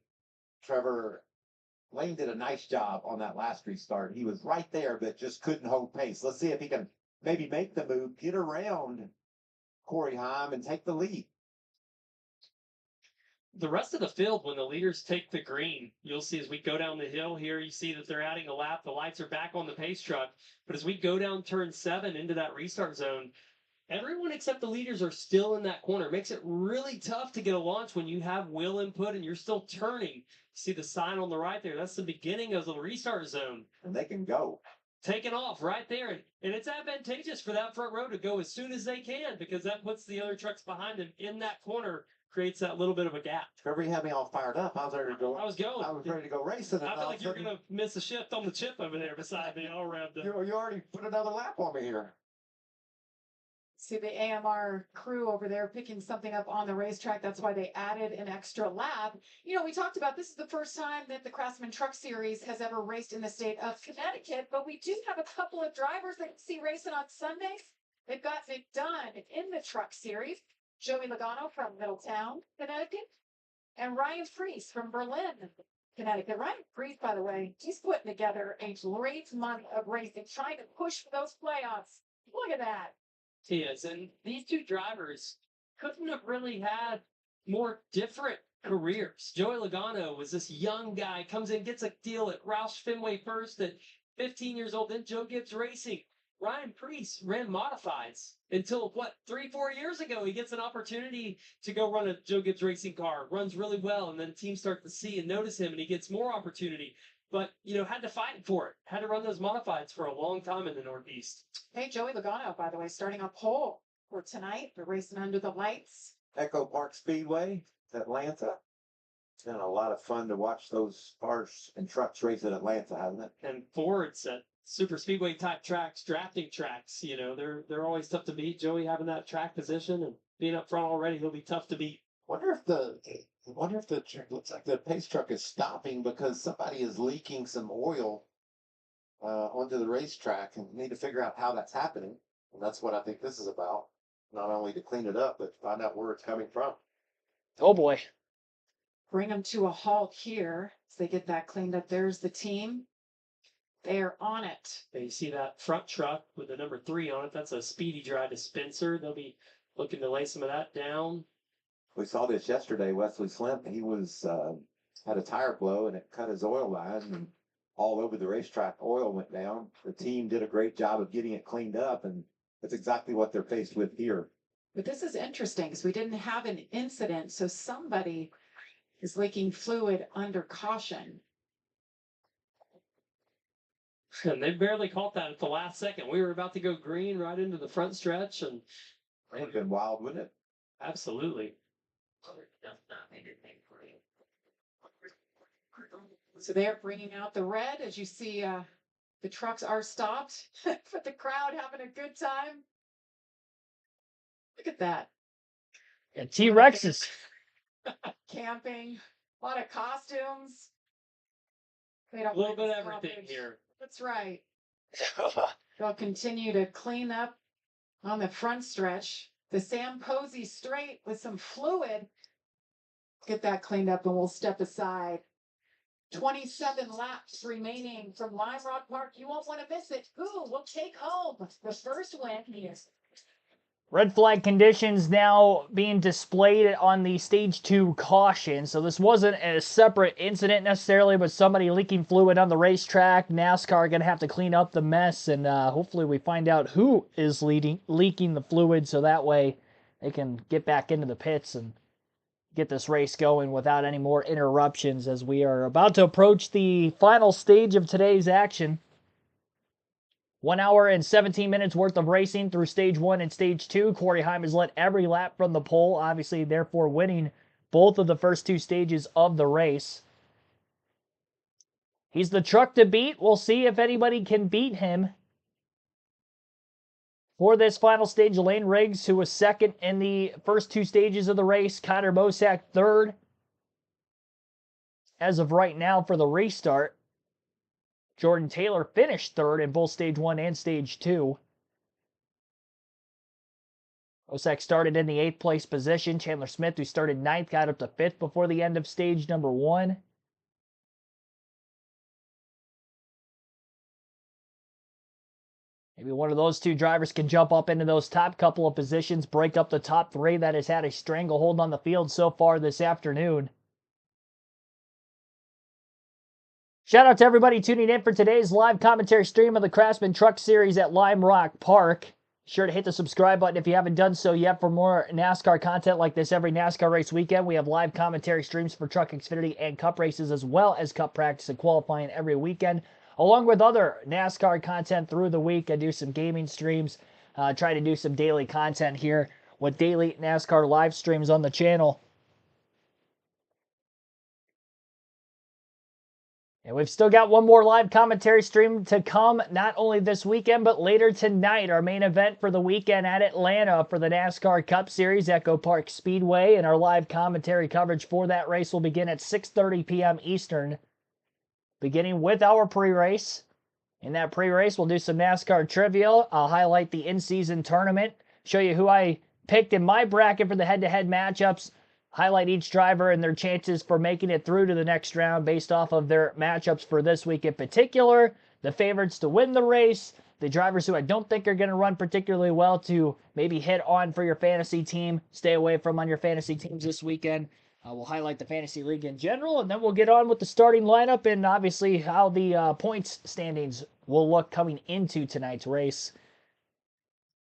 Trevor. Lane did a nice job on that last restart. He was right there, but just couldn't hold pace. Let's see if he can maybe make the move, get around Corey Heim, and take the lead. The rest of the field, when the leaders take the green, you'll see as we go down the hill here, you see that they're adding a lap. The lights are back on the pace truck. But as we go down turn 7 into that restart zone, everyone except the leaders are still in that corner. It makes it really tough to get a launch when you have wheel input and you're still turning. See the sign on the right there? That's the beginning of the restart zone. And they can go. Taking off right there. And it's advantageous for that front row to go as soon as they can because that puts the other trucks behind them in that corner, creates that little bit of a gap. Trevor, you had me all fired up. I was ready to go. I was going. I was ready to go racing. I feel like you're going to miss a shift on the chip over there beside me all around. You already put another lap on me here. See the AMR crew over there picking something up on the racetrack. That's why they added an extra lap. You know, we talked about this is the first time that the Craftsman Truck Series has ever raced in the state of Connecticut, but we do have a couple of drivers that you see racing on Sundays. They've gotten it done in the Truck Series. Joey Logano from Middletown, Connecticut, and Ryan Fries from Berlin, Connecticut. Ryan Fries, by the way, he's putting together a great month of racing, trying to push for those playoffs. Look at that. He is. And these two drivers couldn't have really had more different careers. Joey Logano was this young guy, comes in, gets a deal at Roush Fenway first at 15 years old, then Joe Gibbs Racing. Ryan Preece ran modifieds until 3-4 years ago. He gets an opportunity to go run a Joe Gibbs Racing car, runs really well, and then teams start to see and notice him, and he gets more opportunity. But had to fight for it. Had to run those modifieds for a long time in the Northeast. Hey, Joey Logano, by the way, starting on pole for tonight. They're racing under the lights. Echo Park Speedway, Atlanta. It's been a lot of fun to watch those cars and trucks race in Atlanta, hasn't it? And Ford's at super speedway type tracks, drafting tracks, they're always tough to beat. Joey having that track position and being up front already, he'll be tough to beat. Wonder if the looks like the pace truck is stopping because somebody is leaking some oil onto the racetrack, and need to figure out how that's happening. And that's what I think this is about. Not only to clean it up, but find out where it's coming from. Oh boy. Bring them to a halt here as they get that cleaned up. There's the team. They're on it. And you see that front truck with the number 3 on it. That's a Speedy Dry dispenser. They'll be looking to lay some of that down. We saw this yesterday. Wesley Slimp, he was had a tire blow and it cut his oil line, and all over the racetrack oil went down. The team did a great job of getting it cleaned up, and that's exactly what they're faced with here. But this is interesting because we didn't have an incident, so somebody is leaking fluid under caution. And they barely caught that at the last second. We were about to go green right into the front stretch, and It would have been wild, wouldn't it? absolutely. So they're bringing out the red as you see the trucks are stopped, but the crowd having a good time. Look at that. And T-Rexes. Camping, a lot of costumes. They don't A little mind bit the of everything stoppage. here. That's right. They'll continue to clean up on the front stretch. The Sam Posey straight with some fluid. Get that cleaned up and we'll step aside. 27 laps remaining from Lime Rock Park. You won't want to miss it. Who will take home the first win here? Red flag conditions now being displayed on the stage 2 caution. So this wasn't a separate incident necessarily, but somebody leaking fluid on the racetrack. NASCAR going to have to clean up the mess, and hopefully we find out who is leaking the fluid, so that way they can get back into the pits and get this race going without any more interruptions, as we are about to approach the final stage of today's action. 1 hour and 17 minutes worth of racing through stage 1 and stage 2. Corey Heim has led every lap from the pole, obviously therefore winning both of the first 2 stages of the race. He's the truck to beat. We'll see if anybody can beat him. For this final stage, Lane Riggs, who was second in the first 2 stages of the race. Connor Mosack third as of right now for the restart. Jordan Taylor finished third in both stage 1 and stage 2. Mosack started in the 8th place position. Chandler Smith, who started 9th, got up to 5th before the end of stage number 1. Maybe one of those 2 drivers can jump up into those top couple of positions, break up the top 3 that has had a stranglehold on the field so far this afternoon. Shout out to everybody tuning in for today's live commentary stream of the Craftsman Truck Series at Lime Rock Park. Be sure to hit the subscribe button if you haven't done so yet for more NASCAR content like this every NASCAR race weekend. We have live commentary streams for Truck Xfinity and Cup races, as well as Cup practice and qualifying every weekend, along with other NASCAR content through the week. I do some gaming streams, try to do some daily content here with daily NASCAR live streams on the channel. And we've still got one more live commentary stream to come, not only this weekend, but later tonight. Our main event for the weekend at Atlanta for the NASCAR Cup Series, Echo Park Speedway. And our live commentary coverage for that race will begin at 6:30 p.m. Eastern, beginning with our pre-race. In that pre-race, we'll do some NASCAR trivia. I'll highlight the in-season tournament, show you who I picked in my bracket for the head-to-head matchups, highlight each driver and their chances for making it through to the next round based off of their matchups for this week in particular, the favorites to win the race, the drivers who I don't think are going to run particularly well to maybe hit on for your fantasy team, stay away from on your fantasy teams this weekend. We'll highlight the fantasy league in general, and then we'll get on with the starting lineup and obviously how the points standings will look coming into tonight's race.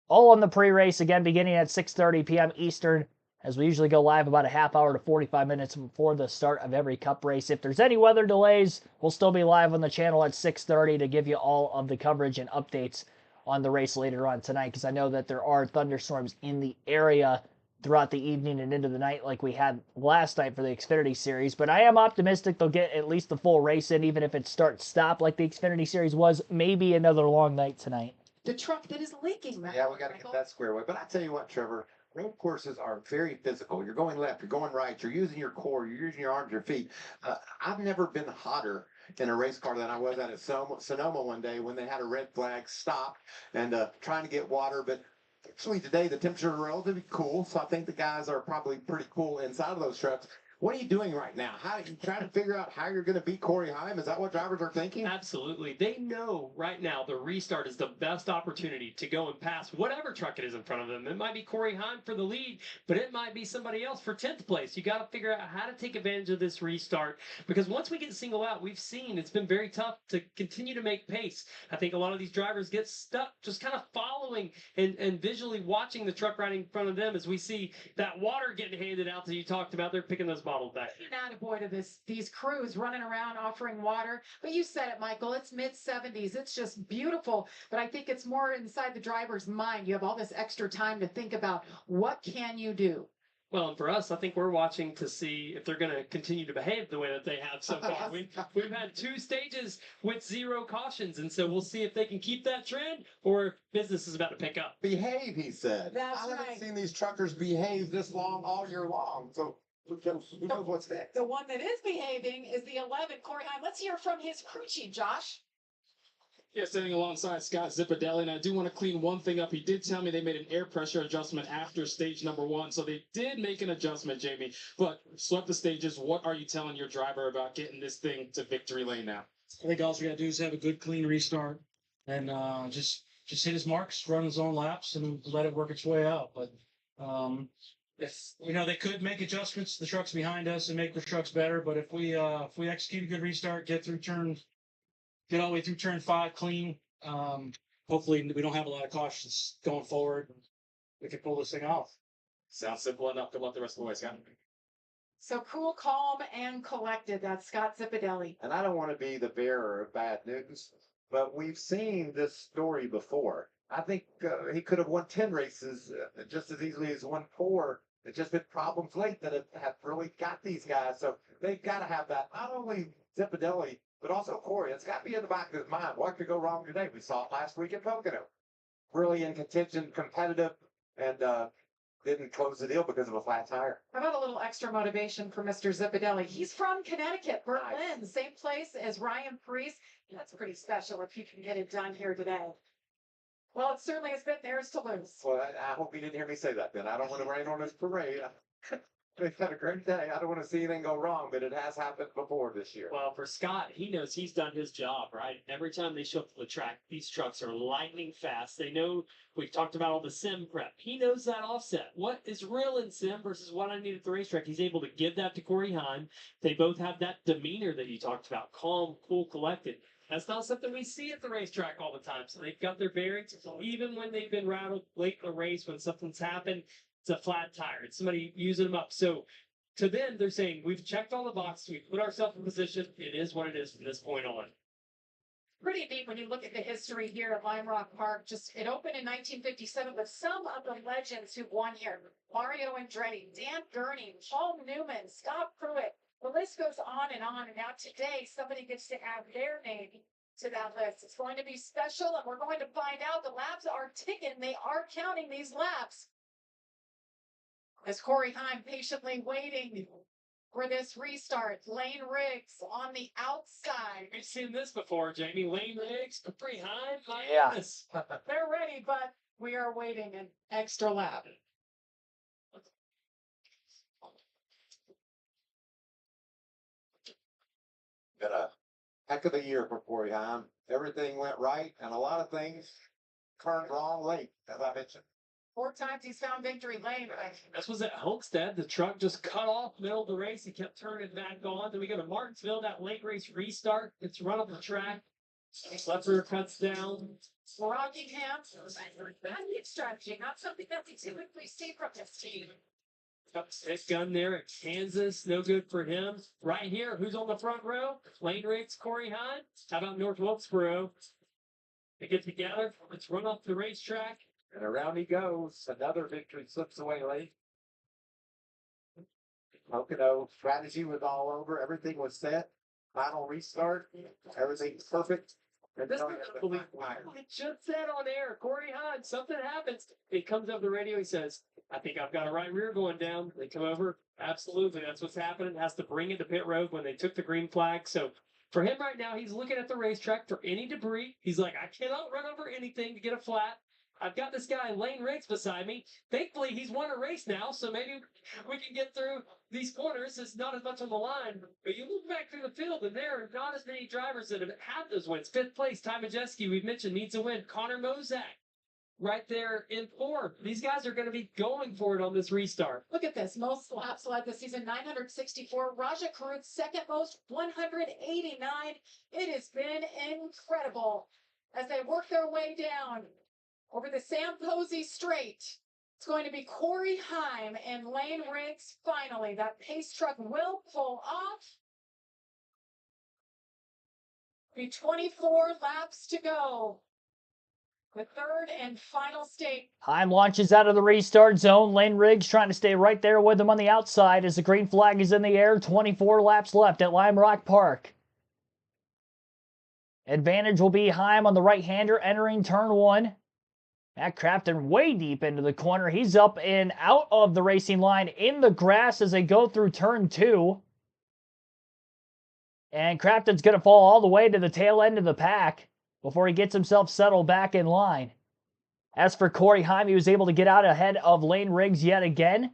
All on the pre-race, again, beginning at 6:30 p.m. Eastern, as we usually go live about a half hour to 45 minutes before the start of every cup race. If there's any weather delays, we'll still be live on the channel at 6:30 to give you all of the coverage and updates on the race later on tonight, because I know that there are thunderstorms in the area throughout the evening and into the night like we had last night for the Xfinity Series. But I am optimistic they'll get at least the full race in, even if it start-stop like the Xfinity Series was. Maybe another long night tonight. The truck that is leaking, right? Yeah, we got to get that squared away. But I tell you what, Trevor, road courses are very physical. You're going left, you're going right, you're using your core, you're using your arms, your feet. I've never been hotter in a race car than I was at Sonoma one day when they had a red flag stop and trying to get water. But actually today the temperatures are relatively cool, so I think the guys are probably pretty cool inside of those trucks. What are you doing right now? How are you trying to figure out how you're going to beat Corey Heim? Is that what drivers are thinking? Absolutely. They know right now the restart is the best opportunity to go and pass whatever truck it is in front of them. It might be Corey Heim for the lead, but it might be somebody else for 10th place. You got to figure out how to take advantage of this restart, because once we get single out, we've seen it's been very tough to continue to make pace. I think a lot of these drivers get stuck just kind of following and visually watching the truck right in front of them as we see that water getting handed out that you talked about. They're picking those bottles back. Not avoid of these crews running around offering water. But you said it, Michael. It's mid-70s. It's just beautiful. But I think it's more inside the driver's mind. You have all this extra time to think about what can you do. Well, and for us, I think we're watching to see if they're going to continue to behave the way that they have so far. We've had 2 stages with 0 cautions, and so we'll see if they can keep that trend or if business is about to pick up. Behave, he said. That's I haven't right. seen these truckers behave this long all year long. So who knows what's next? The one that is behaving is the 11, Corey Heim. Let's hear from his crew chief, Josh. Yeah, sitting alongside Scott Zipadelli, and I do want to clean one thing up. He did tell me they made an air pressure adjustment after stage number 1, so they did make an adjustment, Jamie. But swept the stages. What are you telling your driver about getting this thing to victory lane now? I think all we got to do is have a good, clean restart and just hit his marks, run his own laps, and let it work its way out. But if they could make adjustments, the trucks behind us, and make the trucks better. But if we execute a good restart, get all the way through turn 5 clean, hopefully we don't have a lot of cautions going forward. We can pull this thing off. Sounds simple enough. Good luck the rest of the way, Scott. So cool, calm, and collected. That's Scott Zipadelli. And I don't want to be the bearer of bad news, but we've seen this story before. I think he could have won 10 races just as easily as won 4. It's just been problems late that have really got these guys. So they've got to have that. Not only Zipadelli, but also Corey. It's got to be in the back of his mind. What could go wrong today? We saw it last week at Pocono. Really in contention, competitive, and didn't close the deal because of a flat tire. How about a little extra motivation for Mr. Zipadelli? He's from Connecticut, Berlin, same place as Ryan Priest. That's pretty special if you can get it done here today. Well, it certainly has been theirs to lose. Well, I hope you didn't hear me say that then. I don't want to rain on this parade. They've had a great day. I don't want to see anything go wrong, but it has happened before this year. Well, for Scott, he knows he's done his job, right? Every time they show up to the track, these trucks are lightning fast. They know, we've talked about all the sim prep. He knows that offset. What is real in sim versus what I need at the racetrack? He's able to give that to Corey Heim. They both have that demeanor that you talked about, calm, cool, collected. That's not something we see at the racetrack all the time. So they've got their bearings, even when they've been rattled late in the race, when something's happened. It's a flat tire. It's somebody using them up. So to them, they're saying, we've checked all the boxes. We've put ourselves in position. It is what it is from this point on. Pretty neat when you look at the history here at Lime Rock Park. Just it opened in 1957, but some of the legends who won here: Mario Andretti, Dan Gurney, Paul Newman, Scott Pruitt. The list goes on and on. And now today, somebody gets to add their name to that list. It's going to be special, and we're going to find out. The laps are ticking. They are counting these laps. As Corey Heim patiently waiting for this restart. Lane Riggs on the outside. We've seen this before, Jamie. Lane Riggs, Capri Heim, my Yeah. goodness. They're ready, but we are waiting an extra lap. Been a heck of a year for Corey Heim. Everything went right, and a lot of things turned wrong late, as I mentioned. 4 times he's found victory lane. This was at Homestead. The truck just cut off middle of the race. He kept turning back on. Then we go to Martinsville, that late race restart. It's run up the track. Left rear cuts down. Rockingham, bad strategy, not something that we typically see from this team. Hit gun there at Kansas. No good for him. Right here, who's on the front row? Lane Riggs, Corey Hahn. How about North Wilkesboro? They get together. Let's run off the racetrack. And around he goes. Another victory slips away late. Pocono strategy was all over. Everything was set. Final restart. Everything's perfect. And This now is he has the unbelievable. flat tire. It just said on air, Corey Hahn, something happens. He comes up the radio. He says, I think I've got a right rear going down. They come over. Absolutely. That's what's happening. Has to bring it to pit road when they took the green flag. So for him right now, he's looking at the racetrack for any debris. He's like, I cannot run over anything to get a flat. I've got this guy, Lane Riggs, beside me. Thankfully, he's won a race now, so maybe we can get through these corners. It's not as much on the line. But you look back through the field, and there are not as many drivers that have had those wins. 5th place, Ty Majeski, we've mentioned, needs a win. Connor Mozak, right there in 4th. These guys are going to be going for it on this restart. Look at this. Most laps led this season, 964. Raja Karut, second most, 189. It has been incredible as they work their way down over the Sam Posey Straight. It's going to be Corey Heim and Lane Riggs finally. That pace truck will pull off. Be 24 laps to go. The third and final state. Heim launches out of the restart zone. Lane Riggs trying to stay right there with him on the outside as the green flag is in the air. 24 laps left at Lime Rock Park. Advantage will be Heim on the right-hander entering turn 1. Matt Craftsman way deep into the corner. He's up and out of the racing line in the grass as they go through turn 2. And Craftsman's going to fall all the way to the tail end of the pack before he gets himself settled back in line. As for Corey Heim, he was able to get out ahead of Lane Riggs yet again.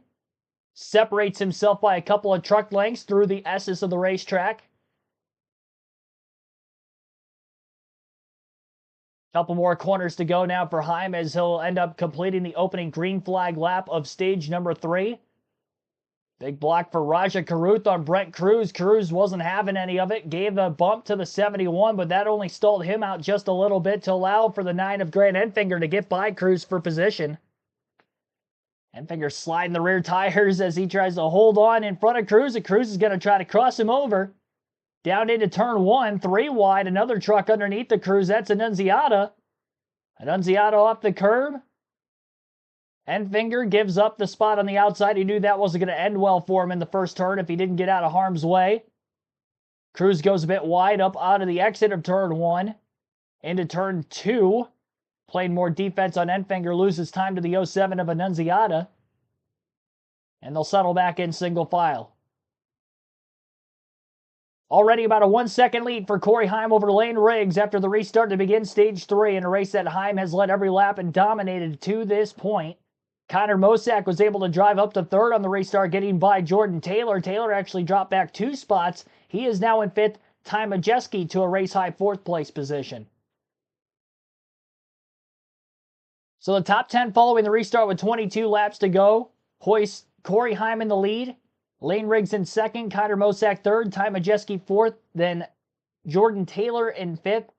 Separates himself by a couple of truck lengths through the S's of the racetrack. Couple more corners to go now for Heim as he'll end up completing the opening green flag lap of stage number 3. Big block for Raja Karut on Brent Cruz. Cruz wasn't having any of it. Gave a bump to the 71, but that only stalled him out just a little bit to allow for the 9 of Grant Enfinger to get by Cruz for position. Enfinger sliding the rear tires as he tries to hold on in front of Cruz. And Cruz is going to try to cross him over. Down into turn 1, 3 wide, another truck underneath the Cruz. That's Annunziata. Annunziata off the curb. Enfinger gives up the spot on the outside. He knew that wasn't going to end well for him in the first turn if he didn't get out of harm's way. Cruz goes a bit wide up out of the exit of turn 1. Into turn 2. Playing more defense on Enfinger. Loses time to the 07 of Annunziata. And they'll settle back in single file. Already about a 1-second lead for Corey Heim over Lane Riggs after the restart to begin stage 3 in a race that Heim has led every lap and dominated to this point. Connor Mosak was able to drive up to 3rd on the restart, getting by Jordan Taylor. Taylor actually dropped back 2 spots. He is now in 5th. Ty Majeski to a race-high 4th place position. So the top 10 following the restart with 22 laps to go. Hoist Corey Heim in the lead. Lane Riggs in 2nd, Connor Mosak 3rd, Ty Majeski 4th, then Jordan Taylor in 5th,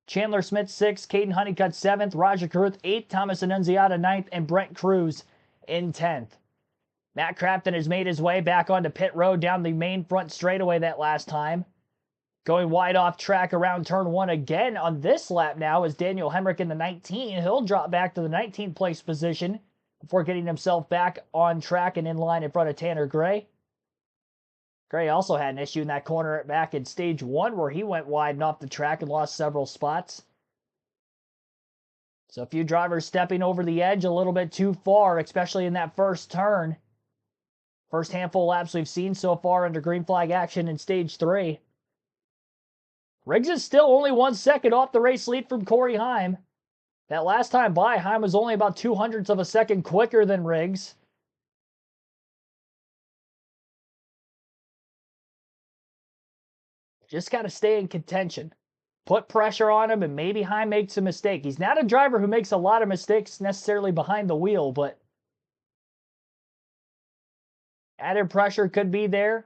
Chandler Smith 6th, Caden Honeycutt 7th, Raja Karut 8th, Thomas Annunziata 9th, and Brent Cruz in 10th. Matt Craftsman has made his way back onto pit road down the main front straightaway that last time. Going wide off track around turn 1 again on this lap now is Daniel Hemrick in the 19. He'll drop back to the 19th place position before getting himself back on track and in line in front of Tanner Gray. Gray also had an issue in that corner back in stage 1 where he went wide and off the track and lost several spots. So a few drivers stepping over the edge a little bit too far, especially in that first turn. First handful of laps we've seen so far under green flag action in stage 3. Riggs is still only 1 second off the race lead from Corey Heim. That last time by, Heim was only about 0.02 of a second quicker than Riggs. Just got to stay in contention. put pressure on him, and maybe Heim makes a mistake. He's not a driver who makes a lot of mistakes necessarily behind the wheel, but added pressure could be there.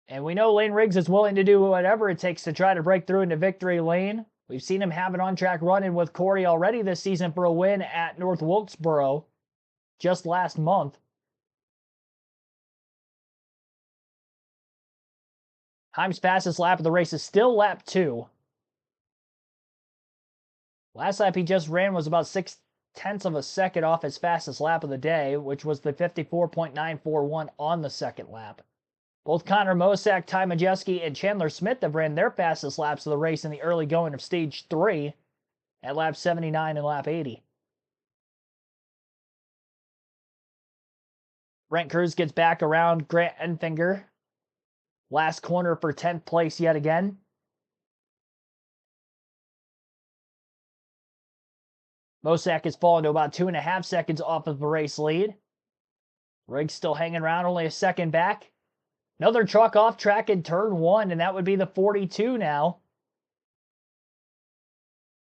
And we know Lane Riggs is willing to do whatever it takes to try to break through into victory lane. We've seen him have an on-track run-in with Corey already this season for a win at North Wilkesboro just last month. Heim's fastest lap of the race is still lap 2. Last lap he just ran was about 0.6 of a second off his fastest lap of the day, which was the 54.941 on the second lap. Both Connor Mosak, Ty Majeski, and Chandler Smith have ran their fastest laps of the race in the early going of Stage 3 at lap 79 and lap 80. Brent Cruz gets back around Grant Enfinger. Last corner for 10th place yet again. Mosak has fallen to about 2.5 seconds off of the race lead. Riggs still hanging around, only a second back. Another truck off track in turn 1, and that would be the 42 now.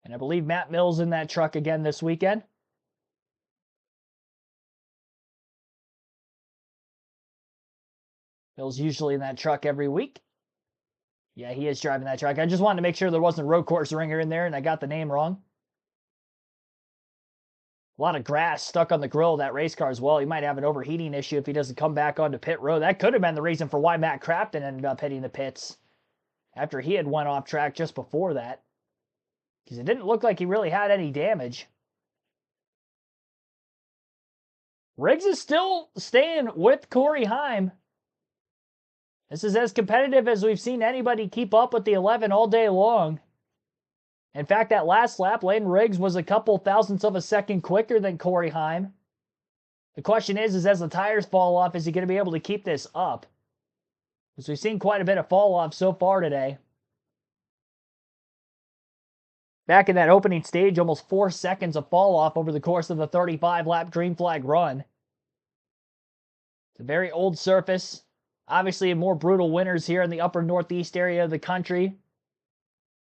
And I believe Matt Mills in that truck again this weekend. Mills usually in that truck every week. Yeah, he is driving that truck. I just wanted to make sure there wasn't a road course ringer in there and I got the name wrong. A lot of grass stuck on the grill of that race car as well. He might have an overheating issue if he doesn't come back onto pit road. That could have been the reason for why Matt Crafton ended up hitting the pits after he had went off track just before that. Because it didn't look like he really had any damage. Riggs is still staying with Corey Heim. This is as competitive as we've seen anybody keep up with the 11 all day long. In fact, that last lap, Lane Riggs was a couple thousandths of a second quicker than Corey Heim. The question is as the tires fall off, is he going to be able to keep this up? Because we've seen quite a bit of fall off so far today. Back in that opening stage, almost 4 seconds of fall off over the course of the 35-lap green flag run. It's a very old surface. Obviously, more brutal winters here in the upper northeast area of the country.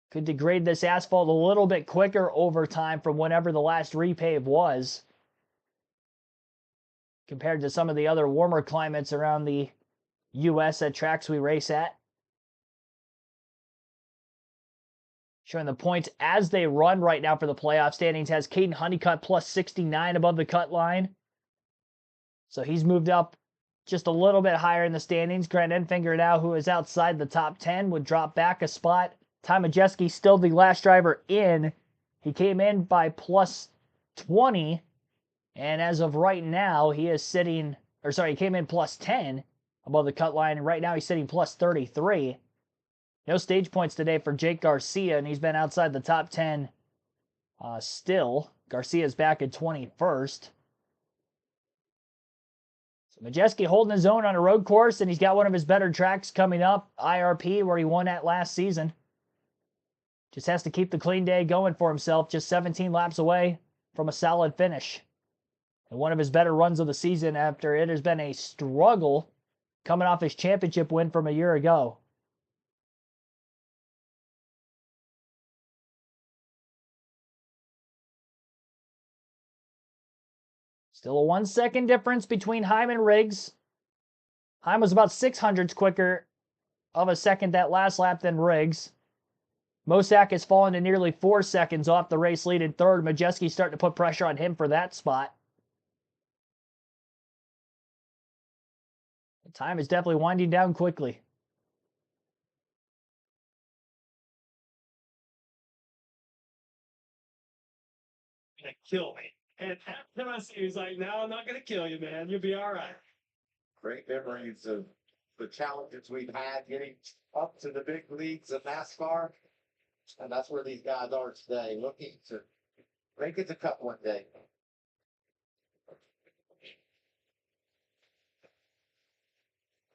Could degrade this asphalt a little bit quicker over time from whenever the last repave was, compared to some of the other warmer climates around the U.S. at tracks we race at. Showing the points as they run right now for the playoff standings has Caden Honeycutt plus 69 above the cut line. So he's moved up just a little bit higher in the standings. Grant Enfinger now, who is outside the top 10, would drop back a spot. Ty Majeski still the last driver in. He came in by plus 20. And as of right now, he is sitting, he came in plus 10 above the cut line. And right now he's sitting plus 33. No stage points today for Jake Garcia, and he's been outside the top 10 still. Garcia's back at 21st. So Majeski holding his own on a road course, and he's got one of his better tracks coming up, IRP, where he won at last season. Just has to keep the clean day going for himself, just 17 laps away from a solid finish. And one of his better runs of the season after it has been a struggle coming off his championship win from a year ago. Still a 1 second difference between Heim and Riggs. Heim was about 600ths quicker of a second that last lap than Riggs. Mosak has fallen to nearly 4 seconds off the race lead in third. Majeski's starting to put pressure on him for that spot. The time is definitely winding down quickly. Gonna kill me. And after I see, he's like, no, I'm not gonna kill you, man. You'll be all right. Great memories of the challenges we've had getting up to the big leagues of NASCAR. And that's where these guys are today, looking to make it to Cup one day.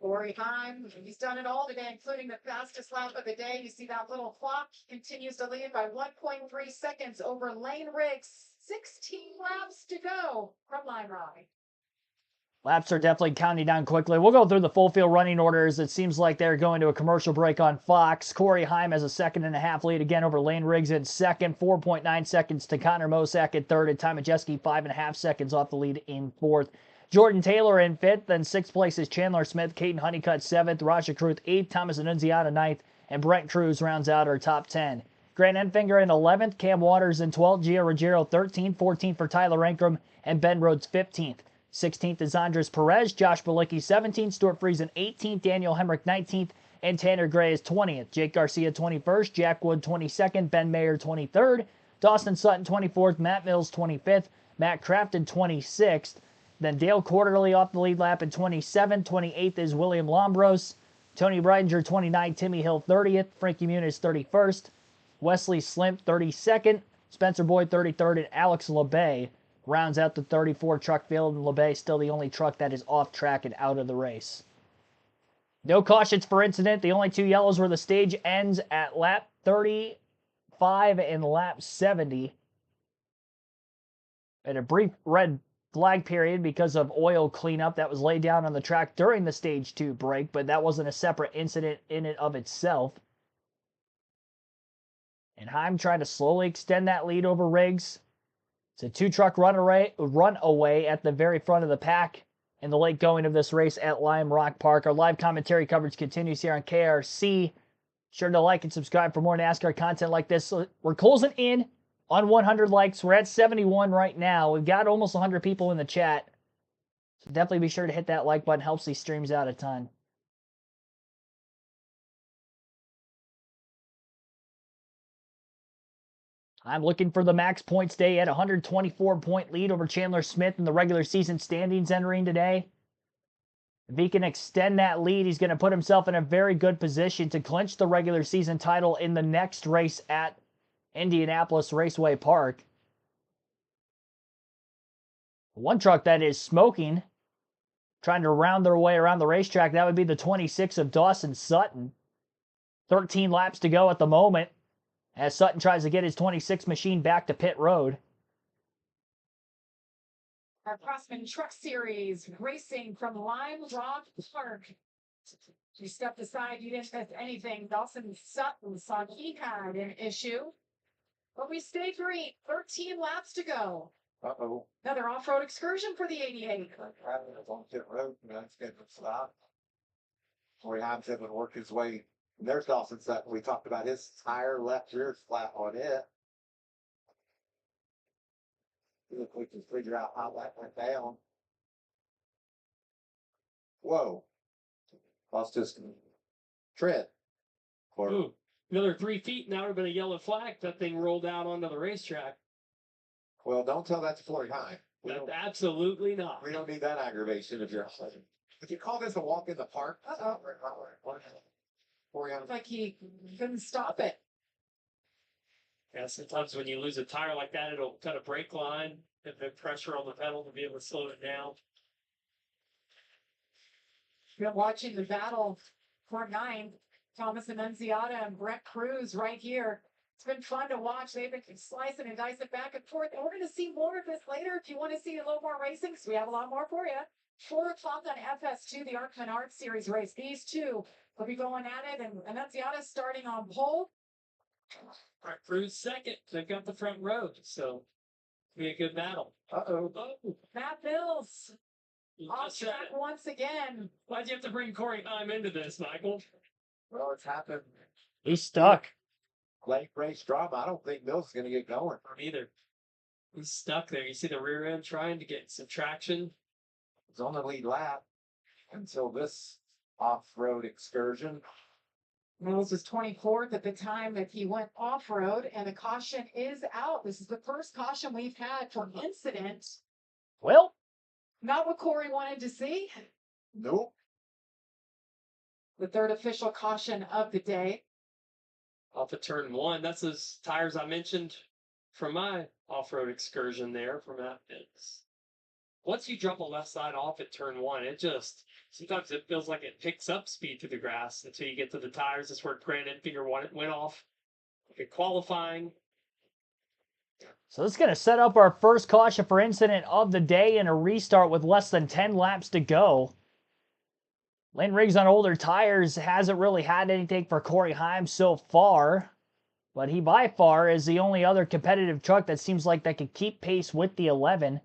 Corey Heim, he's done it all today, including the fastest lap of the day. You see that little clock continues to lead by 1.3 seconds over Lane Riggs. 16 laps to go from Line Ride. Laps are definitely counting down quickly. We'll go through the full field running orders. It seems like they're going to a commercial break on Fox. Corey Heim has a 2.5 lead again over Lane Riggs in second. 4.9 seconds to Connor Mosack in third. And Ty Majeski 5.5 seconds off the lead in fourth. Jordan Taylor in fifth. Then sixth place is Chandler Smith. Caden Honeycutt seventh. Raja Kruth eighth. Thomas Annunziata ninth. And Brent Cruz rounds out our top 10. Grant Enfinger in 11th. Cam Waters in 12th. Gio Ruggiero 13th. 14th for Tyler Ankrum. And Ben Rhodes 15th. 16th is Andres Perez, Josh Balicki 17th, Stuart Friesen 18th, Daniel Hemrick 19th, and Tanner Gray is 20th. Jake Garcia 21st, Jack Wood 22nd, Ben Mayer 23rd, Dawson Sutton 24th, Matt Mills 25th, Matt Crafton 26th, then Dale Quarterly off the lead lap in 27th, 28th is William Lombros, Tony Breidinger 29th, Timmy Hill 30th, Frankie Muniz 31st, Wesley Slimp 32nd, Spencer Boyd 33rd, and Alex LeBay rounds out the 34 truck field, and LeBay still the only truck that is off track and out of the race. No cautions for incident. The only 2 yellows were the stage ends at lap 35 and lap 70. And a brief red flag period because of oil cleanup that was laid down on the track during the stage 2 break, but that wasn't a separate incident in and of itself. And Heim trying to slowly extend that lead over Riggs. It's a 2-truck run away at the very front of the pack in the late going of this race at Lime Rock Park. Our live commentary coverage continues here on KRC. Sure to like and subscribe for more NASCAR content like this. We're closing in on 100 likes. We're at 71 right now. We've got almost 100 people in the chat. So definitely be sure to hit that like button. Helps these streams out a ton. I'm looking for the max points day at 124-point lead over Chandler Smith in the regular season standings entering today. If he can extend that lead, he's going to put himself in a very good position to clinch the regular season title in the next race at Indianapolis Raceway Park. One truck that is smoking, trying to round their way around the racetrack, that would be the 26 of Dawson Sutton. 13 laps to go at the moment, as Sutton tries to get his 26 machine back to pit road. Our Craftsman Truck Series racing from Lime Rock Park. You stepped aside, you didn't miss anything. Dawson Sutton saw he had an issue. But we stayed green. 13 laps to go. Uh-oh. Another off-road excursion for the 88. Craftsman is on pit road, and that's good to stop. Corey Heim's able to work his way. And there's Dawson Sutton. We talked about his tire left rear flat on it. See if we can figure out how that went down. Whoa. Lost his tread. Or Ooh, another 3 feet, now would have been a yellow flag. That thing rolled out onto the racetrack. well, don't tell that to Corey Heim. We don't, Absolutely not. we don't need that aggravation if you're. If you call this a walk in the park, Corey Heim. Like he couldn't stop it. Yeah, sometimes when you lose a tire like that, it'll cut a brake line, and the pressure on the pedal to be able to slow it down. We're watching the battle for 9. Thomas Annunziata and Brett Cruz right here. It's been fun to watch. They've been slicing and dicing back and forth. And we're going to see more of this later. If you want to see a little more racing, because we have a lot more for you. 4 o'clock on FS2, the Arkman Art Series race. These two will be going at it. And Annunziata starting on pole. Brett Cruz second. They've got the front row, so it'll be a good battle. Uh-oh. Oh, Matt Mills you off just said track it. once again. Why'd you have to bring Corey Heim into this, Michael? Well, it's happened. He's stuck. Late race drama. I don't think Mills is going to get going. Or neither. He's stuck there. You see the rear end trying to get some traction. He's on the lead lap until this off-road excursion. Mills was 24th at the time that he went off-road, and the caution is out. This is the first caution we've had for incident. Well, Not what Corey wanted to see. Nope. The third official caution of the day. Off of turn 1. That's those tires I mentioned from my off-road excursion there from that. Once you drop a left side off at turn 1, it just, sometimes it feels like it picks up speed through the grass until you get to the tires. That's where Grant Enfinger went off. Okay, qualifying. So this is going to set up our first caution for incident of the day and a restart with less than 10 laps to go. Lane Riggs on older tires hasn't really had anything for Corey Heim so far, but he by far is the only other competitive truck that seems like that can keep pace with the 11.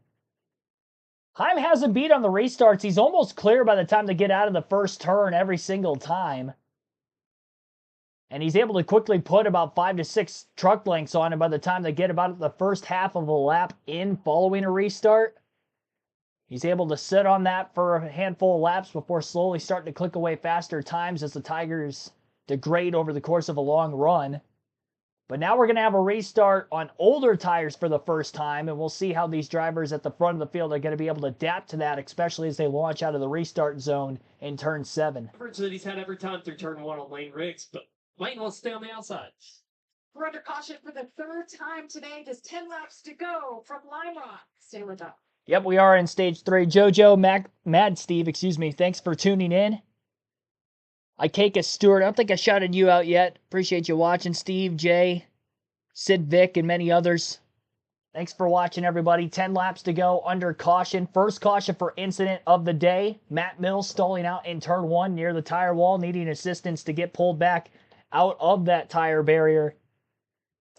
Heim has a beat on the restarts. He's almost clear by the time they get out of the first turn every single time. And he's able to quickly put about 5 to 6 truck lengths on him by the time they get about the first half of a lap in following a restart. He's able to sit on that for a handful of laps before slowly starting to click away faster times as the Tigers degrade over the course of a long run. But now we're going to have a restart on older tires for the first time, and we'll see how these drivers at the front of the field are going to be able to adapt to that, especially as they launch out of the restart zone in turn 7. Average that he's had every time through turn 1 on Lane Riggs, but Lane wants to stay on the outside. We're under caution for the third time today. Just 10 laps to go from Lime Rock. Stay with us. Yep, we are in stage 3. Jojo, Mad Steve, thanks for tuning in. Ikeka Stewart, I don't think I shouted you out yet. Appreciate you watching. Steve, Jay, Sid Vic, and many others. Thanks for watching, everybody. 10 laps to go under caution. First caution for incident of the day. Matt Mills stalling out in turn 1 near the tire wall, needing assistance to get pulled back out of that tire barrier.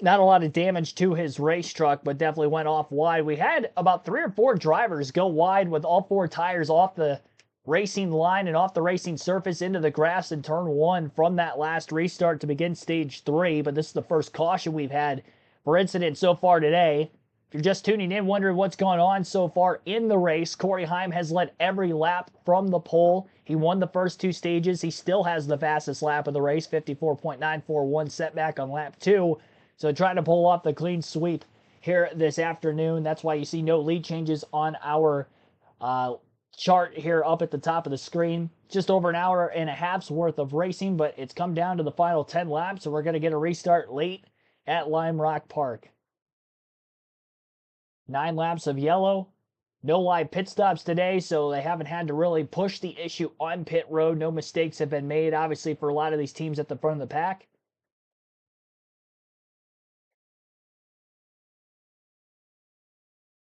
Not a lot of damage to his race truck, but definitely went off wide. We had about 3 or 4 drivers go wide with all 4 tires off the racing line and off the racing surface into the grass in turn 1 from that last restart to begin stage 3. But this is the first caution we've had for incident so far today. If you're just tuning in, wondering what's going on so far in the race, Corey Heim has led every lap from the pole. He won the first 2 stages. He still has the fastest lap of the race, 54.941 setback on lap 2. So trying to pull off the clean sweep here this afternoon. That's why you see no lead changes on our chart here up at the top of the screen. Just over an hour and a half's worth of racing, but it's come down to the final 10 laps, so we're going to get a restart late at Lime Rock Park. 9 laps of yellow. No live pit stops today, so they haven't had to really push the issue on pit road. No mistakes have been made, obviously, for a lot of these teams at the front of the pack.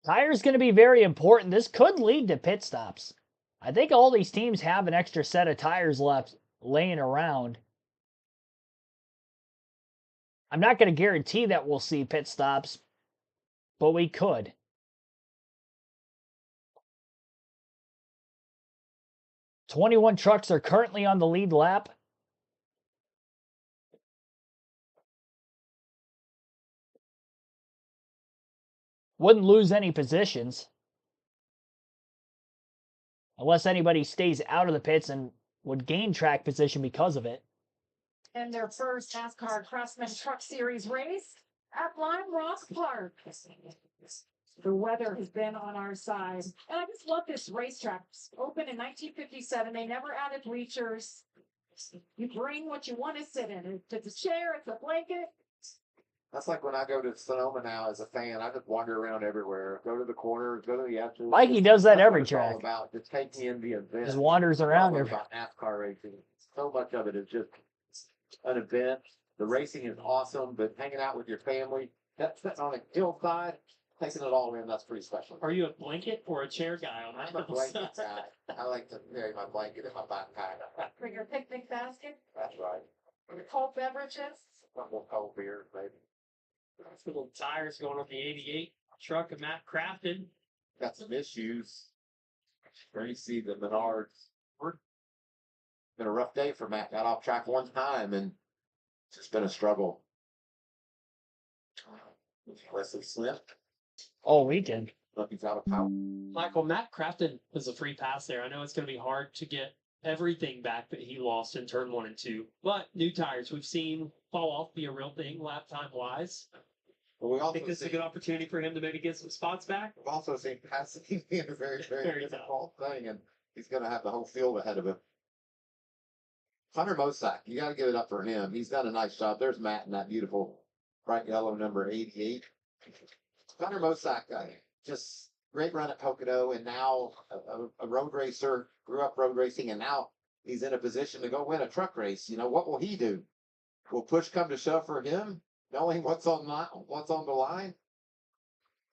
Tires going to be very important. This could lead to pit stops. I think all these teams have an extra set of tires left laying around. I'm not going to guarantee that we'll see pit stops, but we could. "21 trucks are currently on the lead lap. Wouldn't lose any positions unless anybody stays out of the pits and would gain track position because of it. And their first NASCAR Craftsman Truck Series race at Lime Rock Park. The weather has been on our side. And I just love this racetrack. Opened in 1957. They never added bleachers. You bring what you want to sit in. If it's a chair, it's a blanket. That's like when I go to Sonoma now as a fan. I just wander around everywhere. Go to the corners, go to the edges. Mikey does that That's what every it's all track. about. Just take me in the event. Just wanders around It's here. about NASCAR racing. So much of it is just an event. The racing is awesome, but hanging out with your family, that's on a hillside, taking it all in, that's pretty special. Are you a blanket or a chair guy on that? I'm a blanket guy. I like to carry my blanket in my backpack. For your picnic basket. That's right. Cold beverages. Couple cold beers, maybe. Little tires going on the 88 truck of Matt Crafton. Got some issues. Where you see the Menards. Been a rough day for Matt. Got off track one time and it's just been a struggle. Wesley slipped. All weekend. Look, he's out of power. Michael, Matt Crafton is a free pass there. I know it's going to be hard to get everything back that he lost in turn 1 and 2, but new tires we've seen fall off be a real thing lap time wise. But we I also think this is a good opportunity for him to maybe get some spots back. we've also seen passing being a very, very, Very difficult thing, and he's going to have the whole field ahead of him. Hunter Mosak, you got to give it up for him. He's done a nice job. There's Matt in that beautiful bright yellow number 88. Hunter Mosak, just great run at Pocono, and now a road racer, grew up road racing, and now he's in a position to go win a truck race. You know, what will he do? Will push come to shove for him, knowing what's on the line?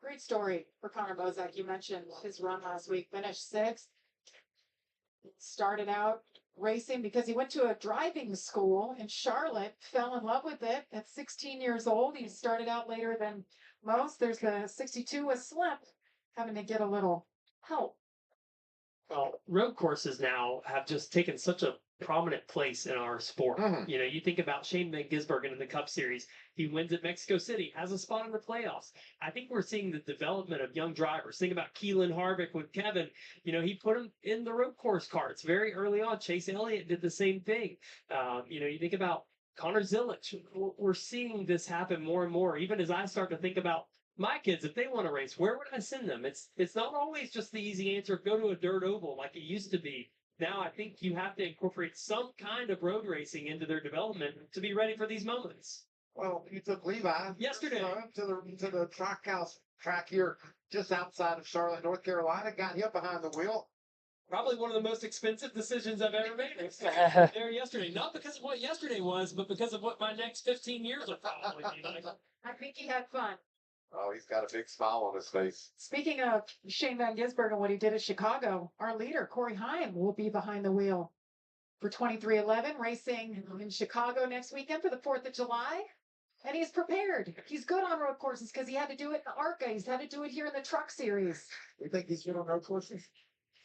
Great story for Connor Bozak. You mentioned his run last week, finished sixth. Started out racing because he went to a driving school in Charlotte, fell in love with it at 16 years old. He started out later than most. There's the 62 with Slip having to get a little help. Well, road courses now have just taken such a prominent place in our sport. You know, you think about Shane Van Gisbergen in the Cup Series. He wins at Mexico City, has a spot in the playoffs. I think we're seeing the development of young drivers. Think about Keelan Harvick with Kevin. You know, he put him in the road course carts very early on. Chase Elliott did the same thing. You know, you think about Connor Zilic. We're seeing this happen more and more, even as I start to think about my kids, if they want to race, where would I send them? It's not always just the easy answer, go to a dirt oval like it used to be. Now I think you have to incorporate some kind of road racing into their development to be ready for these moments. Well, you took Levi Yesterday. To the track house track here just outside of Charlotte, North Carolina, got him behind the wheel. Probably one of the most expensive decisions I've ever made. There yesterday, not because of what yesterday was, but because of what my next 15 years will probably be like. I think he had fun. Oh, he's got a big smile on his face. Speaking of Shane Van Gisbergen and what he did at Chicago, our leader, Corey Heim, will be behind the wheel for 2311, racing in Chicago next weekend for the 4th of July. And he's prepared. He's good on road courses because he had to do it in the ARCA. He's had to do it here in the Truck Series. You think he's good on road courses?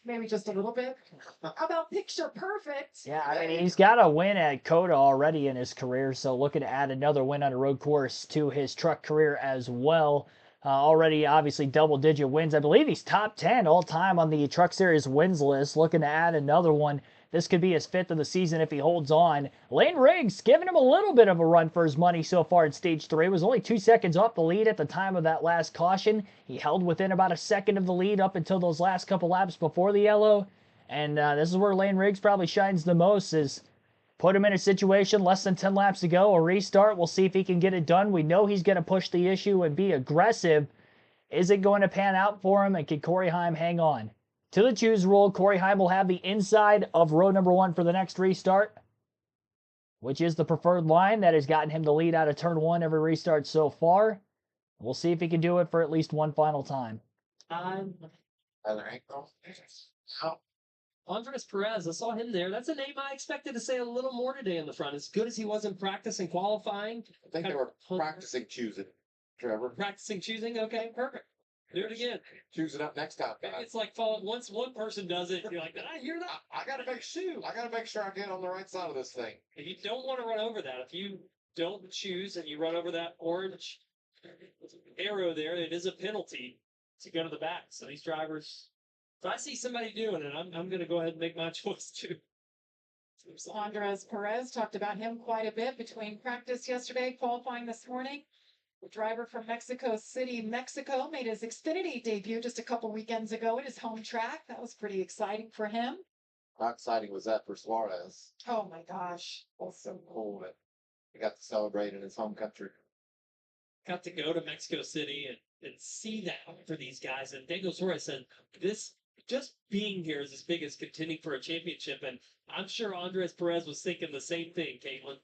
Maybe just a little bit. How about picture perfect? Yeah, I mean, he's got a win at COTA already in his career, so looking to add another win on a road course to his truck career as well. Already, obviously, double-digit wins. I believe he's top 10 all-time on the Truck Series wins list. Looking to add another one. This could be his 5th of the season if he holds on. Lane Riggs giving him a little bit of a run for his money so far in Stage 3. Was only 2 seconds off the lead at the time of that last caution. He held within about a second of the lead up until those last couple laps before the yellow. And this is where Lane Riggs probably shines the most, is put him in a situation less than 10 laps to go, a restart. We'll see if he can get it done. We know he's going to push the issue and be aggressive. Is it going to pan out for him, and can Corey Heim hang on? To the choose rule, Corey Heim will have the inside of row number 1 for the next restart, which is the preferred line that has gotten him the lead out of turn 1 every restart so far. We'll see if he can do it for at least one final time. Andres Perez, I saw him there. That's a name I expected to say a little more today in the front. As good as he was in practice and qualifying. I think they were practicing choosing, Trevor. Practicing choosing? Okay, perfect. Do it again. Choose it up next time. It's like once one person does it, you're like, you're not. I gotta make sure I get on the right side of this thing. You don't want to run over that. If you don't choose and you run over that orange arrow there, it is a penalty to go to the back. So these drivers, if I see somebody doing it, I'm going to go ahead and make my choice too. Andres Perez, talked about him quite a bit between practice yesterday, qualifying this morning. The driver from Mexico City, Mexico, made his Xfinity debut just a couple weekends ago at his home track. That was pretty exciting for him. How exciting was that for Suarez? Oh my gosh. Also cool that he got to celebrate in his home country. Got to go to Mexico City and see that for these guys. And Diego Suarez said, this just being here is as big as contending for a championship. And I'm sure Andres Perez was thinking the same thing, Caitlin.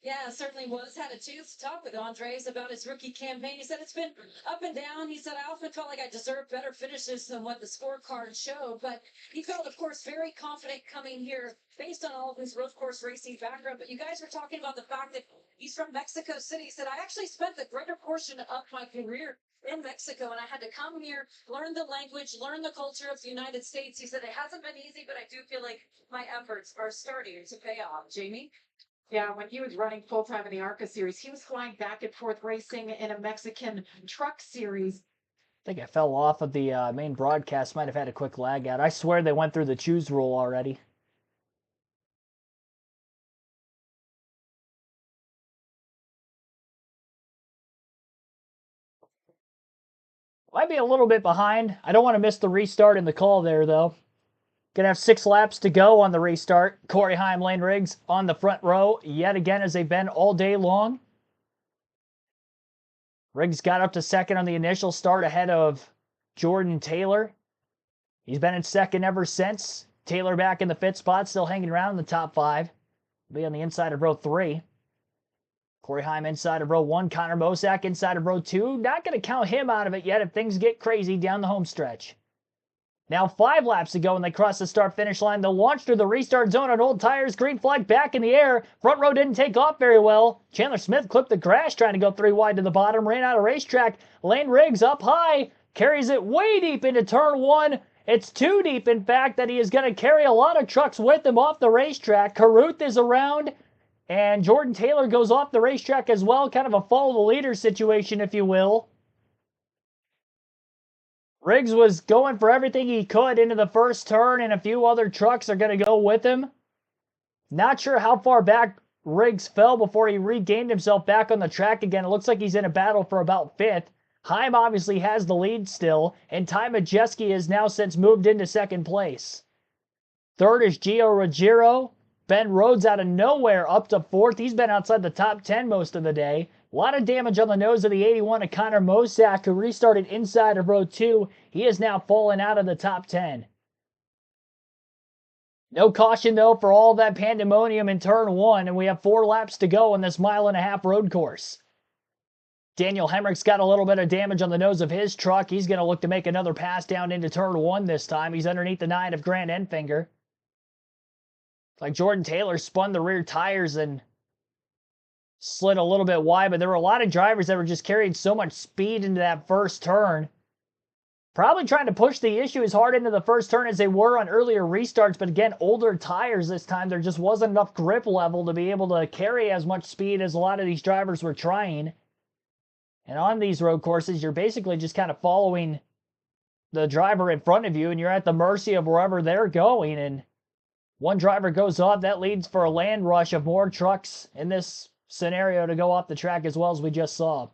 Yeah, it certainly was. Had a chance to talk with Andres about his rookie campaign. He said it's been up and down. He said, I often felt like I deserved better finishes than what the scorecard showed. But he felt, of course, very confident coming here based on all of his road course racing background. But you guys were talking about the fact that he's from Mexico City. He said, I actually spent the greater portion of my career in Mexico, and I had to come here, learn the language, learn the culture of the United States. He said, it hasn't been easy, but I do feel like my efforts are starting to pay off. Jamie? Yeah, when he was running full-time in the ARCA series, he was flying back and forth racing in a Mexican truck series. I think I fell off of the main broadcast. Might have had a quick lag out. I swear they went through the choose rule already. Might be a little bit behind. I don't want to miss the restart in the call there, though. Gonna have 6 laps to go on the restart. Corey Heim, Lane Riggs on the front row yet again, as they've been all day long. Riggs got up to second on the initial start ahead of Jordan Taylor. He's been in second ever since. Taylor back in the 5th spot, still hanging around in the top 5. Be on the inside of row 3. Corey Heim inside of row 1. Connor Mosak inside of row 2. Not going to count him out of it yet if things get crazy down the home stretch. Now 5 laps to go when they cross the start-finish line. They'll launch through the restart zone on old tires. Green flag back in the air. Front row didn't take off very well. Chandler Smith clipped the grass trying to go 3 wide to the bottom. Ran out of racetrack. Lane Riggs up high. Carries it way deep into turn 1. It's too deep, in fact, that he is going to carry a lot of trucks with him off the racetrack. Caruth is around. And Jordan Taylor goes off the racetrack as well. Kind of a follow the leader situation, if you will. Riggs was going for everything he could into the first turn, and a few other trucks are going to go with him. Not sure how far back Riggs fell before he regained himself back on the track again. It looks like he's in a battle for about 5th. Heim obviously has the lead still, and Ty Majeski has now since moved into 2nd place. 3rd is Gio Ruggiero. Ben Rhodes out of nowhere up to 4th. He's been outside the top 10 most of the day. A lot of damage on the nose of the 81 of Connor Mosak, who restarted inside of row 2. He is now fallen out of the top 10. No caution, though, for all that pandemonium in turn 1, and we have 4 laps to go on this 1.5-mile road course. Daniel Hemrick's got a little bit of damage on the nose of his truck. He's going to look to make another pass down into turn 1 this time. He's underneath the 9 of Grant Enfinger. Like Jordan Taylor spun the rear tires and slid a little bit wide, but there were a lot of drivers that were just carrying so much speed into that first turn. Probably trying to push the issue as hard into the first turn as they were on earlier restarts, but again, older tires this time. There just wasn't enough grip level to be able to carry as much speed as a lot of these drivers were trying. And on these road courses, you're basically just kind of following the driver in front of you, and you're at the mercy of wherever they're going. And one driver goes off, that leads for a land rush of more trucks in this scenario to go off the track as well as we just saw.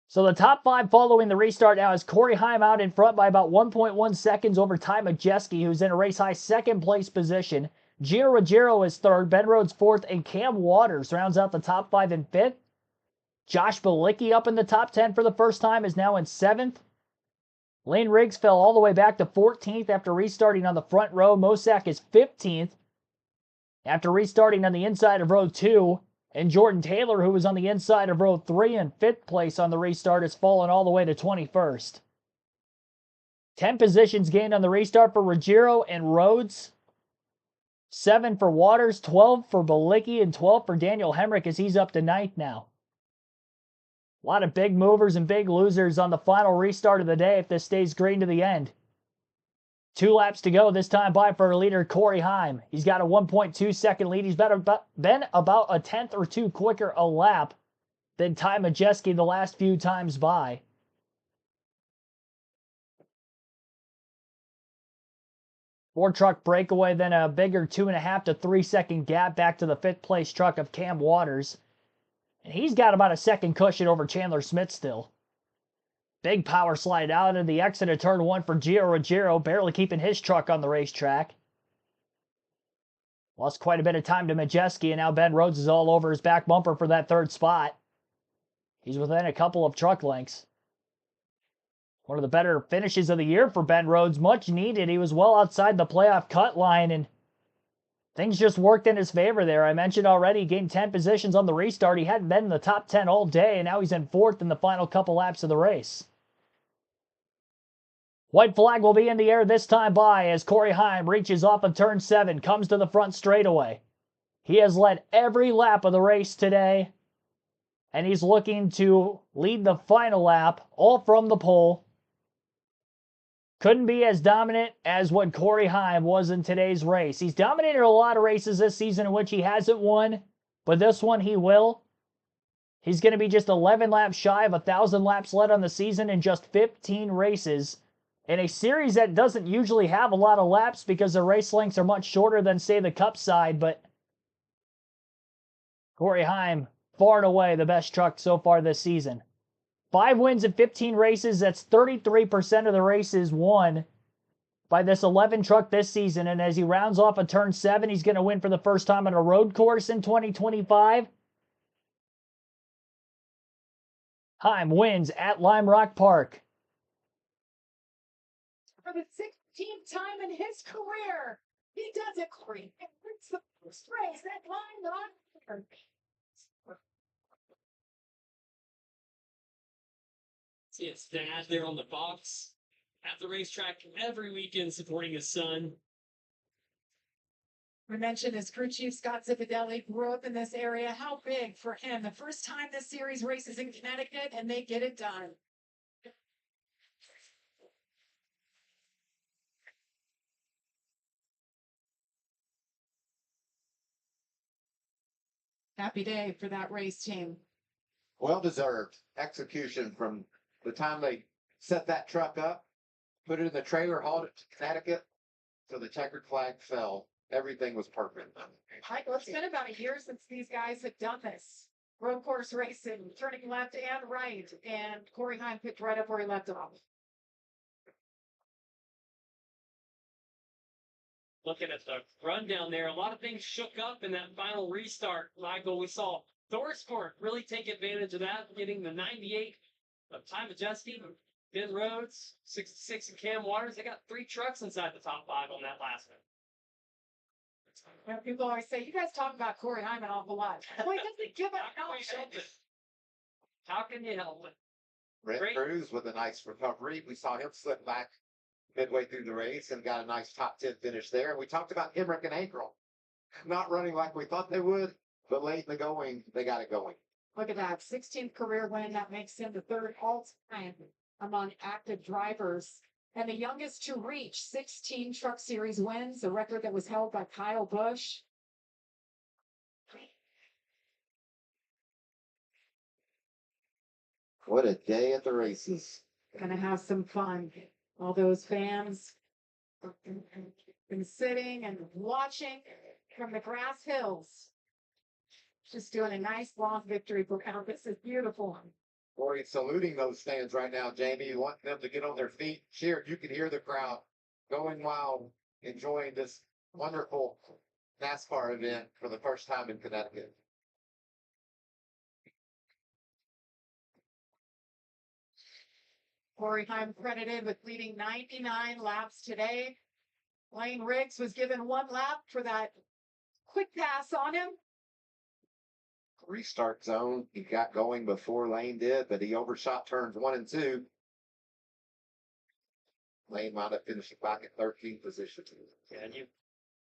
So the top 5 following the restart now is Corey Heim out in front by about 1.1 seconds over Ty Majeski, who's in a race-high 2nd place position. Gio Ruggiero is 3rd, Ben Rhodes 4th, and Cam Waters rounds out the top 5 in 5th. Josh Balicki up in the top 10 for the first time is now in 7th. Lane Riggs fell all the way back to 14th after restarting on the front row. Mosak is 15th after restarting on the inside of row 2. And Jordan Taylor, who was on the inside of row 3 and 5th place on the restart, has fallen all the way to 21st. 10 positions gained on the restart for Ruggiero and Rhodes. 7 for Waters, 12 for Balicki, and 12 for Daniel Hemrick as he's up to 9th now. A lot of big movers and big losers on the final restart of the day if this stays green to the end. 2 laps to go, this time by for leader Corey Heim. He's got a 1.2 second lead. He's been about a 10th or 2 quicker a lap than Ty Majeski the last few times by. Four truck breakaway, then a bigger 2.5 to 3 second gap back to the 5th place truck of Cam Waters. And he's got about a second cushion over Chandler Smith still. Big power slide out of the exit of turn 1 for Gio Ruggiero, barely keeping his truck on the racetrack. Lost quite a bit of time to Majeski, and now Ben Rhodes is all over his back bumper for that 3rd spot. He's within a couple of truck lengths. One of the better finishes of the year for Ben Rhodes, much needed. He was well outside the playoff cut line, and things just worked in his favor there. I mentioned already, he gained 10 positions on the restart. He hadn't been in the top 10 all day, and now he's in 4th in the final couple laps of the race. White flag will be in the air this time by as Corey Heim reaches off of turn 7, comes to the front straightaway. He has led every lap of the race today, and he's looking to lead the final lap, all from the pole. Couldn't be as dominant as what Corey Heim was in today's race. He's dominated a lot of races this season in which he hasn't won, but this one he will. He's going to be just 11 laps shy of 1,000 laps led on the season in just 15 races. In a series that doesn't usually have a lot of laps because the race lengths are much shorter than, say, the Cup side, but Corey Heim, far and away the best truck so far this season. 5 wins in 15 races, that's 33% of the races won by this 11 truck this season. And as he rounds off a turn 7, he's going to win for the first time on a road course in 2025. Heim wins at Lime Rock Park. For the 16th time in his career, he does it, Corey. And wins the first race at Lime Rock Park. his dad there on the box at the racetrack every weekend supporting his son. We mentioned his crew chief, Scott Zipadelli, grew up in this area. How big for him? The first time this series races in Connecticut, and they get it done. Happy day for that race team. Well deserved execution from the time they set that truck up, put it in the trailer, hauled it to Connecticut, so the checkered flag fell. Everything was perfect. Michael, it's been about a year since these guys have done this. Road course racing, turning left and right, and Corey Heim picked right up where he left off. Looking at the rundown there, a lot of things shook up in that final restart. Michael, we saw Thorsport really take advantage of that, getting the 98 of time adjusting. Ben Rhodes, 66 and Cam Waters. They got 3 trucks inside the top 5 on that last one. Well, people always say, you guys talk about Corey Heim an awful lot. Boy, doesn't give up. How can you help it? Brent Great. Cruz with a nice recovery. We saw him slip back midway through the race and got a nice top 10 finish there. And we talked about Hemrick and Ankle not running like we thought they would, but late in the going, they got it going. Look at that, 16th career win. That makes him the 3rd all-time among active drivers. And the youngest to reach 16 Truck Series wins, a record that was held by Kyle Busch. What a day at the races. Gonna have some fun. All those fans been sitting and watching from the grass hills. Just doing a nice long victory for Kyle. This is beautiful. Corey saluting those fans right now, Jamie. You want them to get on their feet, cheer. You can hear the crowd going wild, enjoying this wonderful NASCAR event for the first time in Connecticut. Corey Heim credited with leading 99 laps today. Lane Riggs was given 1 lap for that quick pass on him. Restart zone. He got going before Lane did, but he overshot turns 1 and 2. Lane wound up finishing back at 13th position. Yeah, and you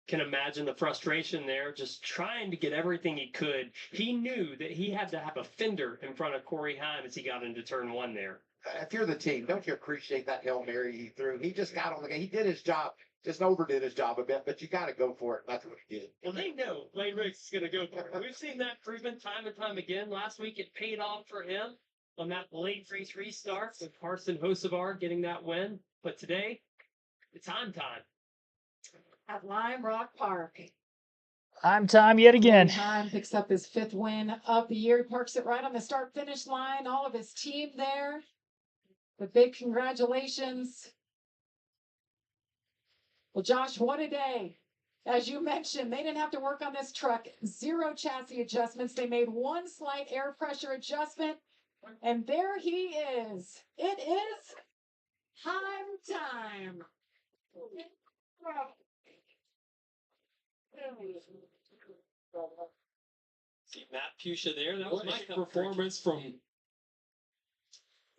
can imagine the frustration there, just trying to get everything he could. He knew that he had to have a fender in front of Corey Heim as he got into turn 1 there. If you're the team, don't you appreciate that Hail Mary he threw? He just got on the game. He did his job, just overdid his job a bit, but you got to go for it. That's what he did. Well, they know Lane Riggs is going to go for it. We've seen that proven time and time again. Last week, it paid off for him on that late race restart with Carson Hocevar getting that win. But today, it's time. At Lime Rock Park. Time yet again. Heim picks up his 5th win of the year. He parks it right on the start-finish line. All of his team there. The big congratulations. Well, Josh, what a day. As you mentioned, they didn't have to work on this truck. 0 chassis adjustments. They made 1 slight air pressure adjustment. And there he is. It is time. See Matt Pusha there. That was my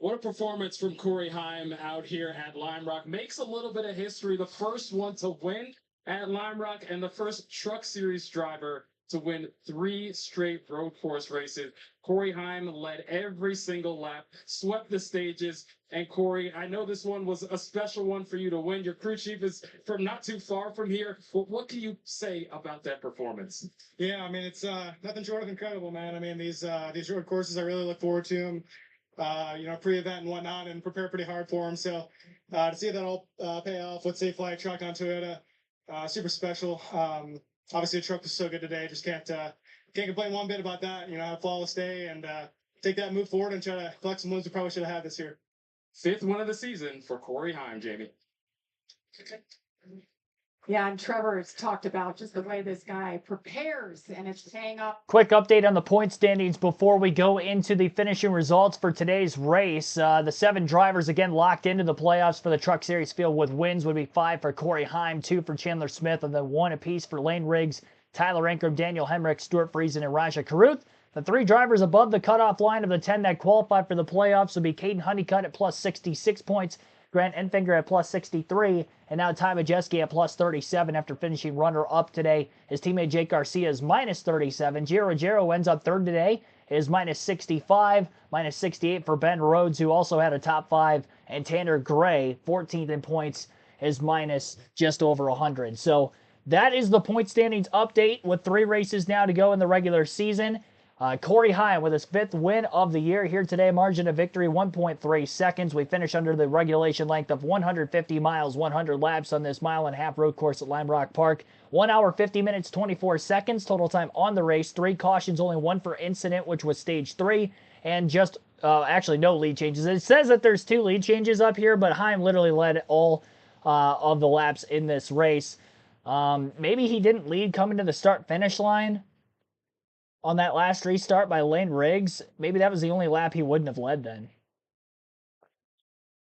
What a performance from Corey Heim out here at Lime Rock. Makes a little bit of history. The first one to win at Lime Rock and the first Truck Series driver to win 3 straight road course races. Corey Heim led every single lap, swept the stages. And Corey, I know this one was a special one for you to win. Your crew chief is from not too far from here. But what can you say about that performance? Yeah, I mean, it's nothing short of incredible, man. I mean, these road courses, I really look forward to them. Pre-event and whatnot, and prepare pretty hard for them. So to see that all pay off with Safe Flight truck on Toyota, super special. Obviously, the truck was so good today. Just can't complain one bit about that. Have a flawless day and take that move forward and try to collect some wins we probably should have had this year. 5th win of the season for Corey Heim, Jamie. Yeah, and Trevor has talked about just the way this guy prepares, and it's paying off. Quick update on the point standings before we go into the finishing results for today's race. The 7 drivers again locked into the playoffs for the Truck Series field with wins would be 5 for Corey Heim, 2 for Chandler Smith, and then 1 apiece for Lane Riggs, Tyler Ankrum, Daniel Hemrick, Stuart Friesen, and Raja Caruth. The 3 drivers above the cutoff line of the 10 that qualify for the playoffs would be Caden Honeycutt at plus 66 points, Grant Enfinger at plus 63, and now Ty Majeski at plus 37 after finishing runner-up today. His teammate Jake Garcia is minus 37. Gio Ruggiero ends up third today, is minus 65, minus 68 for Ben Rhodes, who also had a top 5, and Tanner Gray, 14th in points, is minus just over 100. So that is the point standings update with 3 races now to go in the regular season. Corey Heim with his 5th win of the year here today. Margin of victory 1.3 seconds. We finish under the regulation length of 150 miles, 100 laps on this 1.5-mile road course at Lime Rock Park. 1 hour, 50 minutes, 24 seconds. Total time on the race. 3 cautions, only 1 for incident, which was stage 3. And just, actually no lead changes. It says that there's 2 lead changes up here, but Heim literally led all of the laps in this race. Maybe he didn't lead coming to the start-finish line on that last restart by Lane Riggs. Maybe that was the only lap he wouldn't have led then.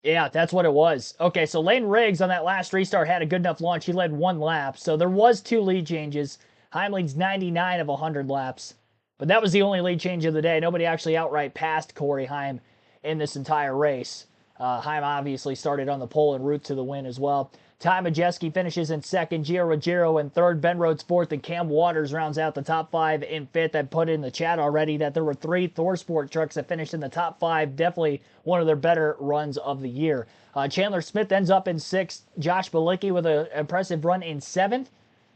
Yeah, that's what it was. Okay, so Lane Riggs on that last restart had a good enough launch. He led 1 lap, so there was 2 lead changes. Heim leads 99 of 100 laps, but that was the only lead change of the day. Nobody actually outright passed Corey Heim in this entire race. Heim obviously started on the pole en route to the win as well. Ty Majeski finishes in 2nd, Gio Ruggiero in 3rd, Ben Rhodes 4th, and Cam Waters rounds out the top 5 in 5th. I put in the chat already that there were 3 ThorSport trucks that finished in the top 5. Definitely one of their better runs of the year. Chandler Smith ends up in 6th, Josh Balicki with an impressive run in 7th,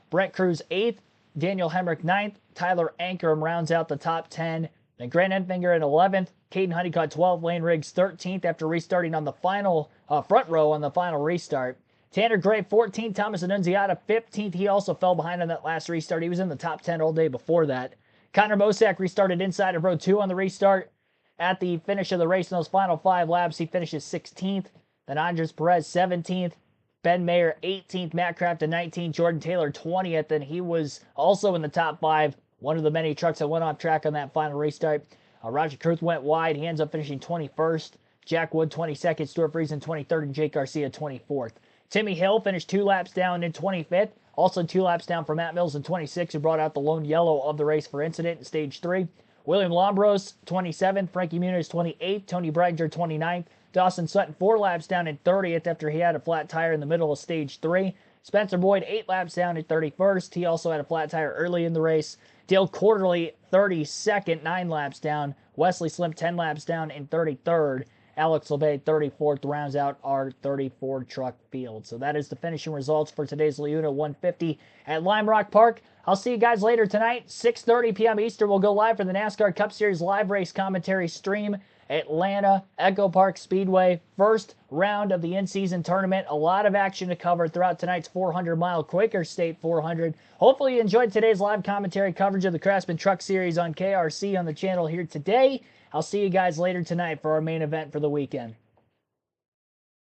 Brett Cruz 8th, Daniel Hemrick 9th, Tyler Ankrum rounds out the top 10, then Grant Enfinger in 11th, Caden Honeycutt 12th, Lane Riggs 13th after restarting on the final front row on the final restart. Tanner Gray 14th, Thomas Annunziata 15th. He also fell behind on that last restart. He was in the top 10 all day before that. Connor Mosack restarted inside of row 2 on the restart. At the finish of the race in those final 5 laps, he finishes 16th. Then Andres Perez 17th. Ben Mayer 18th. Matt Crafton 19th. Jordan Taylor 20th. And he was also in the top 5. One of the many trucks that went off track on that final restart. Roger Kruth went wide. He ends up finishing 21st. Jack Wood 22nd. Stuart Friesen 23rd. And Jake Garcia 24th. Timmy Hill finished 2 laps down in 25th. Also 2 laps down for Matt Mills in 26th, who brought out the lone yellow of the race for incident in stage 3. William Lombros 27th. Frankie Muniz 28th. Tony Breidinger 29th. Dawson Sutton 4 laps down in 30th after he had a flat tire in the middle of stage 3. Spencer Boyd 8 laps down in 31st. He also had a flat tire early in the race. Dale Quarterly 32nd, 9 laps down. Wesley Slim 10 laps down in 33rd. Alex LeBay, 34th, rounds out our 34 truck field. So that is the finishing results for today's Liuna 150 at Lime Rock Park. I'll see you guys later tonight, 6:30 p.m. Eastern. We'll go live for the NASCAR Cup Series live race commentary stream. Atlanta, Echo Park Speedway, first round of the in-season tournament. A lot of action to cover throughout tonight's 400-mile Quaker State 400. Hopefully you enjoyed today's live commentary coverage of the Craftsman Truck Series on KRC on the channel here today. I'll see you guys later tonight for our main event for the weekend.